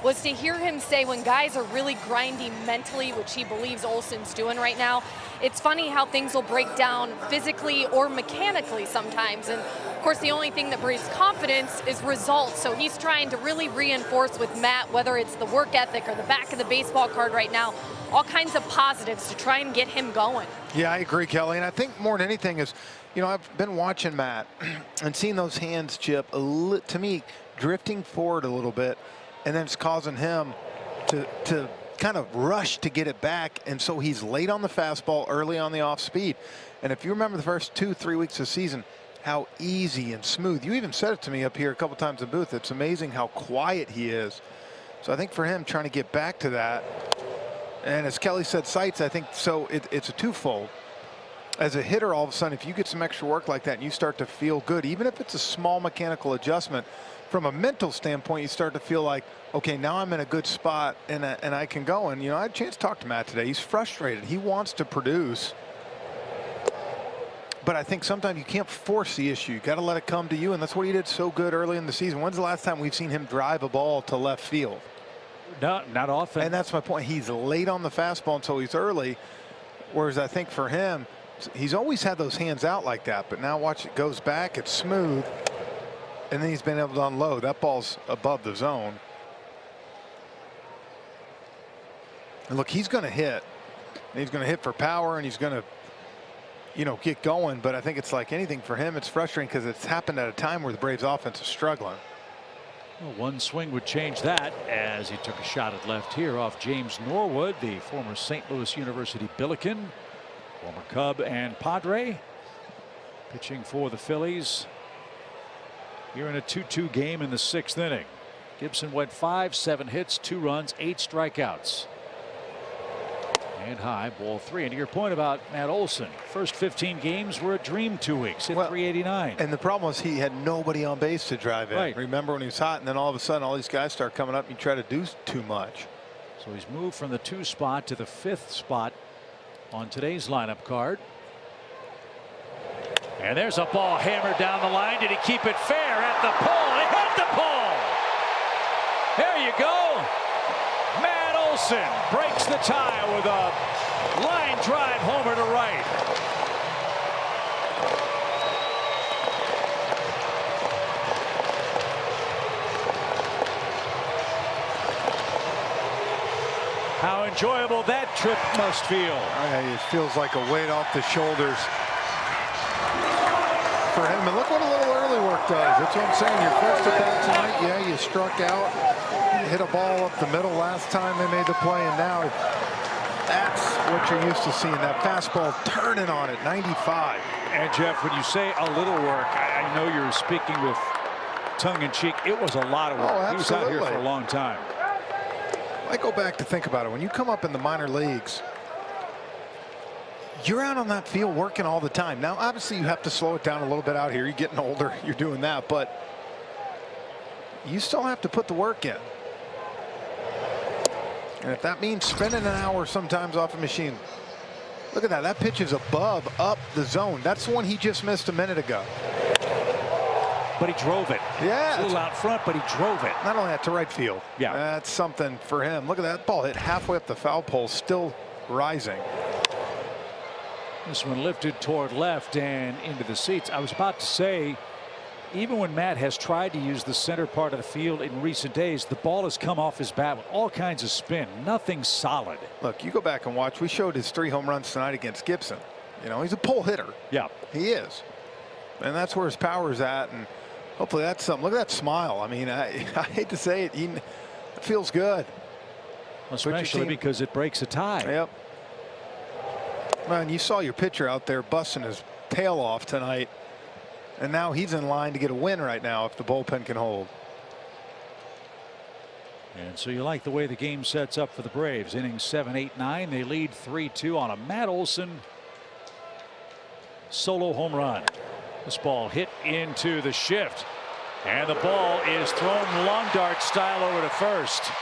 was to hear him say when guys are really grinding mentally, which he believes Olson's doing right now, it's funny how things will break down physically or mechanically sometimes. And of course, the only thing that breeds confidence is results. So he's trying to really reinforce with Matt, whether it's the work ethic or the back of the baseball card right now, all kinds of positives to try and get him going. Yeah, I agree, Kelly. And I think more than anything is, you know, I've been watching Matt and seeing those hands, Chip, to me, drifting forward a little bit. And then it's causing him to kind of rush to get it back. And so he's late on the fastball, early on the off speed. And if you remember the first 2-3 weeks of the season, how easy and smooth. You even said it to me up here a couple times in booth. It's amazing how quiet he is. So I think for him trying to get back to that. And as Kelly said, Zeitz, I think so it's a twofold. As a hitter, all of a sudden, if you get some extra work like that and you start to feel good, even if it's a small mechanical adjustment, from a mental standpoint, you start to feel like, okay, now I'm in a good spot and I can go. And, you know, I had a chance to talk to Matt today. He's frustrated. He wants to produce. But I think sometimes you can't force the issue. You got to let it come to you. And that's what he did so good early in the season. When's the last time we've seen him drive a ball to left field? No, not often. And that's my point. He's late on the fastball until he's early. Whereas I think for him, he's always had those hands out like that. But now watch, it goes back. It's smooth. And then he's been able to unload. That ball's above the zone. And look, he's going to hit. And he's going to hit for power, and he's going to, you know, get going. But I think it's like anything for him, it's frustrating because it's happened at a time where the Braves offense is struggling. Well, one swing would change that as he took a shot at left here off James Norwood, the former St. Louis University Billiken, former Cub and Padre, pitching for the Phillies. Here in a 2-2 game in the 6th inning. Gibson went 5, 7 hits, 2 runs, 8 strikeouts. And high, ball 3. And to your point about Matt Olson, first 15 games were a dream 2 weeks, hit 389. And the problem was he had nobody on base to drive in. Right. Remember when he was hot, and then all of a sudden all these guys start coming up and you try to do too much. So he's moved from the 2 spot to the 5th spot on today's lineup card. And there's a ball hammered down the line. Did he keep it fair at the pole? He hit the pole. There you go. Matt Olson breaks the tie with a line drive homer to right. How enjoyable that trip must feel. It feels like a weight off the shoulders for him. And look what a little early work does. That's what I'm saying. Your first at bat tonight, yeah, you struck out. You hit a ball up the middle last time they made the play, and now that's what you're used to seeing. That fastball turning on it, 95. And Jeff, when you say a little work, I know you're speaking with tongue in cheek. It was a lot of work. Oh, he was out here for a long time. I go back to think about it. When you come up in the minor leagues, you're out on that field working all the time. Now, obviously, you have to slow it down a little bit out here. You're getting older. You're doing that. But you still have to put the work in. And if that means spending an hour sometimes off a machine. Look at that. That pitch is above, up the zone. That's the one he just missed a minute ago. But he drove it. Yeah. It's a little out front, but he drove it. Not only that, to right field. Yeah. That's something for him. Look at that ball hit halfway up the foul pole, still rising. This one lifted toward left and into the seats. I was about to say, even when Matt has tried to use the center part of the field in recent days, the ball has come off his bat with all kinds of spin. Nothing solid. Look, you go back and watch. We showed his 3 home runs tonight against Gibson. You know, he's a pull hitter. Yeah. He is. And that's where his power's at. And hopefully that's something. Look at that smile. I mean, I hate to say it. It feels good. Especially because it breaks a tie. Yep. Man, you saw your pitcher out there busting his tail off tonight. And now he's in line to get a win right now if the bullpen can hold. And so you like the way the game sets up for the Braves. Innings 7, 8, 9. They lead 3-2 on a Matt Olson solo home run. This ball hit into the shift. And the ball is thrown long dart style over to first.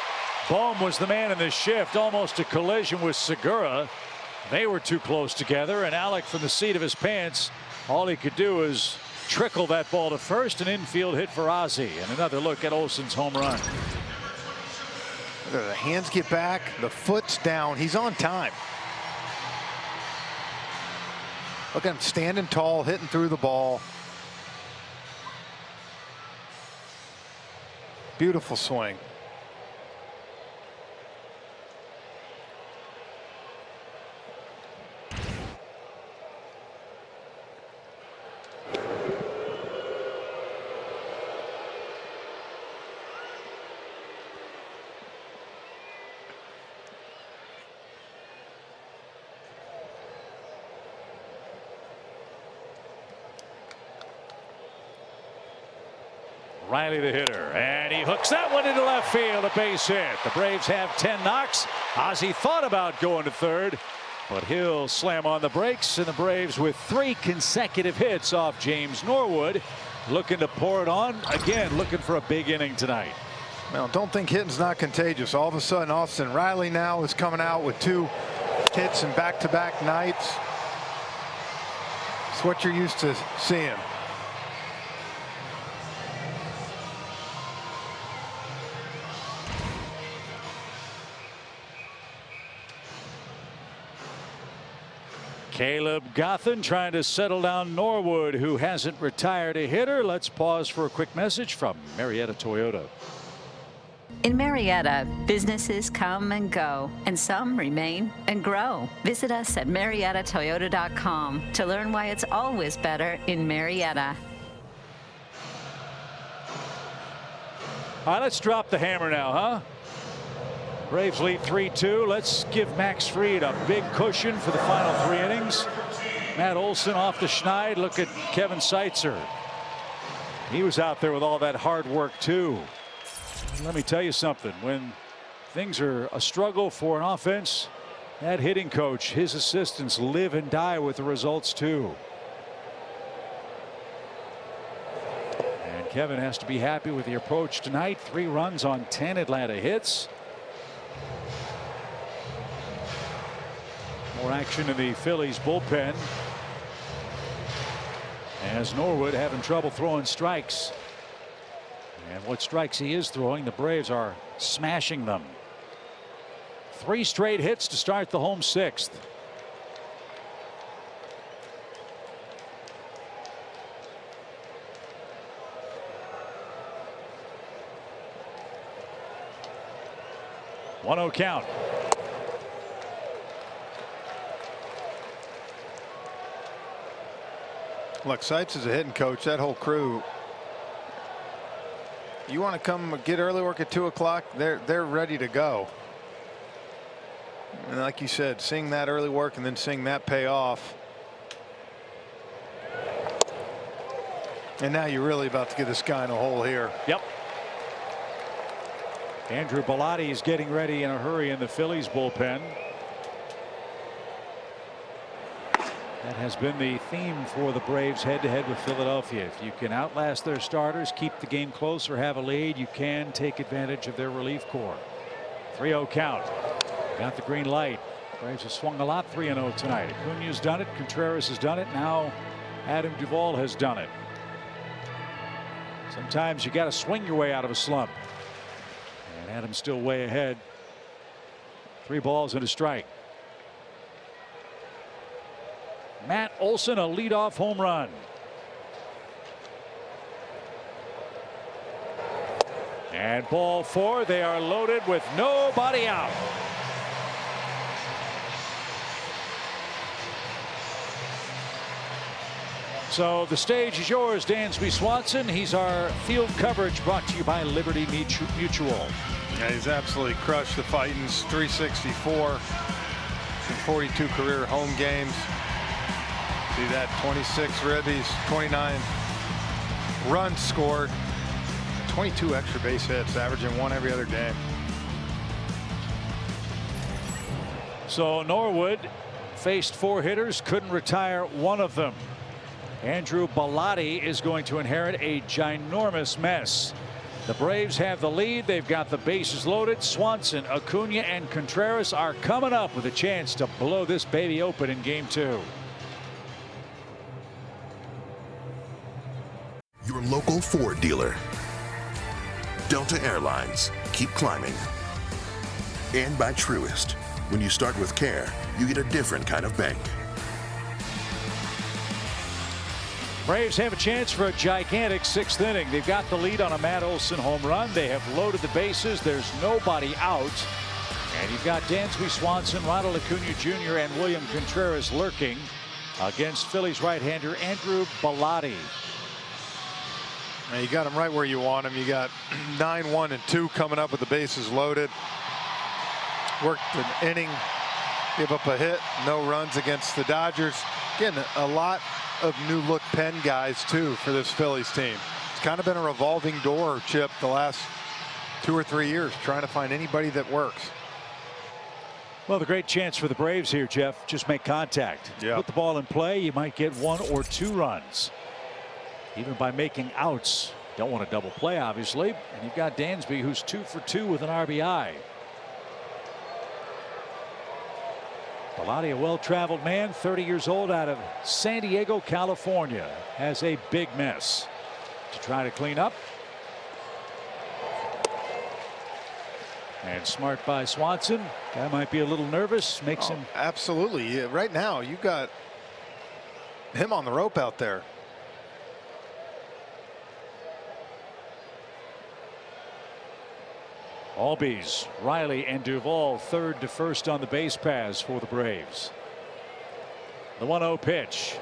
Bohm was the man in the shift. Almost a collision with Segura. They were too close together. And Alec, from the seat of his pants, all he could do is trickle that ball to first. An infield hit for Ozzie. And another look at Olson's home run. The hands get back. The foot's down. He's on time. Look at him standing tall, hitting through the ball. Beautiful swing. Riley the hitter, and he hooks that one into left field, a base hit. The Braves have 10 knocks. Ozzie thought about going to third, but he'll slam on the brakes, and the Braves with 3 consecutive hits off James Norwood, looking to pour it on again, looking for a big inning tonight. Now, don't think hitting's not contagious. All of a sudden, Austin Riley now is coming out with 2 hits in back-to-back nights. It's what you're used to seeing. Caleb Gothen trying to settle down Norwood, who hasn't retired a hitter. Let's pause for a quick message from Marietta Toyota. In Marietta, businesses come and go, and some remain and grow. Visit us at MariettaToyota.com to learn why it's always better in Marietta. All right, let's drop the hammer now, huh? Braves lead 3-2. Let's give Max Fried a big cushion for the final 3 innings. Matt Olson off the schneid. Look at Kevin Seitzer. He was out there with all that hard work too. And let me tell you something. When things are a struggle for an offense, that hitting coach, his assistants live and die with the results too. And Kevin has to be happy with the approach tonight. 3 runs on 10 Atlanta hits. More action in the Phillies bullpen, as Norwood having trouble throwing strikes. And what strikes he is throwing, the Braves are smashing them. 3 straight hits to start the home 6th. One 0 count. Look, Seitz is a hitting coach. That whole crew. You want to come get early work at 2 o'clock? They're ready to go. And like you said, seeing that early work and then seeing that pay off. And now you're really about to get this guy in a hole here. Yep. Andrew Bellotti is getting ready in a hurry in the Phillies bullpen. That has been the theme for the Braves head-to-head with Philadelphia. If you can outlast their starters, keep the game close, or have a lead, you can take advantage of their relief corps. 3-0 count. Got the green light. Braves have swung a lot 3-0 tonight. Acuna's done it. Contreras has done it. Now Adam Duvall has done it. Sometimes you got to swing your way out of a slump. And Adam's still way ahead. 3 balls and a strike. Matt Olson, a leadoff home run. And ball 4. They are loaded with nobody out. So the stage is yours, Dansby Swanson. He's our field coverage brought to you by Liberty Mutual. Yeah, he's absolutely crushed the Titans. 364 in 42 career home games. See that, 26 ribbies, 29 runs scored, 22 extra base hits, averaging 1 every other game. So Norwood faced 4 hitters, couldn't retire 1 of them. Andrew Bellotti is going to inherit a ginormous mess. The Braves have the lead. They've got the bases loaded. Swanson, Acuna, and Contreras are coming up with a chance to blow this baby open in game 2. Your local Ford dealer. Delta Airlines. Keep climbing. And by Truist. When you start with care, you get a different kind of bank. Braves have a chance for a gigantic 6th inning. They've got the lead on a Matt Olson home run. They have loaded the bases. There's nobody out. And you've got Dansby Swanson, Ronald Acuna Jr., and William Contreras lurking against Phillies right-hander Andrew Bellotti. You got him right where you want him. You got 9, 1, and 2 coming up with the bases loaded. Worked an inning, give up a hit, no runs against the Dodgers. Getting a lot of new look pen guys too for this Phillies team. It's kind of been a revolving door, Chip, the last 2 or 3 years, trying to find anybody that works. Well, the great chance for the Braves here, Jeff, just make contact. Yep. Put the ball in play. You might get 1 or 2 runs. Even by making outs. Don't want a double play, obviously. And you've got Dansby, who's 2 for 2 with an RBI. Bellotti, a well-traveled man, 30 years old, out of San Diego, California, has a big mess to try to clean up. And smart by Swanson. Guy might be a little nervous. Makes him. Absolutely. Yeah, right now, you've got him on the rope out there. Albies, Riley, and Duvall 3rd to 1st on the base paths for the Braves. The 1-0 pitch.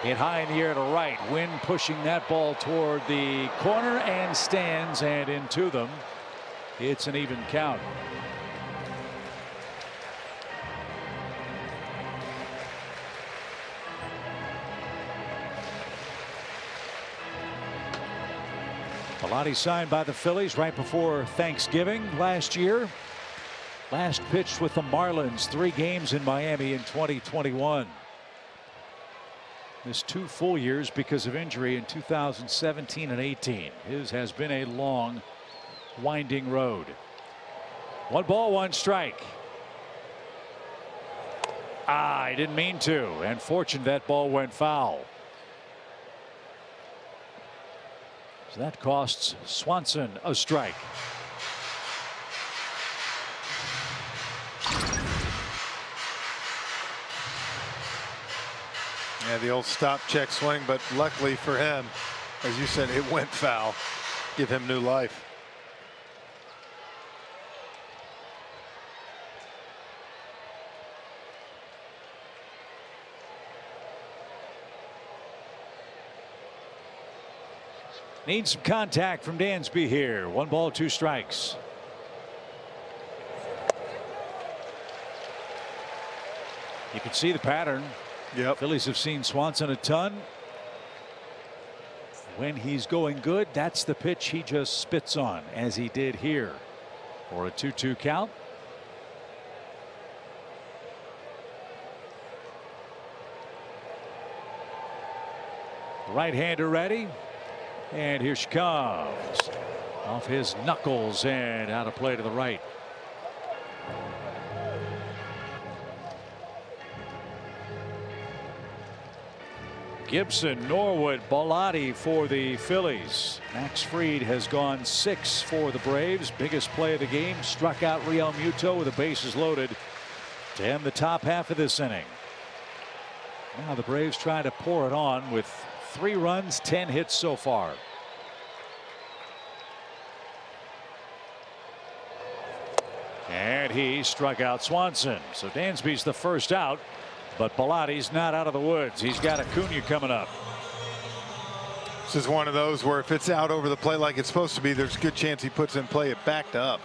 Hit high in the air to right. Wind pushing that ball toward the corner and stands and into them. It's an even count. Bellotti signed by the Phillies right before Thanksgiving last year. Last pitched with the Marlins, 3 games in Miami in 2021. Missed 2 full years because of injury in 2017 and 18. His has been a long, winding road. 1 ball, 1 strike. I didn't mean to, and fortunate that ball went foul. So that costs Swanson a strike. Yeah, the old stop check swing, but luckily for him, as you said, it went foul. Give him new life. Needs some contact from Dansby here. 1 ball, 2 strikes. You can see the pattern. Yep. Phillies have seen Swanson a ton. When he's going good, that's the pitch he just spits on, as he did here for a 2-2 count. Right-hander ready. And here she comes. Off his knuckles and out of play to the right. Gibson, Norwood, Bellotti for the Phillies. Max Fried has gone 6 for the Braves. Biggest play of the game. Struck out Real Muto with the bases loaded to end the top half of this inning. Now the Braves trying to pour it on with 3 runs, 10 hits so far. And he struck out Swanson. So Dansby's the first out. But Bellotti's not out of the woods. He's got Acuna coming up. This is one of those where if it's out over the plate like it's supposed to be, there's a good chance he puts in play it backed up.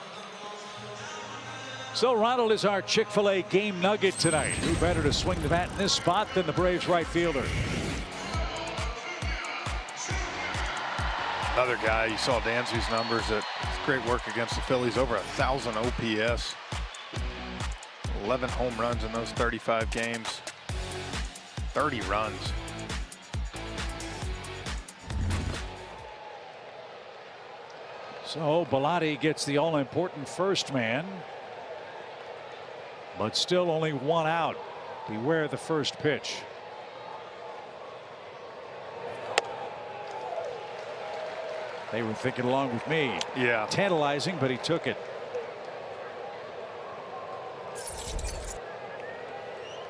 So Ronald is our Chick-fil-A game nugget tonight. Who better to swing the bat in this spot than the Braves right fielder? Another guy, you saw Dansby's numbers. That great work against the Phillies. Over 1,000 OPS. 11 home runs in those 35 games. 30 runs. So Bellotti gets the all-important first man. But still only 1 out. Beware the first pitch. They were thinking along with me. Yeah. Tantalizing, but he took it.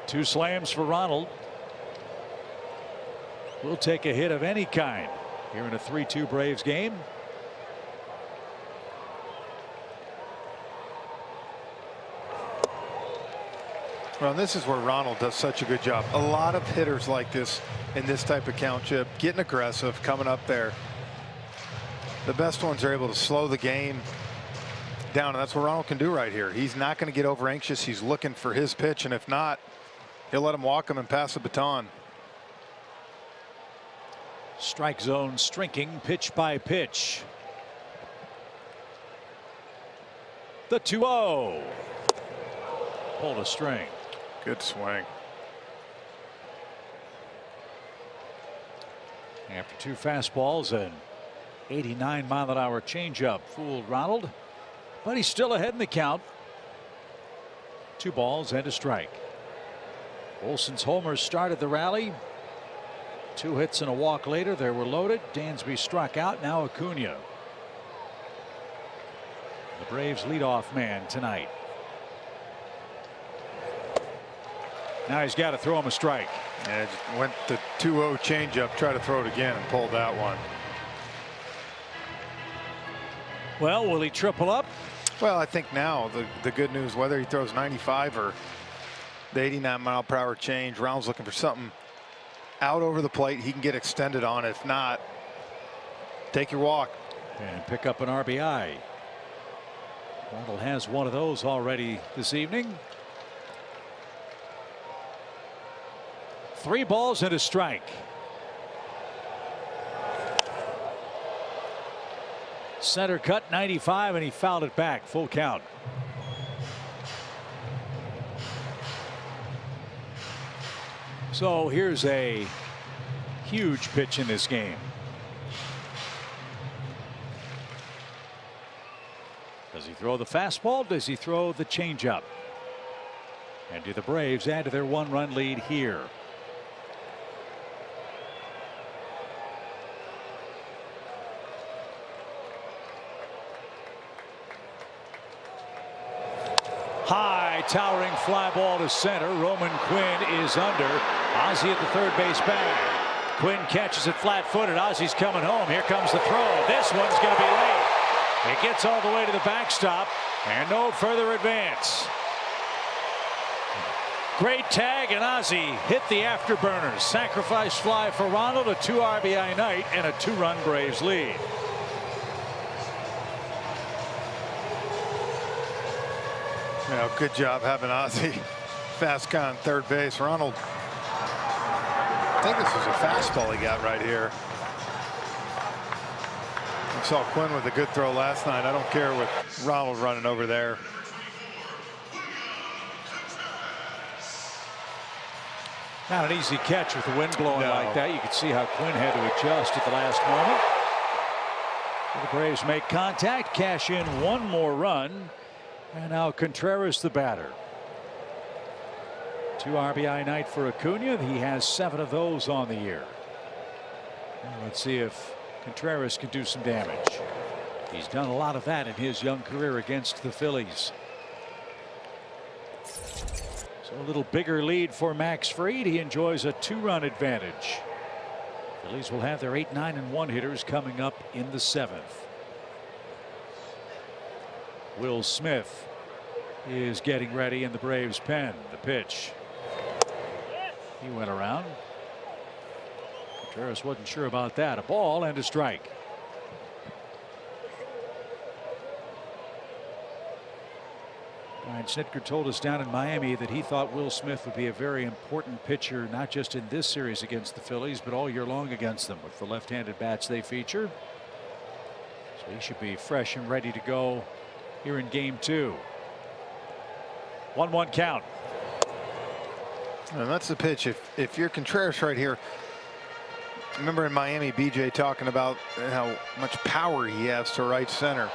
2 slams for Ronald. Will take a hit of any kind here in a 3-2 Braves game. Well, this is where Ronald does such a good job. A lot of hitters like this in this type of count, Chip, getting aggressive, coming up there. The best ones are able to slow the game down, and that's what Ronald can do right here. He's not going to get over anxious. He's looking for his pitch, and if not, he'll let him walk him and pass the baton. Strike zone shrinking pitch by pitch. The 2-0. Pulled a string. Good swing. After 2 fastballs and 89-mile-an-hour changeup fooled Ronald, but he's still ahead in the count. 2 balls and a strike. Olson's homers started the rally. 2 hits and a walk later, they were loaded. Dansby struck out. Now Acuna, the Braves leadoff man tonight. Now he's got to throw him a strike. Yeah, just went the 2-0 changeup, try to throw it again and pulled that one. Well, will he triple up? Well, I think now the good news, whether he throws 95 or the 89-mile-per-hour change, Ronald's looking for something out over the plate he can get extended on. If not, take your walk and pick up an RBI. Ronald has one of those already this evening. 3 balls and a strike. Center cut 95 and he fouled it back. Full count. So here's a huge pitch in this game. Does he throw the fastball? Does he throw the changeup? And do the Braves add to their 1-run lead here? High towering fly ball to center. Roman Quinn is under. Ozzie at the third base bag. Quinn catches it flat-footed. Ozzie's coming home. Here comes the throw. This one's going to be late. It gets all the way to the backstop and no further advance. Great tag, and Ozzie hit the afterburners. Sacrifice fly for Ronald. A 2 RBI night and a 2-run Braves lead. Yeah, good job having Ozzie fast guy on third base. Ronald, I think this was a fastball he got right here. We saw Quinn with a good throw last night. I don't care with Ronald running over there. Not an easy catch with the wind blowing like that. You could see how Quinn had to adjust at the last moment. The Braves make contact, cash in one more run, and now Contreras the batter. 2 RBI night for Acuna. He has 7 of those on the year. Let's see if Contreras can do some damage. He's done a lot of that in his young career against the Phillies. So a little bigger lead for Max Fried. He enjoys a 2-run advantage. Phillies will have their 8, 9, and 1 hitters coming up in the 7th. Will Smith is getting ready in the Braves pen. The pitch. He went around. Contreras wasn't sure about that. A ball and a strike. Ryan Snitker told us down in Miami that he thought Will Smith would be a very important pitcher, not just in this series against the Phillies, but all year long against them with the left-handed bats they feature. So he should be fresh and ready to go here in game 2. 1-1 count. And that's the pitch. If you're Contreras right here, remember in Miami, BJ talking about how much power he has to right center.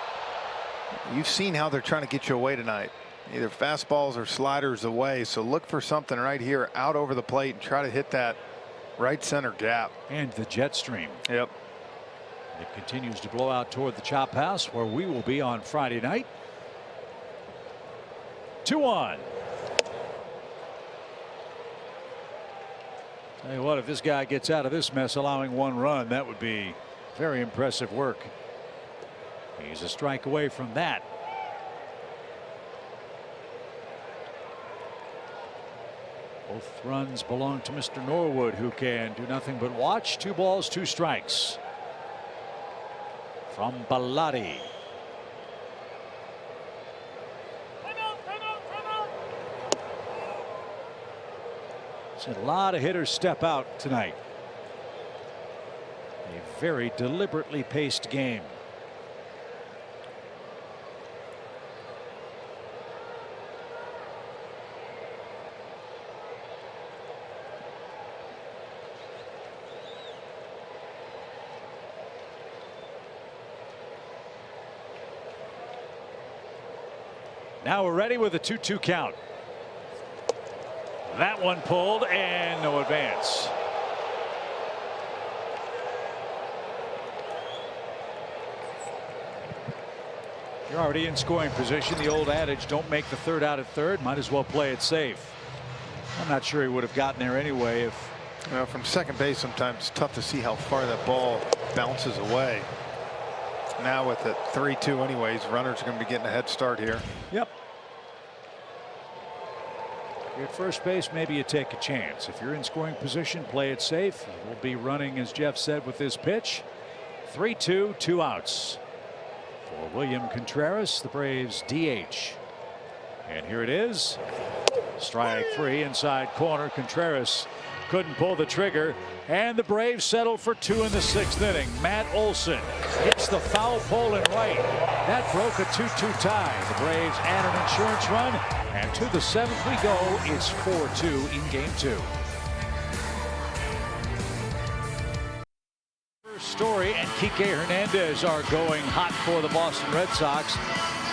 You've seen how they're trying to get you away tonight. Either fastballs or sliders away. So look for something right here out over the plate and try to hit that right center gap. And the jet stream. Yep. It continues to blow out toward the chop house where we will be on Friday night. 2-1. Tell you what, if this guy gets out of this mess allowing 1 run, that would be very impressive work. He's a strike away from that. Both runs belong to Mr. Norwood, who can do nothing but watch. 2 balls, 2 strikes from Bellotti. A lot of hitters step out tonight. A very deliberately paced game. Now we're ready with a 2-2 count. That one pulled and no advance. You're already in scoring position. The old adage, don't make the third out at third. Might as well play it safe. I'm not sure he would have gotten there anyway if. Well, from second base sometimes it's tough to see how far that ball bounces away. Now with it 3-2 anyways, runners are going to be getting a head start here. Yep. At first base, maybe you take a chance. If you're in scoring position, play it safe. We'll be running, as Jeff said, with this pitch. 3-2, 2 outs for William Contreras, the Braves DH. And here it is. Strike 3 inside corner. Contreras couldn't pull the trigger, and the Braves settled for 2 in the 6th inning. Matt Olson hits the foul pole in right. That broke a 2-2 tie. The Braves add an insurance run, and to the 7th we go. It's 4-2 in game 2. Story and Kike Hernandez are going hot for the Boston Red Sox.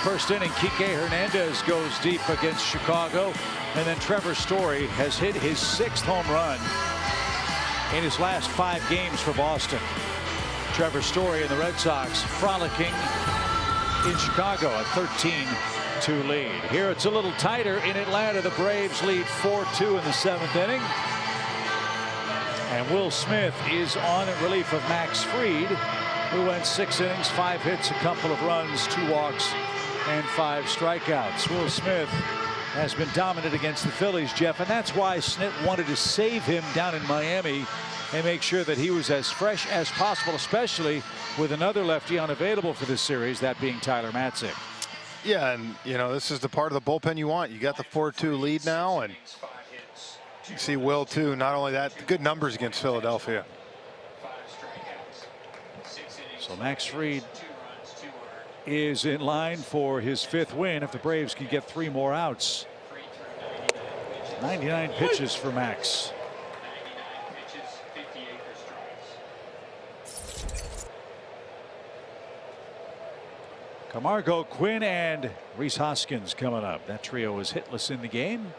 First inning, Kike Hernandez goes deep against Chicago, and then Trevor Story has hit his 6th home run in his last 5 games for Boston. Trevor Story and the Red Sox frolicking in Chicago, a 13-2 lead. Here it's a little tighter in Atlanta. The Braves lead 4-2 in the 7th inning. And Will Smith is on in relief of Max Fried, who went 6 innings, 5 hits, a couple of runs, 2 walks, and 5 strikeouts. Will Smith has been dominant against the Phillies, Jeff, and that's why Snit wanted to save him down in Miami and make sure that he was as fresh as possible, especially with another lefty unavailable for this series, that being Tyler Matzik. Yeah, and you know, this is the part of the bullpen you want. You got the 4-2 lead now, and you see Will too. Not only that, good numbers against Philadelphia. So Max Fried is in line for his 5th win if the Braves can get 3 more outs. 99 pitches for Max. Camargo, Quinn, and Rhys Hoskins coming up. That trio is hitless in the game.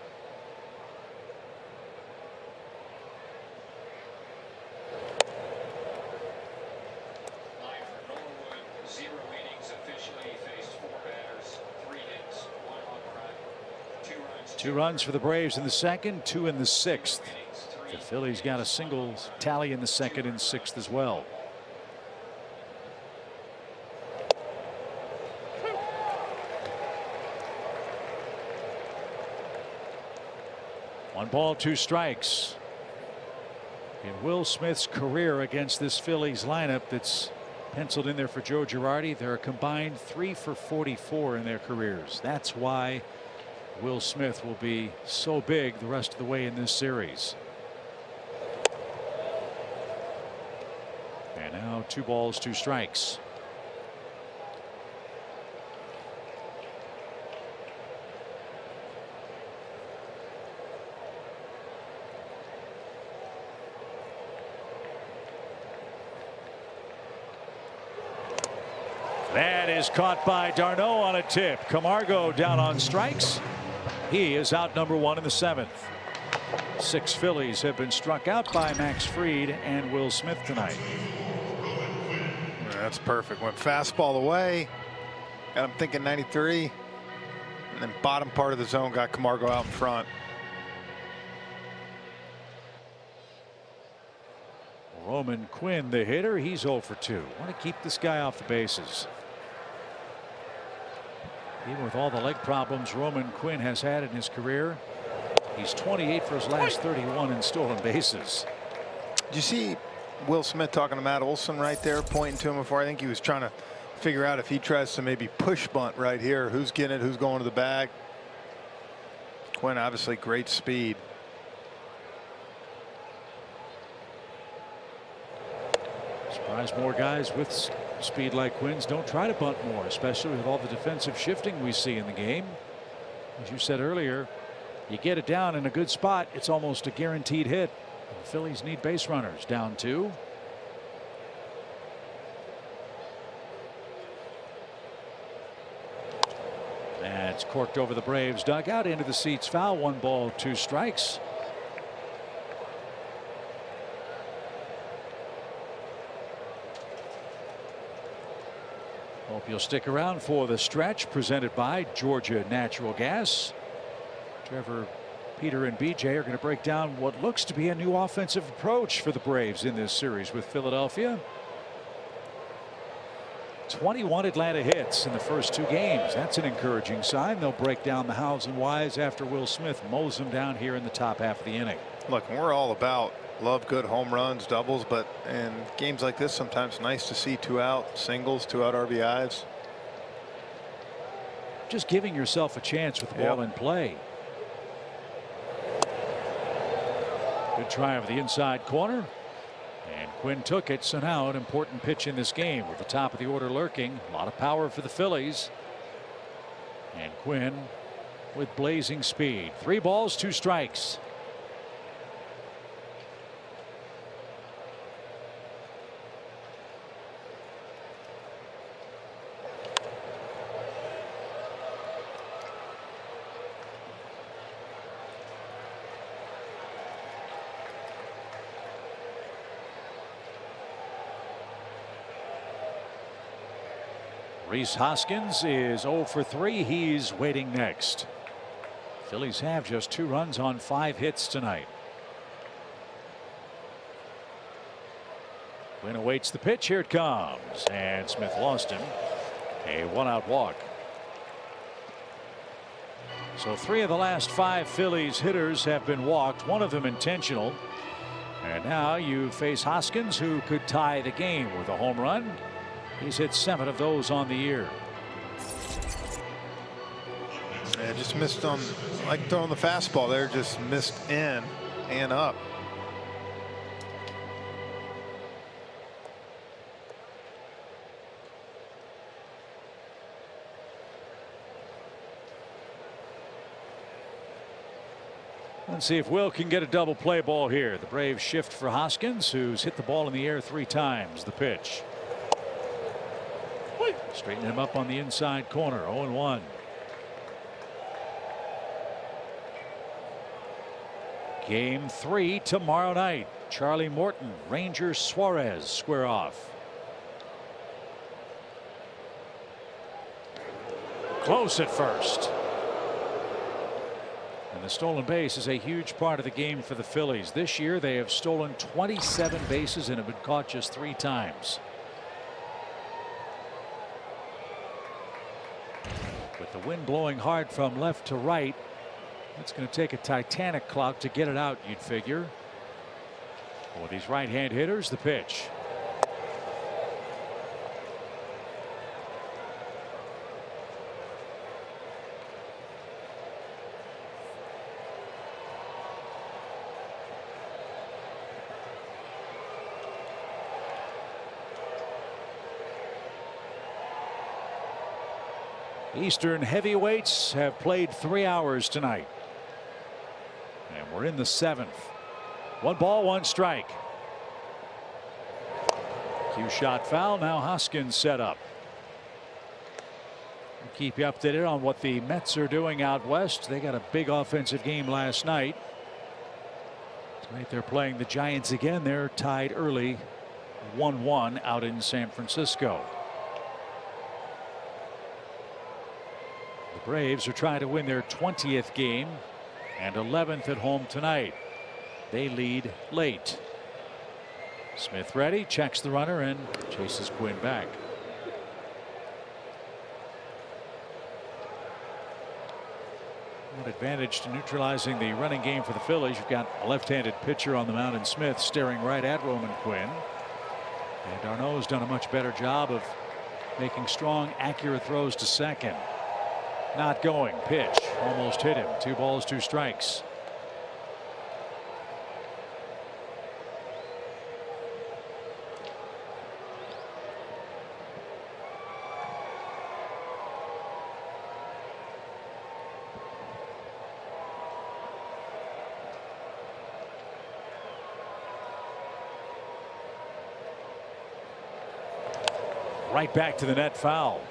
Two runs for the Braves in the second, 2 in the sixth. The Phillies got a single tally in the second and sixth as well. One ball, 2 strikes. In Will Smith's career against this Phillies lineup that's penciled in there for Joe Girardi, they're a combined 3 for 44 in their careers. That's why Will Smith will be so big the rest of the way in this series. And now 2 balls, 2 strikes. That is caught by d'Arnaud on a tip. Camargo down on strikes. He is out number 1 in the 7th. 6 Phillies have been struck out by Max Fried and Will Smith tonight. That's perfect. Went fastball away. Got him thinking 93. And then bottom part of the zone got Camargo out in front. Roman Quinn, the hitter, he's 0 for 2. Want to keep this guy off the bases. Even with all the leg problems Roman Quinn has had in his career, he's 28 for his last 31 in stolen bases. Did you see Will Smith talking to Matt Olson right there, pointing to him before? I think he was trying to figure out if he tries to maybe push bunt right here, who's getting it, who's going to the bag. Quinn obviously great speed. Surprise more guys with speed like Quinn's don't try to bunt more, especially with all the defensive shifting we see in the game. As you said earlier, you get it down in a good spot, it's almost a guaranteed hit. The Phillies need base runners. Down 2. That's corked over the Braves dugout into the seats. Foul. 1 ball, 2 strikes. Hope you'll stick around for the stretch presented by Georgia Natural Gas. Trevor, Peter, and BJ are going to break down what looks to be a new offensive approach for the Braves in this series with Philadelphia. 21 Atlanta hits in the first 2 games. That's an encouraging sign. They'll break down the hows and whys after Will Smith mows them down here in the top half of the inning. Look, we're all about love good home runs, doubles, but in games like this, sometimes nice to see 2 out singles, 2 out RBIs. Just giving yourself a chance with the ball in play. Good try over the inside corner. And Quinn took it. So now an important pitch in this game with the top of the order lurking. A lot of power for the Phillies. And Quinn with blazing speed. 3 balls, 2 strikes. Rhys Hoskins is 0 for 3. He's waiting next. Phillies have just 2 runs on 5 hits tonight. Quinn awaits the pitch. Here it comes. And Smith lost him. A 1-out walk. So 3 of the last 5 Phillies hitters have been walked. 1 of them intentional. And now you face Hoskins, who could tie the game with a home run. He's hit 7 of those on the year. Yeah, just missed on, like throwing the fastball there, just missed in and up. Let's see if Will can get a double play ball here. The Braves shift for Hoskins, who's hit the ball in the air 3 times. The pitch. Straighten him up on the inside corner. 0-1. Game 3 tomorrow night. Charlie Morton, Rangers Suarez square off. Close at first. And the stolen base is a huge part of the game for the Phillies. This year they have stolen 27 bases and have been caught just 3 times. With the wind blowing hard from left to right, it's going to take a titanic clock to get it out, you'd figure. For these right-hand hitters, the pitch. Eastern heavyweights have played 3 hours tonight. And we're in the 7th. 1 ball, 1 strike. Cue shot foul. Now Hoskins set up. We'll keep you updated on what the Mets are doing out west. They got a big offensive game last night. Tonight they're playing the Giants again. They're tied early 1-1 out in San Francisco. The Braves are trying to win their 20th game and 11th at home tonight. They lead late. Smith ready, checks the runner and chases Quinn back. One advantage to neutralizing the running game for the Phillies. You've got a left-handed pitcher on the mound in Smith staring right at Roman Quinn. And Darno's done a much better job of making strong, accurate throws to second. Not going. Pitch. Almost hit him. 2 balls, 2 strikes. Right back to the net, foul.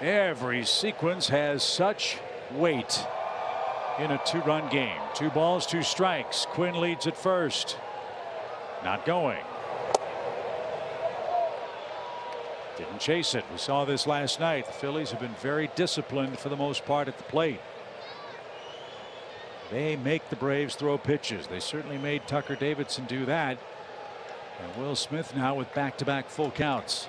Every sequence has such weight in a 2-run game. 2 balls, 2 strikes. Quinn leads at first. Not going. Didn't chase it. We saw this last night. The Phillies have been very disciplined for the most part at the plate. They make the Braves throw pitches. They certainly made Tucker Davidson do that. And Will Smith now with back-to-back full counts.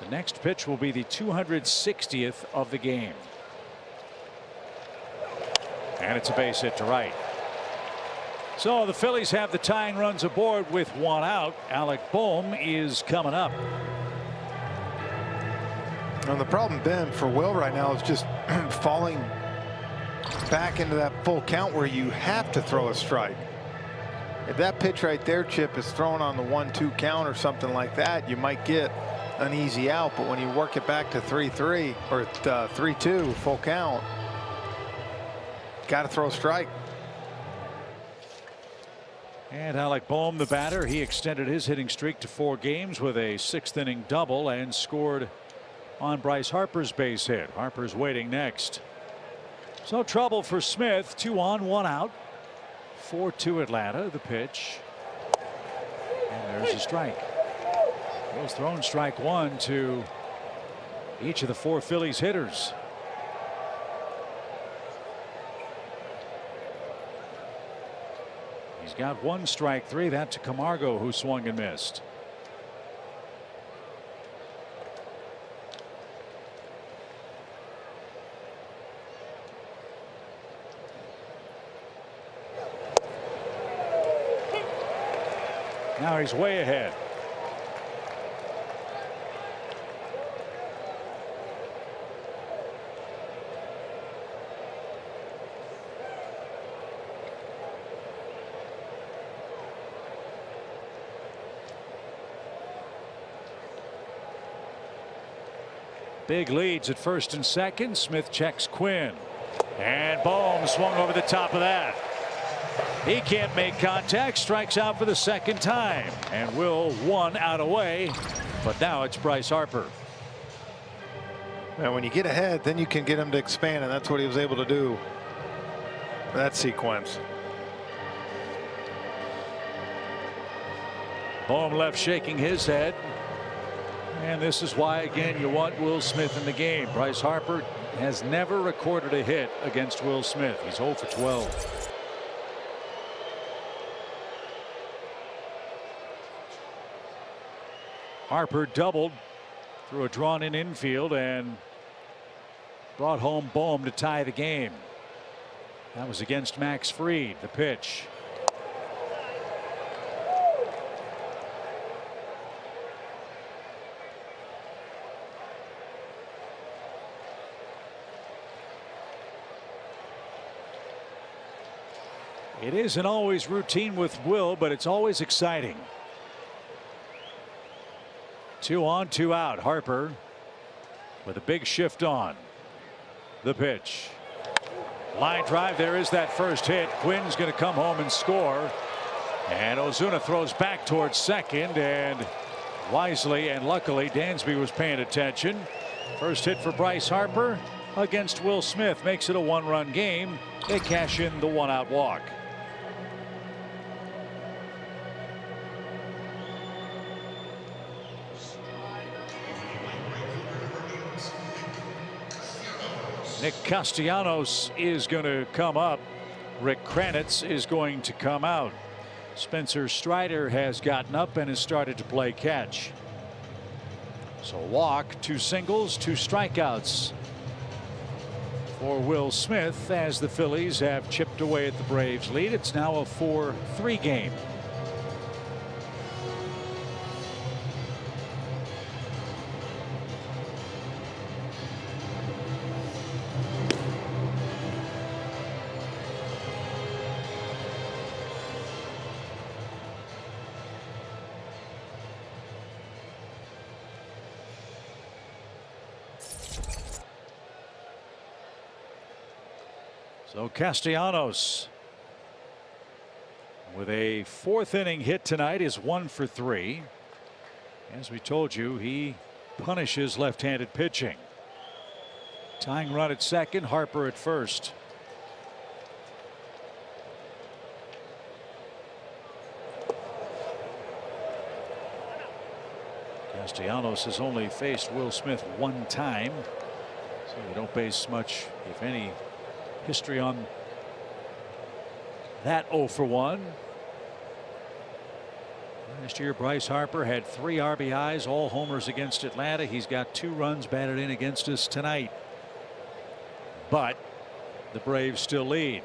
The next pitch will be the 260th of the game. And it's a base hit to right. So the Phillies have the tying runs aboard with 1 out. Alec Bohm is coming up. And the problem, Ben, for Will right now is just falling back into that full count where you have to throw a strike. If that pitch right there, Chip, is thrown on the 1-2 count or something like that, you might get an easy out. But when you work it back to 3-3 or 3-2 full count, got to throw a strike. And Alec Bohm, the batter, he extended his hitting streak to 4 games with a 6th inning double and scored on Bryce Harper's base hit. Harper's waiting next. So trouble for Smith. 2 on, 1 out. 4-2 Atlanta. The pitch. And there's a strike. Will's thrown strike 1 to each of the 4 Phillies hitters. He's got 1 strike 3. That to Camargo, who swung and missed. Now he's way ahead. Big leads at first and second. Smith checks Quinn. And Bohm swung over the top of that. He can't make contact. Strikes out for the second time. And Will 1 out away. But now it's Bryce Harper. And when you get ahead, then you can get him to expand, and that's what he was able to do in that sequence. Bohm left shaking his head. And this is why, again, you want Will Smith in the game. Bryce Harper has never recorded a hit against Will Smith. He's 0 for 12. Harper doubled through a drawn-in infield and brought home Bohm to tie the game. That was against Max Fried. The pitch. It isn't always routine with Will, but it's always exciting. 2 on, 2 out. Harper with a big shift on. The pitch. Line drive. There is that first hit. Quinn's going to come home and score. And Ozuna throws back towards second, and wisely and luckily Dansby was paying attention. First hit for Bryce Harper against Will Smith makes it a 1-run game. They cash in the 1-out walk. Nick Castellanos is going to come up. Rick Kranitz is going to come out. Spencer Strider has gotten up and has started to play catch. So walk, 2 singles, 2 strikeouts for Will Smith as the Phillies have chipped away at the Braves lead. It's now a 4-3 game. So Castellanos with a 4th inning hit tonight is 1 for 3. As we told you, he punishes left-handed pitching. Tying run at second, Harper at first. Castellanos has only faced Will Smith 1 time, so you don't base much, if any, history on that 0 for 1. Last year Bryce Harper had 3 RBIs, all homers against Atlanta. He's got 2 runs batted in against us tonight, but the Braves still lead.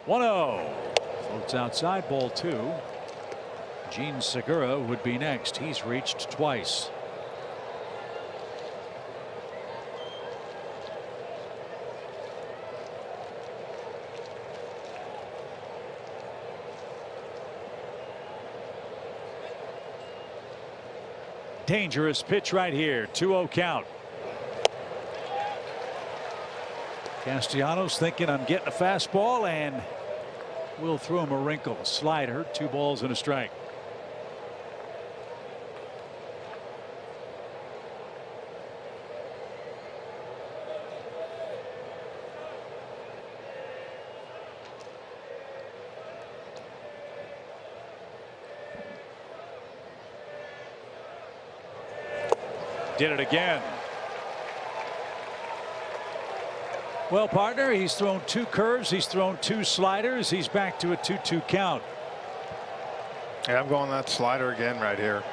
1-0 floats outside, ball 2. Gene Segura would be next. He's reached twice. Dangerous pitch right here. 2-0 count. Castellanos thinking I'm getting a fastball, and we'll throw him a wrinkle. Slider, 2 balls and a strike. Did it again. Well, partner, he's thrown 2 curves. He's thrown 2 sliders. He's back to a 2-2 count. Yeah, I'm going that slider again right here.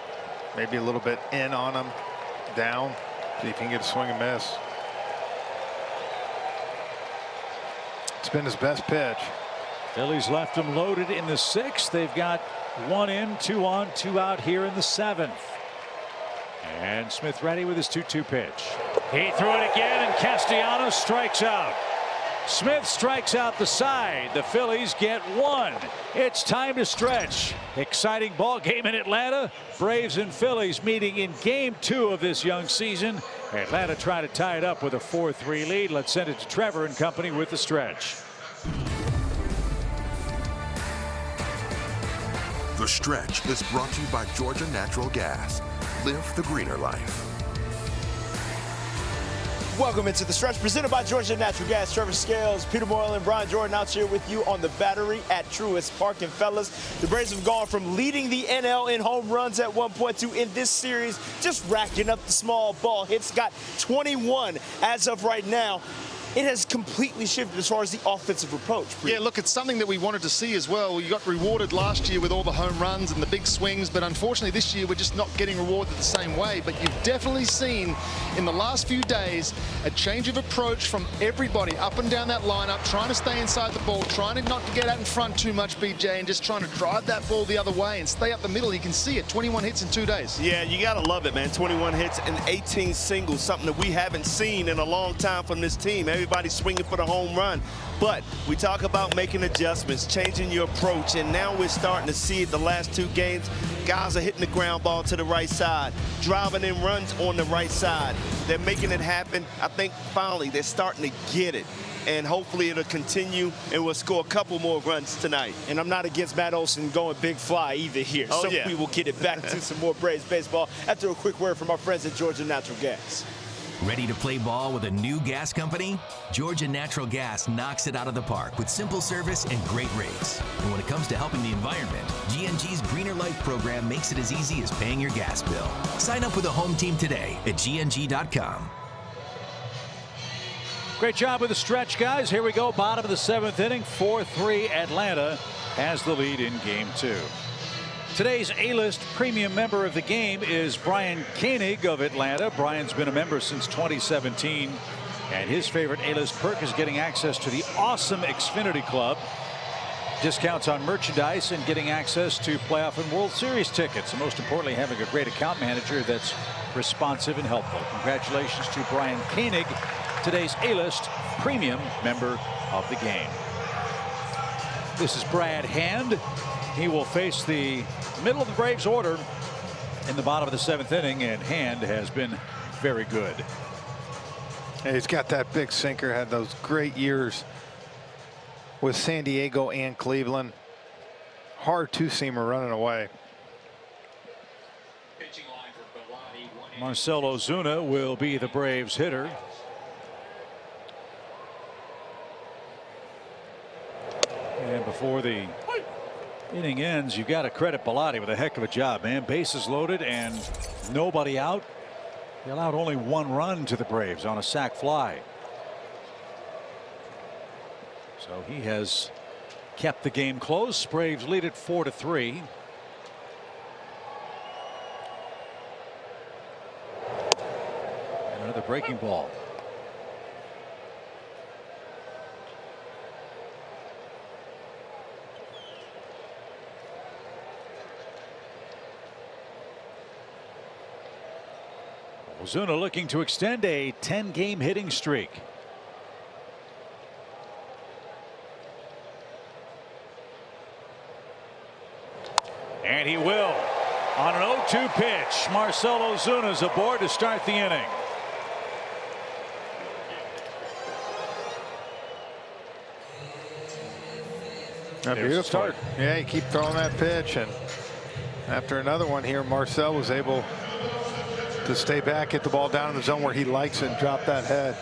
Maybe a little bit in on him, down. See if he can get a swing and miss. It's been his best pitch. Phillies left him loaded in the 6th. They've got 1 in, 2 on, 2 out here in the 7th. And Smith ready with his 2-2 pitch. He threw it again, and Castellanos strikes out. Smith strikes out the side. The Phillies get one. It's time to stretch. Exciting ball game in Atlanta. Braves and Phillies meeting in game 2 of this young season. Atlanta trying to tie it up with a 4-3 lead. Let's send it to Trevor and company with the stretch. The Stretch is brought to you by Georgia Natural Gas. Live the greener life. Welcome into the Stretch, presented by Georgia Natural Gas. Trevor Scales, Peter Boyle, and Brian Jordan out here with you on the Battery at Truist Park. And fellas, the Braves have gone from leading the NL in home runs at one point to, in this series, just racking up the small ball hits. Got 21 as of right now. It has completely shifted as far as the offensive approach. Yeah, look, it's something that we wanted to see as well. You got rewarded last year with all the home runs and the big swings, but unfortunately this year we're just not getting rewarded the same way. But you've definitely seen in the last few days a change of approach from everybody up and down that lineup, trying to stay inside the ball, trying to not to get out in front too much, BJ, and just trying to drive that ball the other way and stay up the middle. You can see it, 21 hits in 2 days. Yeah, you got to love it, man. 21 hits and 18 singles, something that we haven't seen in a long time from this team. Everybody's swinging for the home run. But we talk about making adjustments, changing your approach, and now we're starting to see it the last 2 games. Guys are hitting the ground ball to the right side, driving in runs on the right side. They're making it happen. I think finally they're starting to get it. And hopefully it'll continue and we'll score a couple more runs tonight. And I'm not against Matt Olson going big fly either here. Oh, so yeah. we will get it back to some more Braves baseball after a quick word from our friends at Georgia Natural Gas. Ready to play ball with a new gas company? Georgia Natural Gas knocks it out of the park with simple service and great rates. And when it comes to helping the environment, GNG's Greener Life program makes it as easy as paying your gas bill. Sign up with a home team today at GNG.com. Great job with the stretch, guys. Here we go. Bottom of the 7th inning. 4-3 Atlanta has the lead in game 2. Today's A-list premium member of the game is Brian Koenig of Atlanta. Brian's been a member since 2017, and his favorite A-list perk is getting access to the awesome Xfinity Club. Discounts on merchandise and getting access to playoff and World Series tickets. And most importantly, having a great account manager that's responsive and helpful. Congratulations to Brian Koenig, today's A-list premium member of the game. This is Brad Hand. He will face the middle of the Braves order in the bottom of the 7th inning, and Hand has been very good. Yeah, he's got that big sinker, had those great years with San Diego and Cleveland. Hard two-seamer running away. Marcell Ozuna will be the Braves hitter. And before the inning ends, you got to credit Bellotti with a heck of a job, man. Bases loaded and nobody out. He allowed only 1 run to the Braves on a sac fly. So he has kept the game close. Braves lead it 4-3. And another breaking ball. Ozuna looking to extend a 10-game hitting streak. And he will. On an 0-2 pitch, Marcell Ozuna is aboard to start the inning. A beautiful start. Yeah, you keep throwing that pitch, and after another one here, Marcell was able to stay back, hit the ball down in the zone where he likes it, and drop that head.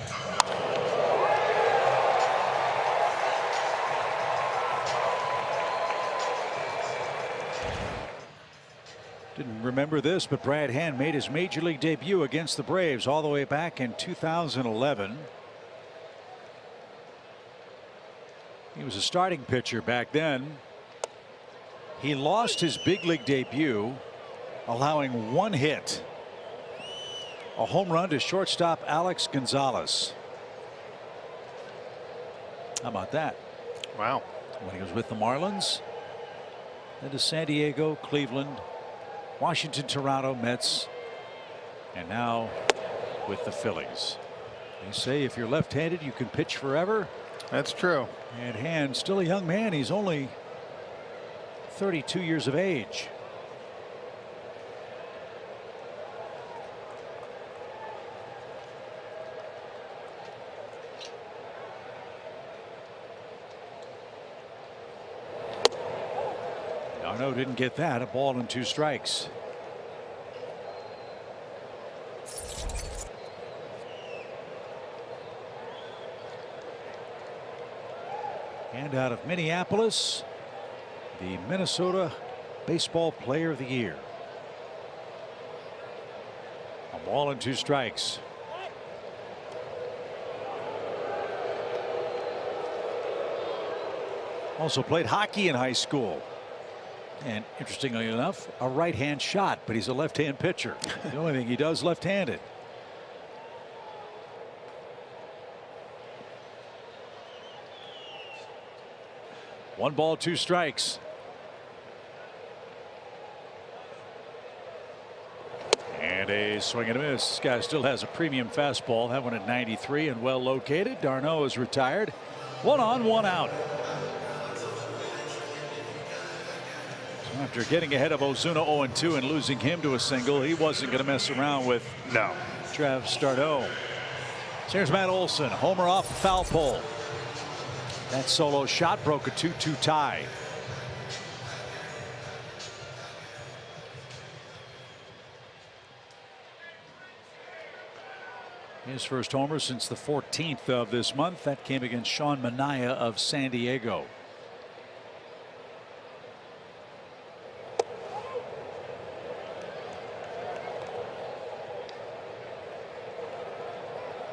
Didn't remember this, but Brad Hand made his major league debut against the Braves all the way back in 2011. He was a starting pitcher back then. He lost his big league debut, allowing 1 hit. A home run to shortstop Alex Gonzalez. How about that? Wow. When he was with the Marlins, then to San Diego, Cleveland, Washington, Toronto, Mets, and now with the Phillies. They say if you're left-handed, you can pitch forever. That's true. And Hand, still a young man. He's only 32 years of age. No, didn't get that. A ball and 2 strikes. And out of Minneapolis, the Minnesota Baseball Player of the Year. A ball and 2 strikes. Also played hockey in high school. And interestingly enough, a right-hand shot, but he's a left-hand pitcher. The only thing he does left-handed. One ball, 2 strikes. And a swing and a miss. This guy still has a premium fastball. That one at 93 and well located. d'Arnaud is retired. 1 on, 1 out. After getting ahead of Ozuna 0-2 and losing him to a single, he wasn't going to mess around with Travis d'Arnaud. So here's Matt Olson, homer off the foul pole. That solo shot broke a 2-2 tie. His first homer since the 14th of this month. That came against Sean Manaea of San Diego.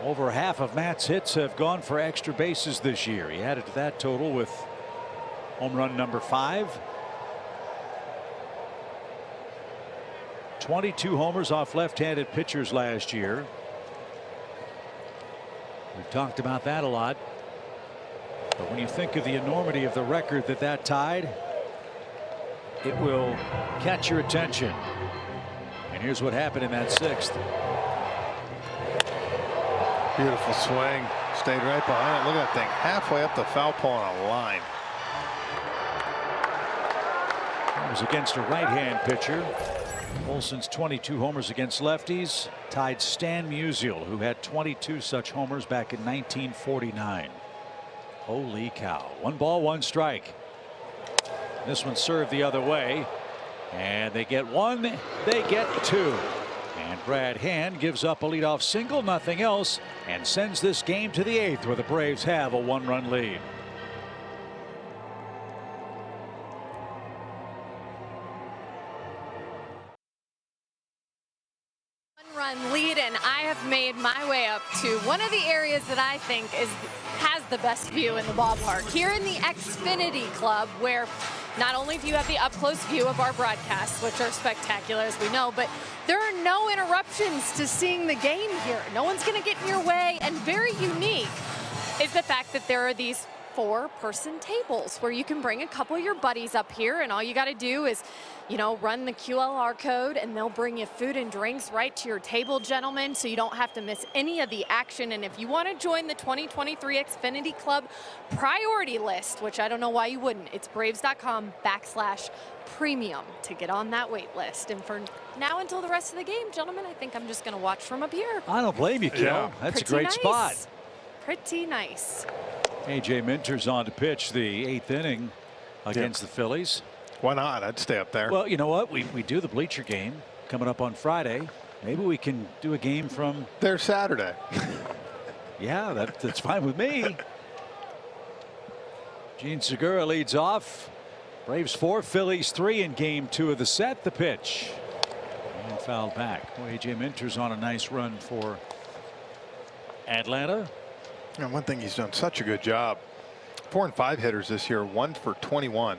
Over half of Matt's hits have gone for extra bases this year. He added to that total with home run number 5. 22 homers off left-handed pitchers last year. We've talked about that a lot. But when you think of the enormity of the record that tied, it will catch your attention. And here's what happened in that 6th. Beautiful swing. Stayed right behind it. Look at that thing. Halfway up the foul pole on a line. That was against a right-hand pitcher. Olson's 22 homers against lefties tied Stan Musial, who had 22 such homers back in 1949. Holy cow. 1 ball, 1 strike. This one served the other way. And they get 1. They get 2. And Brad Hand gives up a leadoff single, nothing else, and sends this game to the 8th, where the Braves have a 1-run lead. One-run lead, and I have made my way up to one of the areas that I think has the best view in the ballpark, here in the Xfinity Club, where not only do you have the up-close view of our broadcasts, which are spectacular as we know, but there are no interruptions to seeing the game here. No one's going to get in your way, and very unique is the fact that there are these 4-person tables where you can bring a couple of your buddies up here, and all you got to do is, you know, run the QLR code and they'll bring you food and drinks right to your table, gentlemen, so you don't have to miss any of the action. And if you want to join the 2023 Xfinity Club priority list, which I don't know why you wouldn't, it's braves.com/premium to get on that wait list. And for now until the rest of the game, gentlemen, I think I'm just going to watch from up here. I don't blame you, Kel. Yeah. That's a great spot. Pretty nice. AJ Minter's on to pitch the 8th inning against the Phillies. Why not? I'd stay up there. Well, you know what? We do the bleacher game coming up on Friday. Maybe we can do a game from there Saturday. Yeah, that's fine with me. Gene Segura leads off. Braves 4, Phillies 3 in game 2 of the set. The pitch. And fouled back. Boy, AJ Minter's on a nice run for Atlanta. And one thing he's done such a good job. 4 and 5 hitters this year, 1 for 21.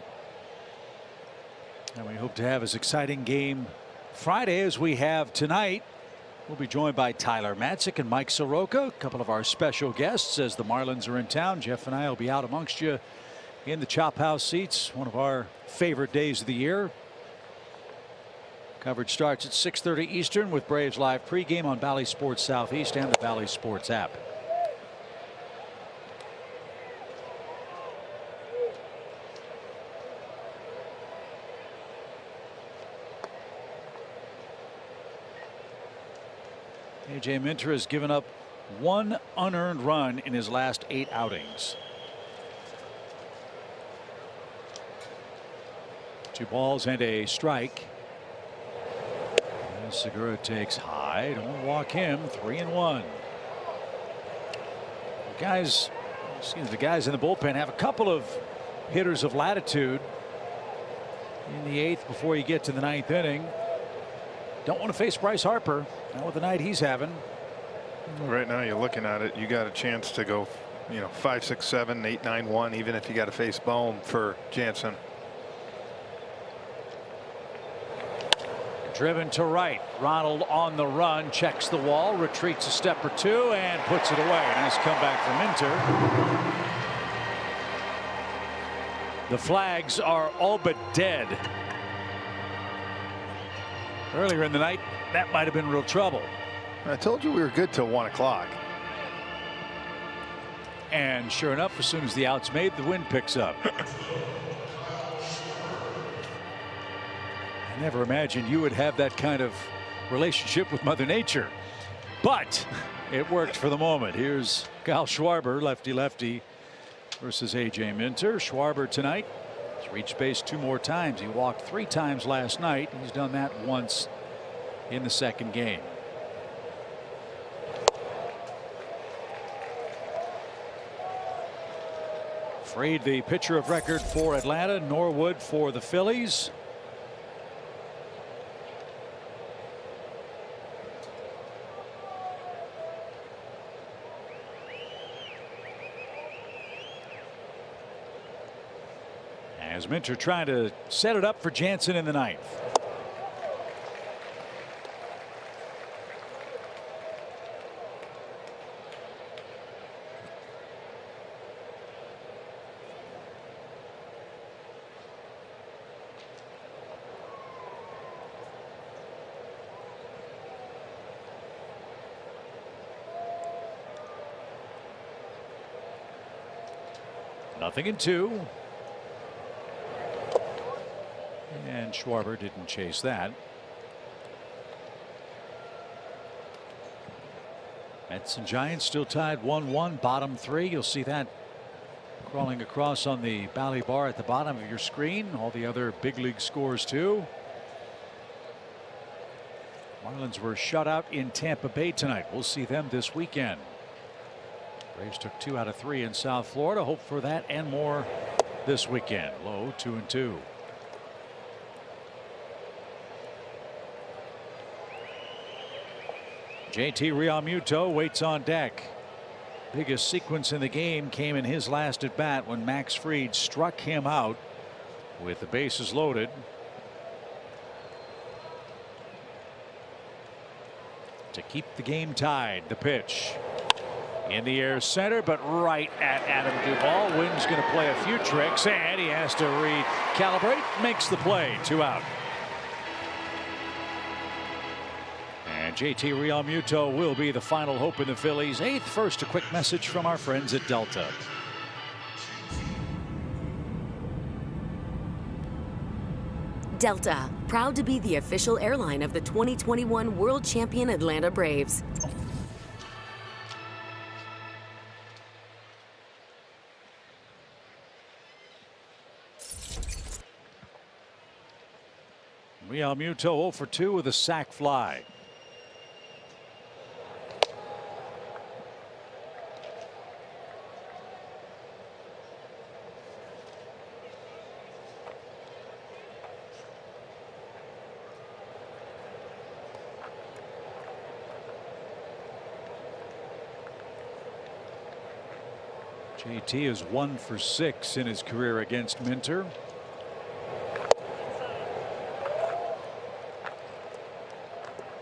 And we hope to have as exciting game Friday as we have tonight. We'll be joined by Tyler Matzik and Mike Soroka, a couple of our special guests as the Marlins are in town. Jeff and I will be out amongst you in the Chop House seats, one of our favorite days of the year. Coverage starts at 6:30 Eastern with Braves Live pregame on Bally Sports Southeast and the Bally Sports app. A.J. Minter has given up 1 unearned run in his last 8 outings. 2 balls and a strike. And Segura takes high. Don't walk him. 3-1. The guys in the bullpen have a couple of hitters of latitude in the 8th before you get to the 9th inning. Don't want to face Bryce Harper, not with the night he's having. Right now, you're looking at it. You got a chance to go, 5, 6, 7, 8, 9, 1, even if you got to face Bohm for Jansen. Driven to right. Ronald on the run, checks the wall, retreats a step or 2, and puts it away. Nice comeback from Minter. The flags are all but dead. Earlier in the night, that might have been real trouble. I told you we were good till 1 o'clock. And sure enough, as soon as the out's made, the wind picks up. I never imagined you would have that kind of relationship with Mother Nature, but it worked for the moment. Here's Kyle Schwarber, lefty-lefty, versus A.J. Minter. Schwarber tonight has reached base 2 more times. He walked 3 times last night. He's done that once in the 2nd game. Fried, the pitcher of record for Atlanta. Norwood for the Phillies. As Minter trying to set it up for Jansen in the 9th. Nothing in 2. And Schwarber didn't chase that. Mets and Giants still tied 1-1, bottom 3. You'll see that crawling across on the Bally bar at the bottom of your screen. All the other big league scores too. Marlins were shut out in Tampa Bay tonight. We'll see them this weekend. Braves took 2 out of 3 in South Florida. Hope for that and more this weekend. Low 2-2. JT Realmuto waits on deck. Biggest sequence in the game came in his last at bat when Max Fried struck him out with the bases loaded. To keep the game tied. The pitch in the air center, but right at Adam Duvall. Wynn's going to play a few tricks, and he has to recalibrate. Makes the play. 2 out. And JT Realmuto will be the final hope in the Phillies' 8th. First, a quick message from our friends at Delta. Delta, proud to be the official airline of the 2021 World Champion Atlanta Braves. Realmuto 0 for 2 with a sac fly. JT is 1 for 6 in his career against Minter.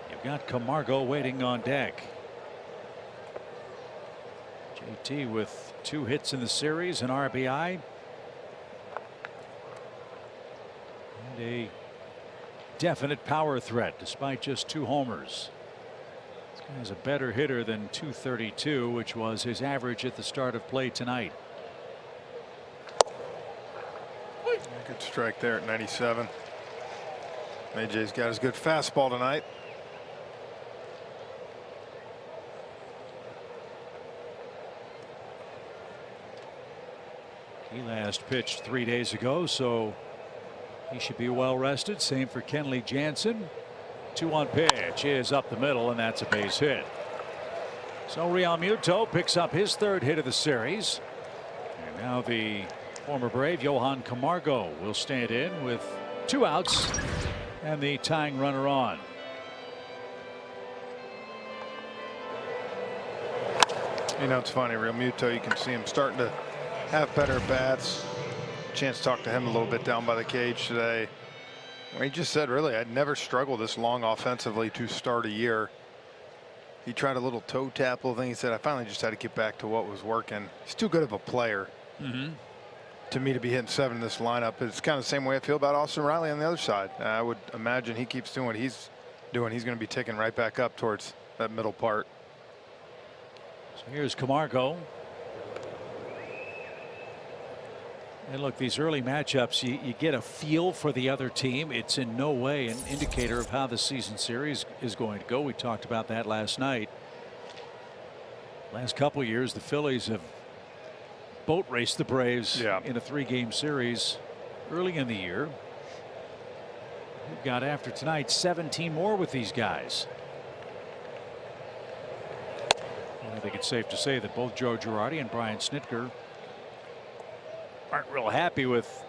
You've got Camargo waiting on deck. JT with 2 hits in the series, an RBI. And a definite power threat despite just 2 homers. This guy's a better hitter than .232, which was his average at the start of play tonight. Good strike there at 97. AJ's got his good fastball tonight. Last pitched 3 days ago, so he should be well rested. Same for Kenley Jansen. 2-1 pitch is up the middle, and that's a base hit. So Realmuto picks up his 3rd hit of the series. And now the former Brave Johan Camargo will stand in with 2 outs and the tying runner on. You know, it's funny, Realmuto, you can see him starting to have better bats. Chance to talk to him a little bit down by the cage today. He just said, really, I'd never struggled this long offensively to start a year. He tried a little toe tap thing. He said, I finally just had to get back to what was working. He's too good of a player to me to be hitting 7 in this lineup. It's kind of the same way I feel about Austin Riley on the other side. I would imagine he keeps doing what he's doing. He's going to be ticking right back up towards that middle part. So here's Camargo. And look, these early matchups, you get a feel for the other team. It's in no way an indicator of how the season series is going to go. We talked about that last night. Last couple of years, the Phillies have boat raced the Braves in a 3-game series early in the year. We've got, after tonight, 17 more with these guys. And I think it's safe to say that both Joe Girardi and Brian Snitker aren't real happy with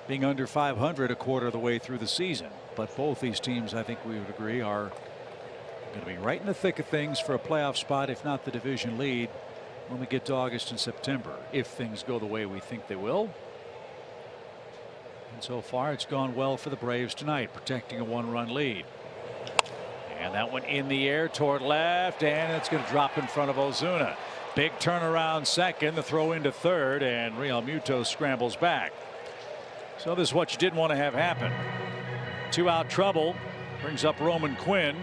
being under 500 a quarter of the way through the season. But both these teams, I think we would agree, are going to be right in the thick of things for a playoff spot, if not the division lead, when we get to August and September, if things go the way we think they will. And so far, it's gone well for the Braves tonight, protecting a 1-run lead. And that one in the air toward left, and it's going to drop in front of Ozuna. Big turnaround second, the throw into third, and Realmuto scrambles back. So this is what you didn't want to have happen. 2-out trouble brings up Roman Quinn.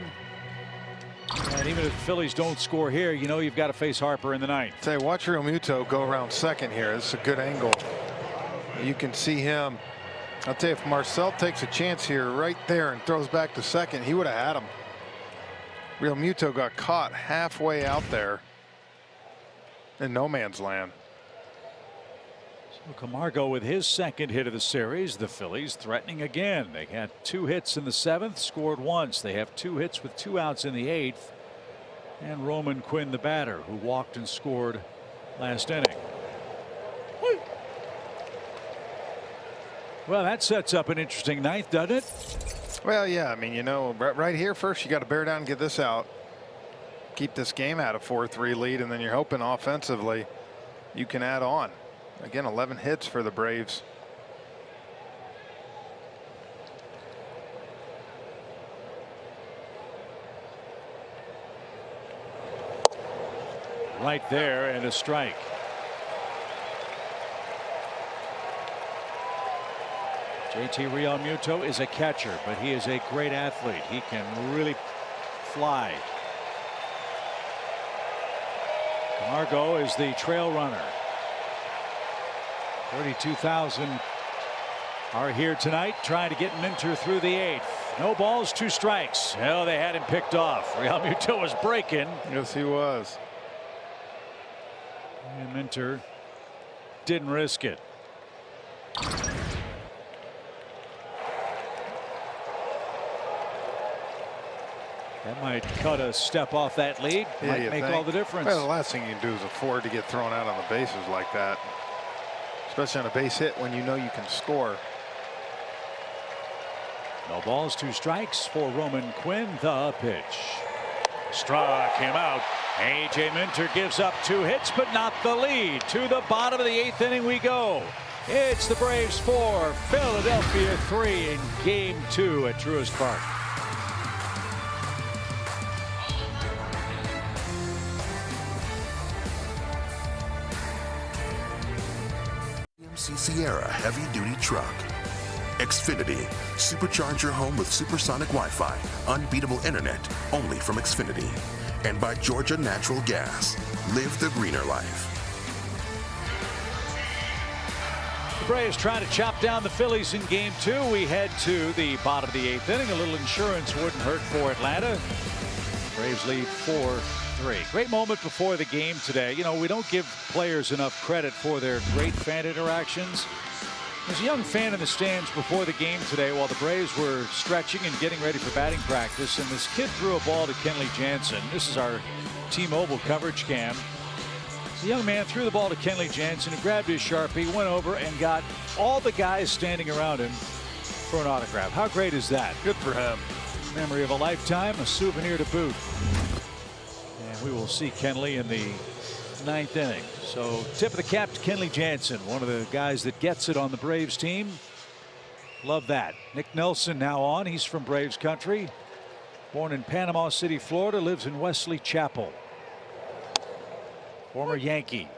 And even if the Phillies don't score here, you know you've got to face Harper in the ninth. Say, watch Realmuto go around second here. This is a good angle. You can see him. I'll tell you, if Marcel takes a chance here right there and throws back to second, he would have had him. Realmuto got caught halfway out there in no man's land. So Camargo with his 2nd hit of the series. The Phillies threatening again. They had 2 hits in the 7th, scored once. They have 2 hits with 2 outs in the 8th. And Roman Quinn, the batter, who walked and scored last inning. Well, that sets up an interesting ninth, doesn't it? Well, yeah, I mean, you know, right here first you got to bear down and get this out. Keep this game at a 4-3 lead, and then you're hoping offensively you can add on. Again, 11 hits for the Braves. Right there, and a strike. JT Realmuto is a catcher, but he is a great athlete. He can really fly. Camargo is the trail runner. 32,000 are here tonight trying to get Minter through the 8th. No balls, 2 strikes. Oh, they had him picked off. Realmuto was breaking. Yes, he was. And Minter didn't risk it. That might cut a step off that lead. Might make all the difference. Well, the last thing you can do is afford to get thrown out on the bases like that, especially on a base hit when you know you can score. No balls, 2 strikes for Roman Quinn. The pitch. Struck him out. A.J. Minter gives up 2 hits, but not the lead. To the bottom of the 8th inning we go. It's the Braves 4, Philadelphia 3 in Game 2 at Truist Park. Sierra heavy-duty truck. Xfinity. Supercharge your home with supersonic Wi-Fi. Unbeatable internet. Only from Xfinity. And by Georgia Natural Gas. Live the greener life. The Braves trying to chop down the Phillies in Game 2. We head to the bottom of the 8th inning. A little insurance wouldn't hurt for Atlanta. Braves lead 4-3. Great moment before the game today. You know, we don't give players enough credit for their great fan interactions. There's a young fan in the stands before the game today while the Braves were stretching and getting ready for batting practice, and this kid threw a ball to Kenley Jansen. This is our T-Mobile coverage cam. The young man threw the ball to Kenley Jansen, who grabbed his Sharpie, went over and got all the guys standing around him for an autograph. How great is that? Good for him. Memory of a lifetime, a souvenir to boot. And we will see Kenley in the 9th inning. So tip of the cap to Kenley Jansen, one of the guys that gets it on the Braves team. Love that. Nick Nelson now on. He's from Braves country. Born in Panama City, Florida, lives in Wesley Chapel. Former Yankee.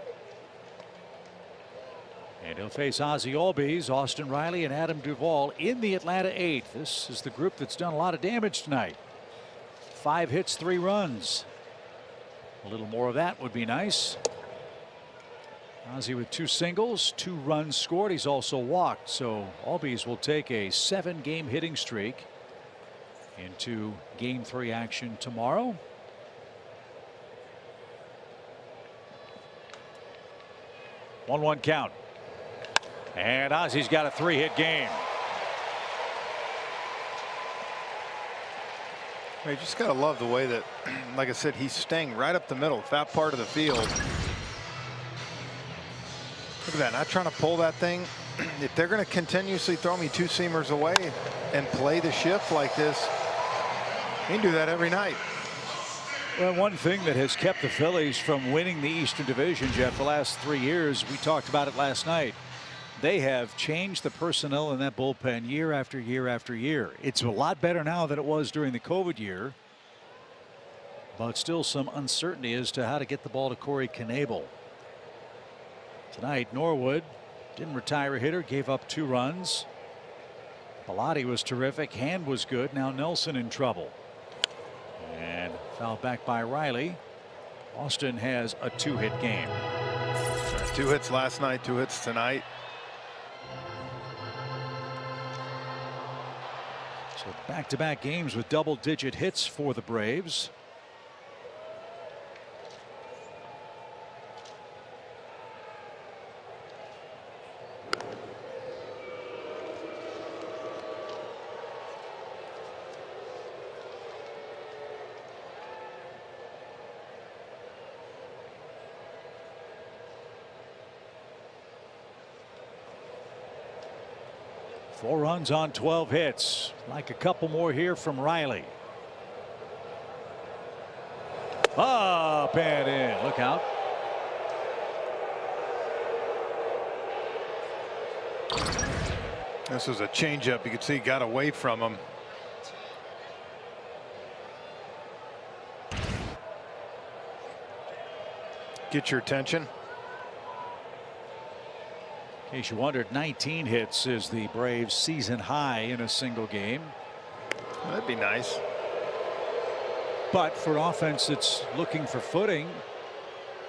And he'll face Ozzie Albies, Austin Riley, and Adam Duvall in the Atlanta 8th. This is the group that's done a lot of damage tonight. 5 hits, 3 runs. A little more of that would be nice. Ozzie with 2 singles, 2 runs scored. He's also walked. So Albies will take a 7-game hitting streak into Game 3 action tomorrow. One count. And Ozzie's got a 3-hit game. You just got to love the way that, like I said, he's staying right up the middle, that part of the field. Look at that, not trying to pull that thing. If they're going to continuously throw me 2-seamers away and play the shift like this, he can do that every night. Well, one thing that has kept the Phillies from winning the Eastern Division, Jeff, the last 3 years, we talked about it last night. They have changed the personnel in that bullpen year after year after year. It's a lot better now than it was during the COVID year, but still some uncertainty as to how to get the ball to Corey Knebel. Tonight, Norwood didn't retire a hitter, gave up 2 runs. Bellotti was terrific. Hand was good. Now Nelson in trouble. And fouled back by Riley. Austin has a 2-hit game. 2 hits last night, 2 hits tonight. So back-to-back games with double-digit hits for the Braves. Four runs on 12 hits. Like a couple more here from Riley. Up and in. Look out. This was a changeup. You could see he got away from him. Get your attention. In case you wondered, 19 hits is the Braves season high in a single game. That'd be nice. But for an offense that's looking for footing,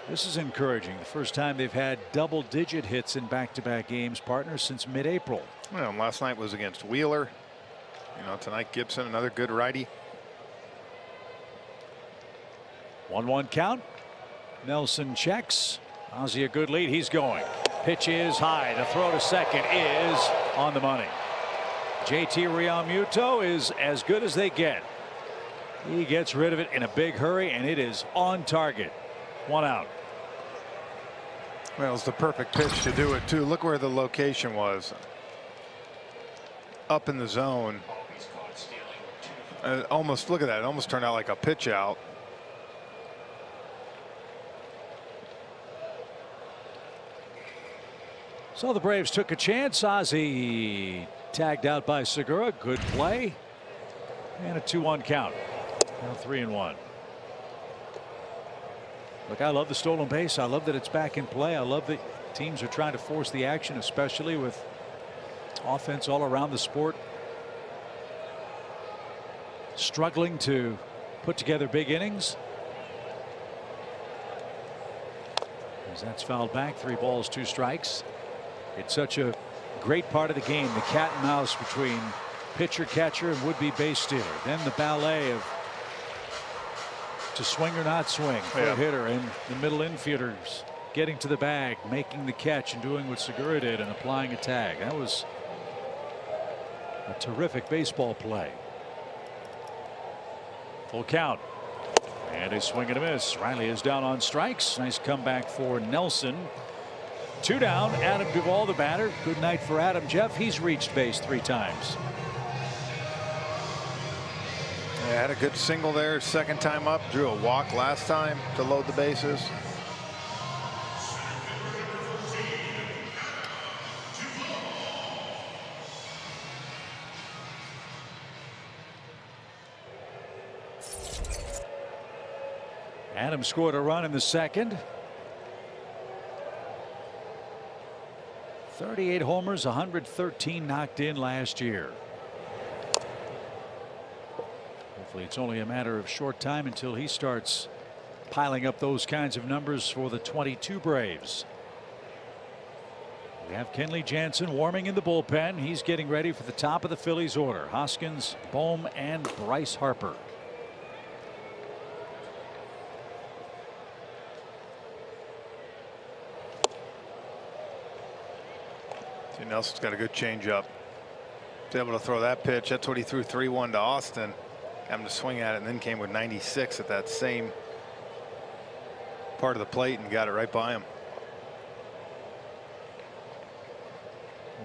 this is encouraging. The first time they've had double-digit hits in back-to-back games, partners, since mid-April. Well, last night was against Wheeler. You know, tonight Gibson, another good righty. 1-1 count. Nelson checks. Ozzie a good lead. He's going. Pitch is high. The throw to second is on the money. JT Realmuto is as good as they get. He gets rid of it in a big hurry, and it is on target. 1 out. Well, it's the perfect pitch to do it, too. Look where the location was. Up in the zone. Almost, look at that. It almost turned out like a pitch out. So the Braves took a chance. Ozzie tagged out by Segura. Good play. And a 2-1 count. Now 3-1. Look, I love the stolen base. I love that it's back in play. I love that teams are trying to force the action, especially with offense all around the sport struggling to put together big innings. As that's fouled back. 3 balls, 2 strikes. It's such a great part of the game, the cat and mouse between pitcher, catcher, and would-be base stealer. Then the ballet of to swing or not swing for a hitter, and the middle infielders getting to the bag, making the catch, and doing what Segura did and applying a tag. That was a terrific baseball play. Full count. And a swing and a miss. Riley is down on strikes. Nice comeback for Nelson. 2 down. Adam Duvall, the batter. Good night for Adam. Jeff, he's reached base 3 times. Yeah, had a good single there. Second time up. Drew a walk last time to load the bases. Adam scored a run in the second. 38 homers, 113 knocked in last year. Hopefully it's only a matter of short time until he starts piling up those kinds of numbers for the 22 Braves. We have Kenley Jansen warming in the bullpen. He's getting ready for the top of the Phillies order. Hoskins, Bohm, and Bryce Harper. Nelson's got a good changeup. He's able to throw that pitch. That's what he threw 3-1 to Austin. Got him to swing at it, and then came with 96 at that same part of the plate and got it right by him.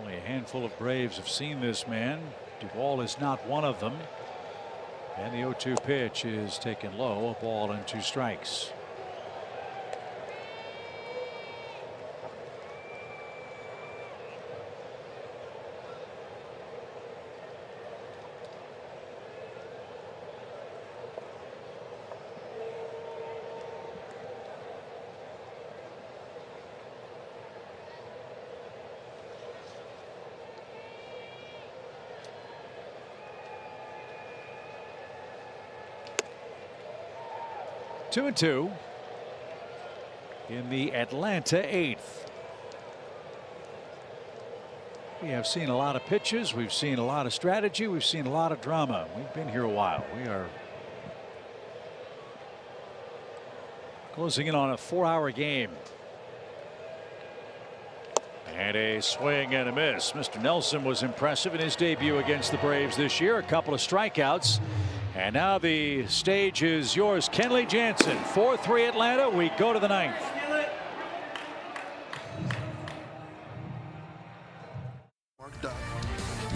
Only a handful of Braves have seen this man. Duvall is not one of them. And the 0-2 pitch is taken low. A ball and 2 strikes. Two and 2 in the Atlanta 8th. We have seen a lot of pitches. We've seen a lot of strategy. We've seen a lot of drama. We've been here a while. We are closing in on a 4-hour game. And a swing and a miss. Mr. Nelson was impressive in his debut against the Braves this year. A couple of strikeouts. And now the stage is yours, Kenley Jansen. 4-3 Atlanta. We go to the 9th.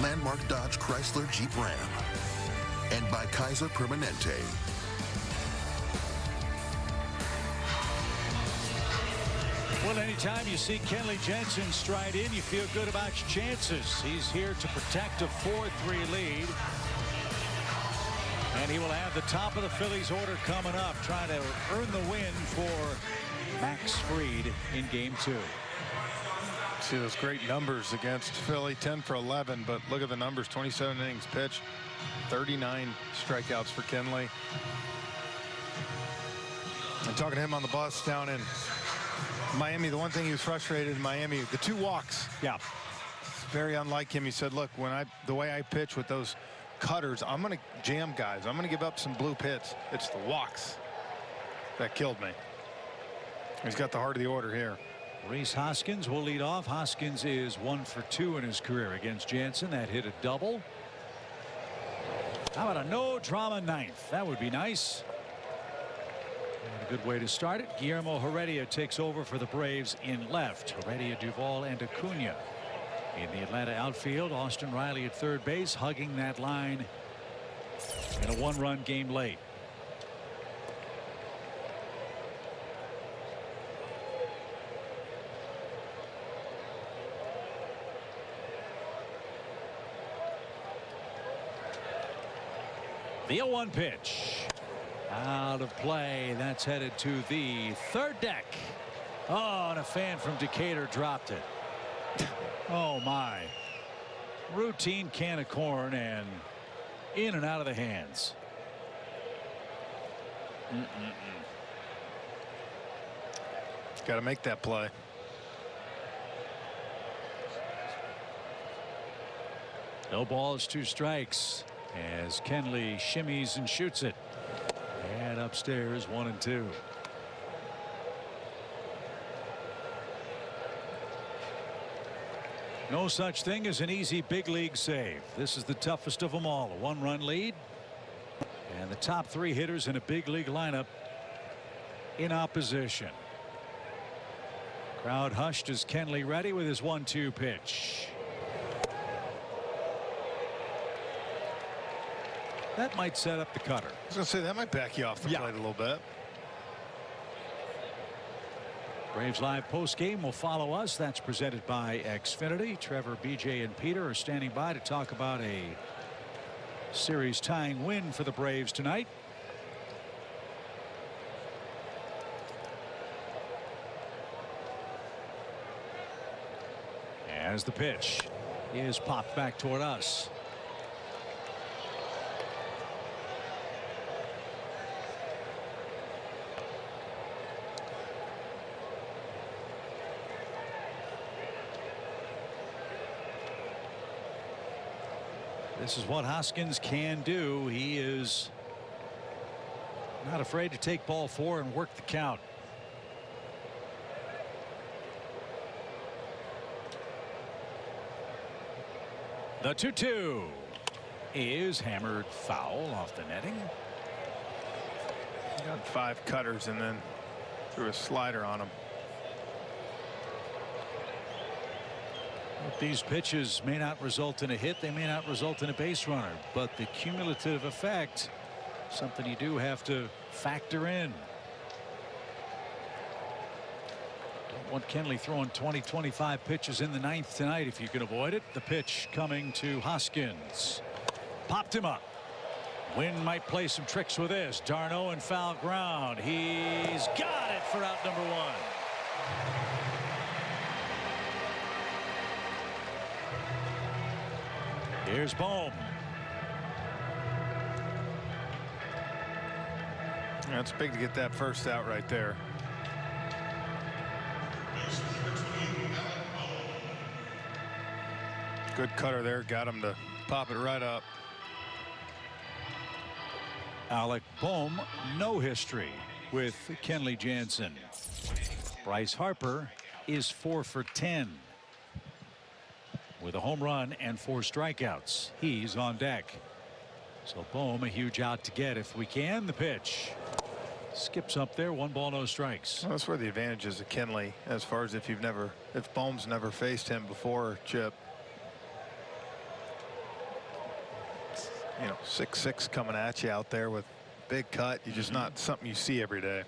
Landmark Dodge Chrysler Jeep Ram. And by Kaiser Permanente. Well, anytime you see Kenley Jansen stride in, you feel good about your chances. He's here to protect a 4-3 lead. And he will have the top of the Phillies order coming up, trying to earn the win for Max Fried in game 2. See those great numbers against Philly, 10 for 11, but look at the numbers: 27 innings pitched, 39 strikeouts for Kenley. I'm talking to him on the bus down in Miami. The one thing he was frustrated in Miami, the 2 walks. Yeah. It's very unlike him. He said, look, when the way I pitch with those cutters, I'm going to jam guys. I'm going to give up some blue pits. It's the walks that killed me. He's got the heart of the order here. Rhys Hoskins will lead off. Hoskins is 1 for 2 in his career against Jansen. That hit a double. How about a no drama 9th? That would be nice. And a good way to start it. Guillermo Heredia takes over for the Braves in left. Heredia, Duvall, and Acuna. In the Atlanta outfield, Austin Riley at third base, hugging that line in a 1-run game late. The 0-1 pitch. Out of play. That's headed to the third deck. Oh, and a fan from Decatur dropped it. Oh my. Routine can of corn and in and out of the hands. Got to make that play. No balls, 2 strikes as Kenley shimmies and shoots it. And upstairs 1-2. No such thing as an easy big league save. This is the toughest of them all. A 1-run lead. And the top 3 hitters in a big league lineup in opposition. Crowd hushed as Kenley ready with his 1-2 pitch. That might set up the cutter. I was going to say that might back you off the plate a little bit. Braves Live post game will follow us. That's presented by Xfinity. Trevor, BJ, and Peter are standing by to talk about a series tying win for the Braves tonight. As the pitch is popped back toward us. This is what Hoskins can do. He is not afraid to take ball 4 and work the count. The 2-2 is hammered foul off the netting. He got 5 cutters and then threw a slider on him. These pitches may not result in a hit. They may not result in a base runner, but the cumulative effect, something you do have to factor in. Don't want Kenley throwing 20-25 pitches in the 9th tonight if you can avoid it. The pitch coming to Hoskins. Popped him up. Wind might play some tricks with this. Darno and foul ground. He's got it for out number 1. Here's Bohm. Yeah, it's big to get that first out right there. Good cutter there. Got him to pop it right up. Alec Bohm, no history with Kenley Jansen. Bryce Harper is 4 for 10. With a home run and 4 strikeouts. He's on deck. So Bohm a huge out to get if we can. The pitch skips up there. 1 ball, no strikes. Well, that's where the advantage is of Kenley, as far as if Bohm's never faced him before, Chip. You know, 6'6" coming at you out there with big cut. You just not something you see every day.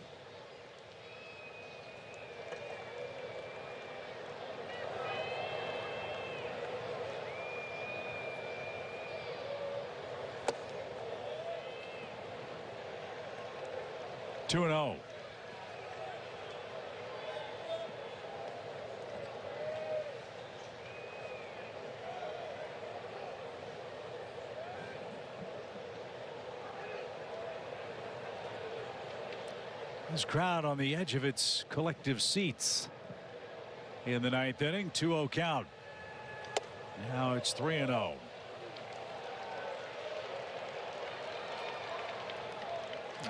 Two 2-0. This crowd on the edge of its collective seats in the 9th inning. 2-0 count. Now it's 3-0.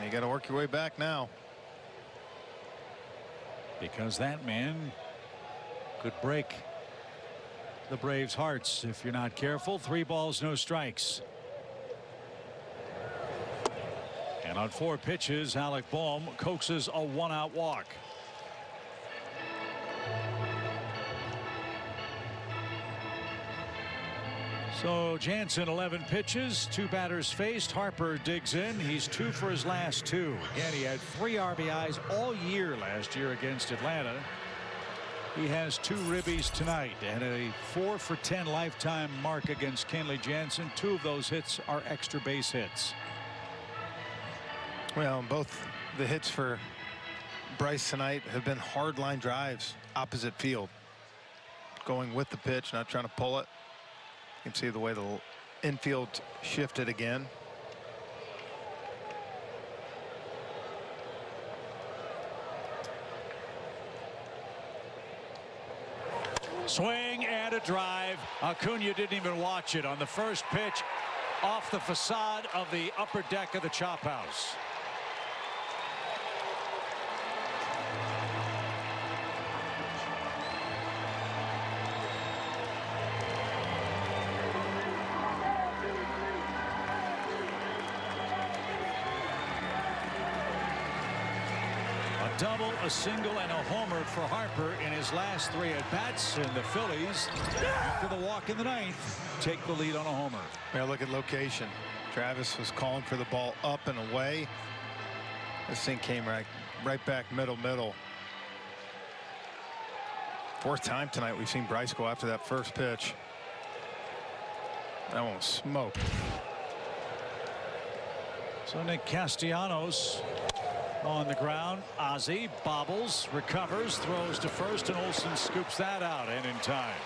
You got to work your way back now, because that man could break the Braves' hearts if you're not careful. 3 balls, no strikes. And on 4 pitches, Alec Bohm coaxes a 1-out walk. So Jansen 11 pitches, 2 batters faced. Harper digs in. He's 2 for his last 2. Again, he had 3 RBIs all year last year against Atlanta. He has 2 ribbies tonight and a 4 for 10 lifetime mark against Kenley Jansen. 2 of those hits are extra base hits. Well, both the hits for Bryce tonight have been hard line drives opposite field, going with the pitch, not trying to pull it. You can see the way the infield shifted again. Swing and a drive. Acuna didn't even watch it on the first pitch off the facade of the upper deck of the chop house. double, a single, and a homer for Harper in his last 3 at-bats, and the Phillies, after the walk in the 9th, take the lead on a homer. Yeah, look at location. Travis was calling for the ball up and away. This thing came right back middle. 4th time tonight we've seen Bryce go after that first pitch. That one was smoked. So Nick Castellanos on the ground. Ozzie bobbles, recovers, throws to first, and Olsen scoops that out and in time.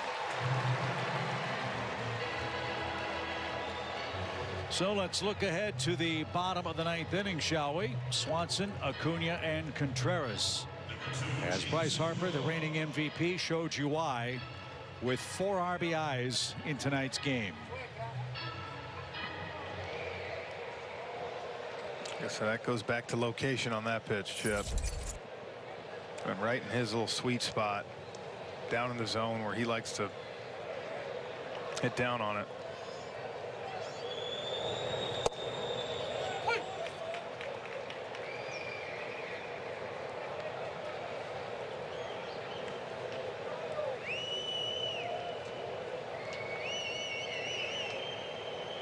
So let's look ahead to the bottom of the 9th inning, shall we? Swanson, Acuna, and Contreras. As Bryce Harper, the reigning MVP, showed you why with 4 RBIs in tonight's game. So that goes back to location on that pitch, Chip. Went right in his little sweet spot, down in the zone where he likes to hit down on it.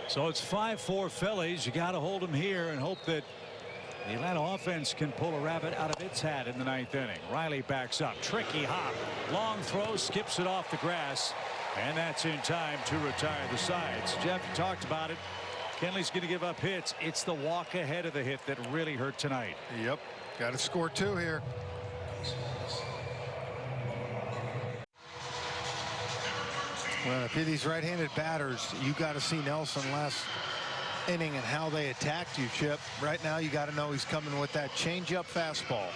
So it's 5-4 Phillies. You got to hold them here and hope that the Atlanta offense can pull a rabbit out of its hat in the 9th inning. Riley backs up. Tricky hop. Long throw. Skips it off the grass. And that's in time to retire the sides. Jeff talked about it. Kenley's going to give up hits. It's the walk ahead of the hit that really hurt tonight. Yep. Got to score 2 here. Well, if you're these right-handed batters, you got to see Nelson last inning and how they attacked you, Chip. Right now, you got to know he's coming with that changeup fastball.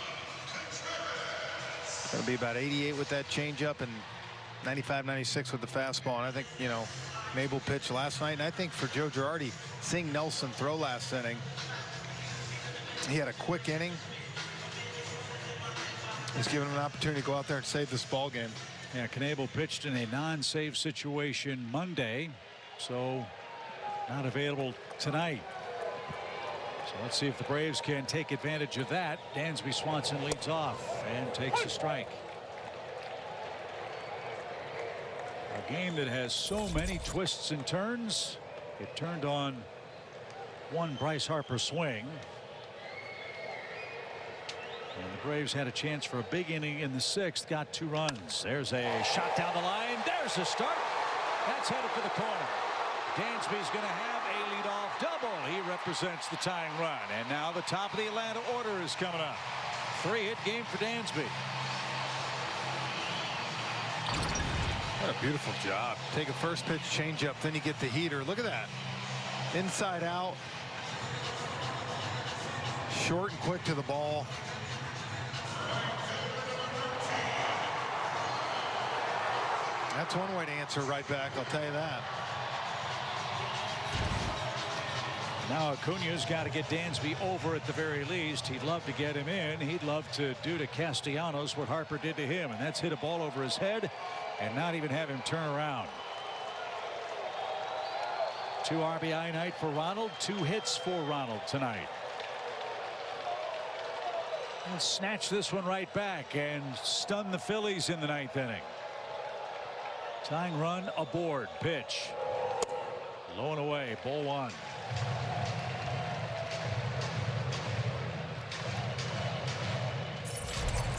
Going to be about 88 with that changeup and 95, 96 with the fastball. And I think, you know, Mabel pitched last night. And I think for Joe Girardi, seeing Nelson throw last inning, he had a quick inning. He's given him an opportunity to go out there and save this ball game. Yeah, Knebel pitched in a non-save situation Monday, so not available tonight. So let's see if the Braves can take advantage of that. Dansby Swanson leads off and takes a strike. A game that has so many twists and turns. It turned on one Bryce Harper swing. And the Braves had a chance for a big inning in the 6th. Got 2 runs. There's a shot down the line. There's a start. That's headed for the corner. Dansby's going to have a leadoff double. He represents the tying run. And now the top of the Atlanta order is coming up. 3-hit game for Dansby. What a beautiful job. Take a first pitch changeup, then you get the heater. Look at that. Inside out. Short and quick to the ball. That's one way to answer right back, I'll tell you that. Now Acuna's got to get Dansby over at the very least. He'd love to get him in. He'd love to do to Castellanos what Harper did to him, and that's hit a ball over his head and not even have him turn around. 2 RBI night for Ronald. 2 hits for Ronald tonight. And snatch this one right back and stun the Phillies in the 9th inning. Tying run aboard. Pitch. Low and away. Ball 1.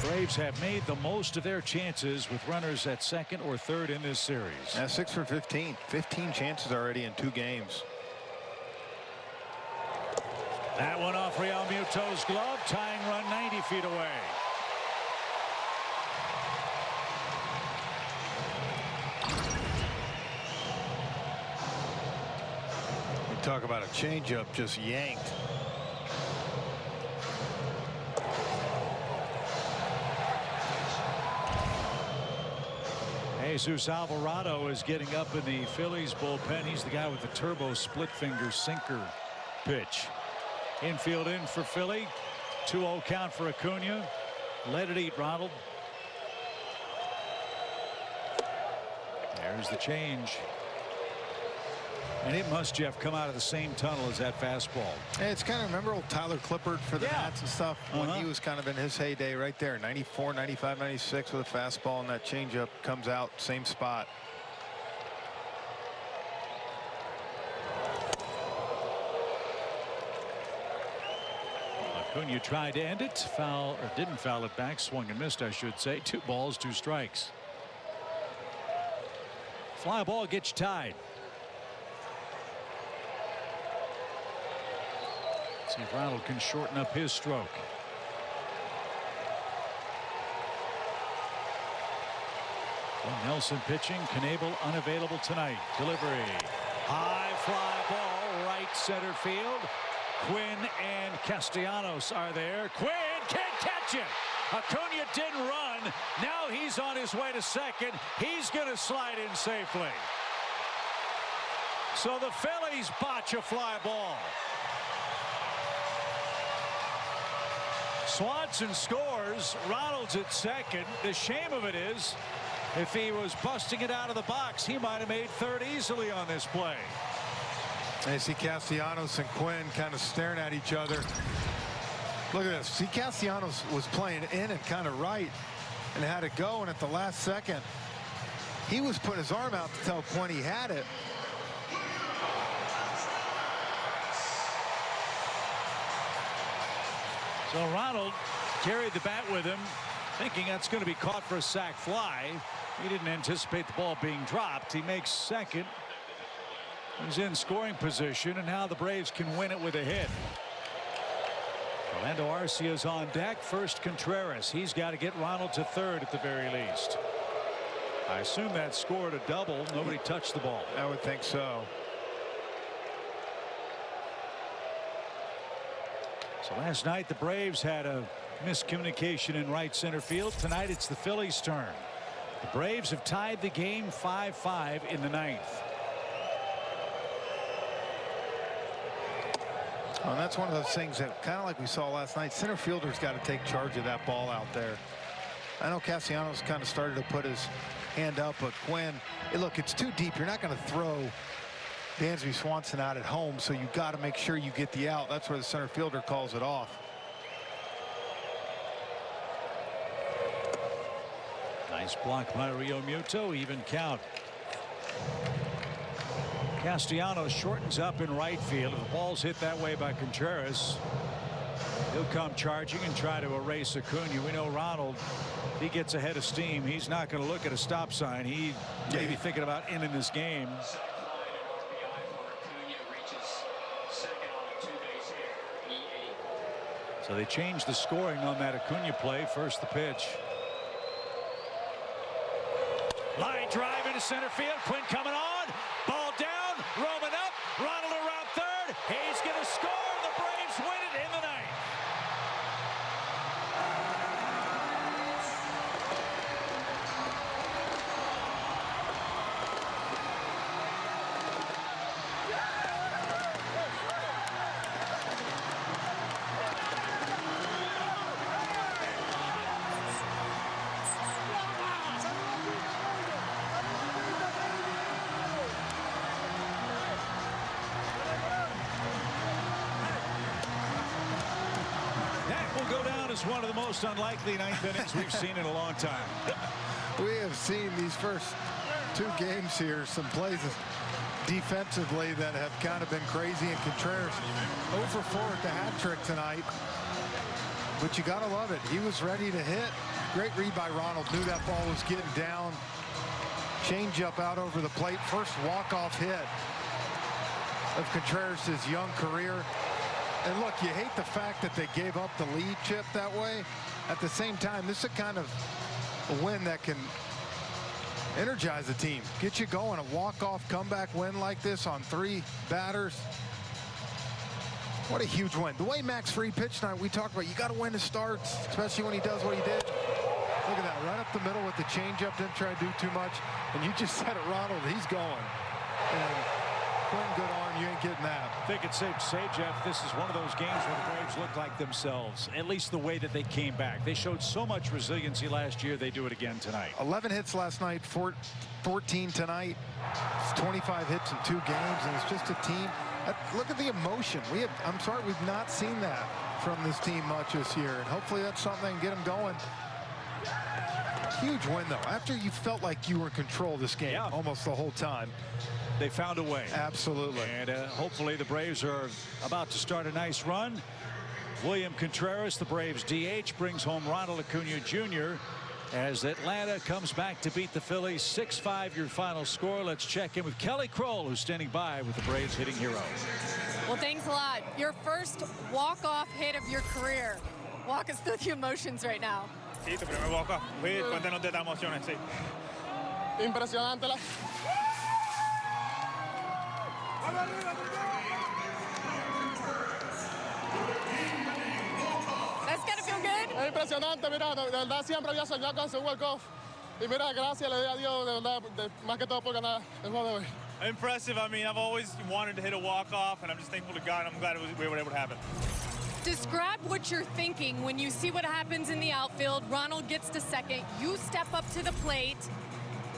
Braves have made the most of their chances with runners at 2nd or 3rd in this series. 6 for 15. 15 chances already in 2 games. That one off Real Muto's glove. Tying run 90 feet away. You talk about a changeup just yanked. Jesus Alvarado is getting up in the Phillies bullpen. He's the guy with the turbo split finger sinker pitch. Infield in for Philly. 2-0 count for Acuna. Let it eat, Ronald. There's the change. And it must, Jeff, come out of the same tunnel as that fastball. Hey, it's kind of, remember old Tyler Clippard for the Nats and stuff when he was kind of in his heyday right there, 94, 95, 96 with a fastball, and that changeup comes out same spot. Acuna tried to end it, foul, or didn't foul it back, swung and missed, I should say. 2 balls, 2 strikes. Fly ball gets you tied. See if Ronald can shorten up his stroke. Well, Nelson pitching, Knebel unavailable tonight. Delivery. High fly ball, right center field. Quinn and Castellanos are there. Quinn can't catch it. Acuna didn't run. Now he's on his way to second. He's going to slide in safely. So the Phillies botch a fly ball. Swanson scores. Ronald's at second. The shame of it is, if he was busting it out of the box, he might have made third easily on this play. I see Castellanos and Quinn kind of staring at each other. Look at this. See, Castellanos was playing in and kind of right and had it go, and at the last second, he was putting his arm out to tell Quinn he had it. So Ronald carried the bat with him, thinking that's going to be caught for a sac fly. He didn't anticipate the ball being dropped. He makes second. He's in scoring position, and now the Braves can win it with a hit. Orlando Arcia's on deck. First Contreras. He's got to get Ronald to third at the very least. I assume that scored a double. Nobody touched the ball. I would think so. So last night the Braves had a miscommunication in right center field. Tonight it's the Phillies' turn. The Braves have tied the game 5-5 in the 9th. And that's one of those things that, kind of like we saw last night, center fielder's got to take charge of that ball out there. I know Castellanos kind of started to put his hand up, but Quinn, hey, look, it's too deep. You're not going to throw Dansby Swanson out at home, so you got to make sure you get the out. That's where the center fielder calls it off. Nice block by Rio Muto. Even count. Castellanos shortens up in right field. If the ball's hit that way by Contreras, he'll come charging and try to erase Acuna. We know Ronald, if he gets ahead of steam, he's not going to look at a stop sign. He may be thinking about ending this game. So they changed the scoring on that Acuna play. First the pitch. Line drive into center field. Quinn coming on. Ball down. Roman up. Ronald around third. He's going to score. The Braves win it in the 9th. Is one of the most unlikely 9th innings we've seen in a long time. We have seen these first 2 games here some plays defensively that have kind of been crazy, and Contreras 0 for 4 at the hat trick tonight. But you got to love it. He was ready to hit. Great read by Ronald. Knew that ball was getting down. Change up out over the plate. First walk-off hit of Contreras' young career. And look, you hate the fact that they gave up the lead, Chip, that way. At the same time, this is a kind of a win that can energize the team, get you going. A walk-off comeback win like this on 3 batters. What a huge win. The way Max Fried pitched tonight, we talked about, you got to win the starts, especially when he does what he did. Look at that, right up the middle with the changeup, didn't try to do too much. And you just said it, Ronald, he's going. And twin good arm, you ain't getting that. I think it's safe to say, Jeff, this is one of those games where the Braves look like themselves, at least the way that they came back. They showed so much resiliency last year. They do it again tonight. 11 hits last night, 14 tonight. It's 25 hits in 2 games, and it's just a team. Look at the emotion. I'm sorry, we've not seen that from this team much this year, and hopefully that's something that can get them going. Huge win, though. After you felt like you were in control of this game almost the whole time. They found a way. Absolutely. And hopefully the Braves are about to start a nice run. William Contreras, the Braves DH, brings home Ronald Acuna Jr. as Atlanta comes back to beat the Phillies. 6-5 your final score. Let's check in with Kelly Kroll, who's standing by with the Braves hitting hero. Well, thanks a lot. Your first walk-off hit of your career. Walk us through the emotions right now. Sí, tu primer walk-off hit. Cuéntanos de estas emociones, sí. Impresionante la... That's gotta feel good. Es impresionante, mira, de verdad siempre había soñado con su walk-off. Y mira, gracias le doy a Dios, de verdad, más que todo por ganar el juego de hoy. Impressive. I mean, I've always wanted to hit a walk-off, and I'm just thankful to God. I'm glad we were able to happen. Describe what you're thinking when you see what happens in the outfield. Ronald gets to second. You step up to the plate.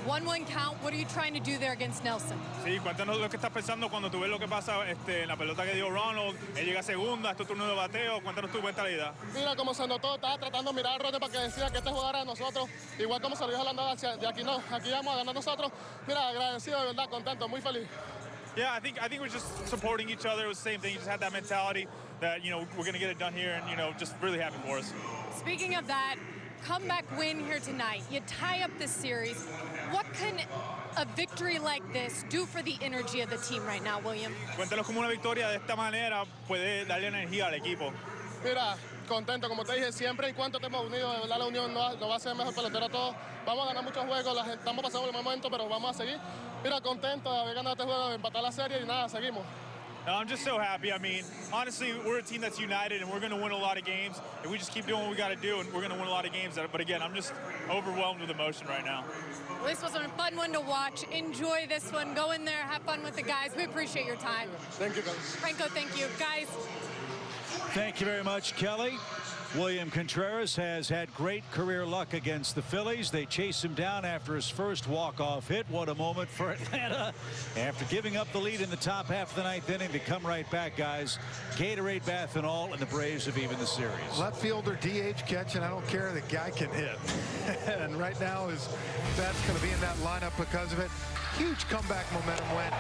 1-1 count. What are you trying to do there against Nelson? Sí, cuéntanos lo que estás pensando cuando tú ves lo que pasa en la pelota que dio Ronald. Él llega a segunda, es tu turno de bateo. Cuéntanos tu mentalidad. Mira cómo se notó, estaba tratando de mirar a Ronald para que decía que este jugador era de nosotros. Igual como se lo dijo a la andada, de aquí no, aquí vamos a ganar nosotros. Mira, agradecido, de verdad, contento, muy feliz. Yeah, I think we're just supporting each other. It was the same thing. You just had that mentality that, you know, we're going to get it done here, and, you know, just really happy for us. Speaking of that, comeback win here tonight. You tie up this series. What can a victory like this do for the energy of the team right now, William? Cuéntanos cómo una victoria de esta manera puede darle energía al equipo. Mira, contento, como te dije, siempre y cuando estemos unidos, de verdad la unión nos va a hacer mejor pelotero a todos. Vamos a ganar muchos juegos, estamos pasando el momento, pero vamos a seguir. Mira, contento de haber ganado este juego, de empatar la serie y nada, seguimos. No, I'm just so happy. I mean, honestly, we're a team that's united, and we're going to win a lot of games. If we just keep doing what we got to do, and we're going to win a lot of games. But again, I'm just overwhelmed with emotion right now. Well, this was a fun one to watch. Enjoy this one. Go in there, have fun with the guys. We appreciate your time. Thank you, guys. Franco, thank you. Guys. Thank you very much, Kelly. William Contreras has had great career luck against the Phillies. They chase him down after his first walk-off hit. What a moment for Atlanta. After giving up the lead in the top half of the ninth inning, to come right back, guys. Gatorade bath and all, and the Braves have evened the series. Left fielder DH catch, and I don't care, the guy can hit. And right now that's going to be in that lineup because of it. Huge comeback momentum win.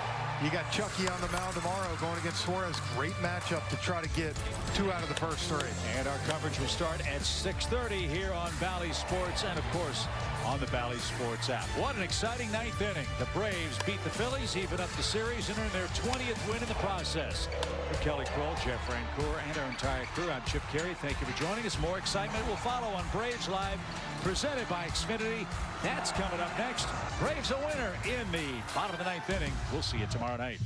You got Chucky on the mound tomorrow going against Suarez. Great matchup to try to get 2 out of the first 3. And our coverage will start at 6:30 here on Valley Sports and, of course, on the Valley Sports app. What an exciting ninth inning. The Braves beat the Phillies, even up the series, and earn their 20th win in the process. For Kelly Kroll, Jeff Rancour, and our entire crew, I'm Chip Carey. Thank you for joining us. More excitement will follow on Braves Live, presented by Xfinity. That's coming up next. Braves a winner in the bottom of the ninth inning. We'll see you tomorrow night.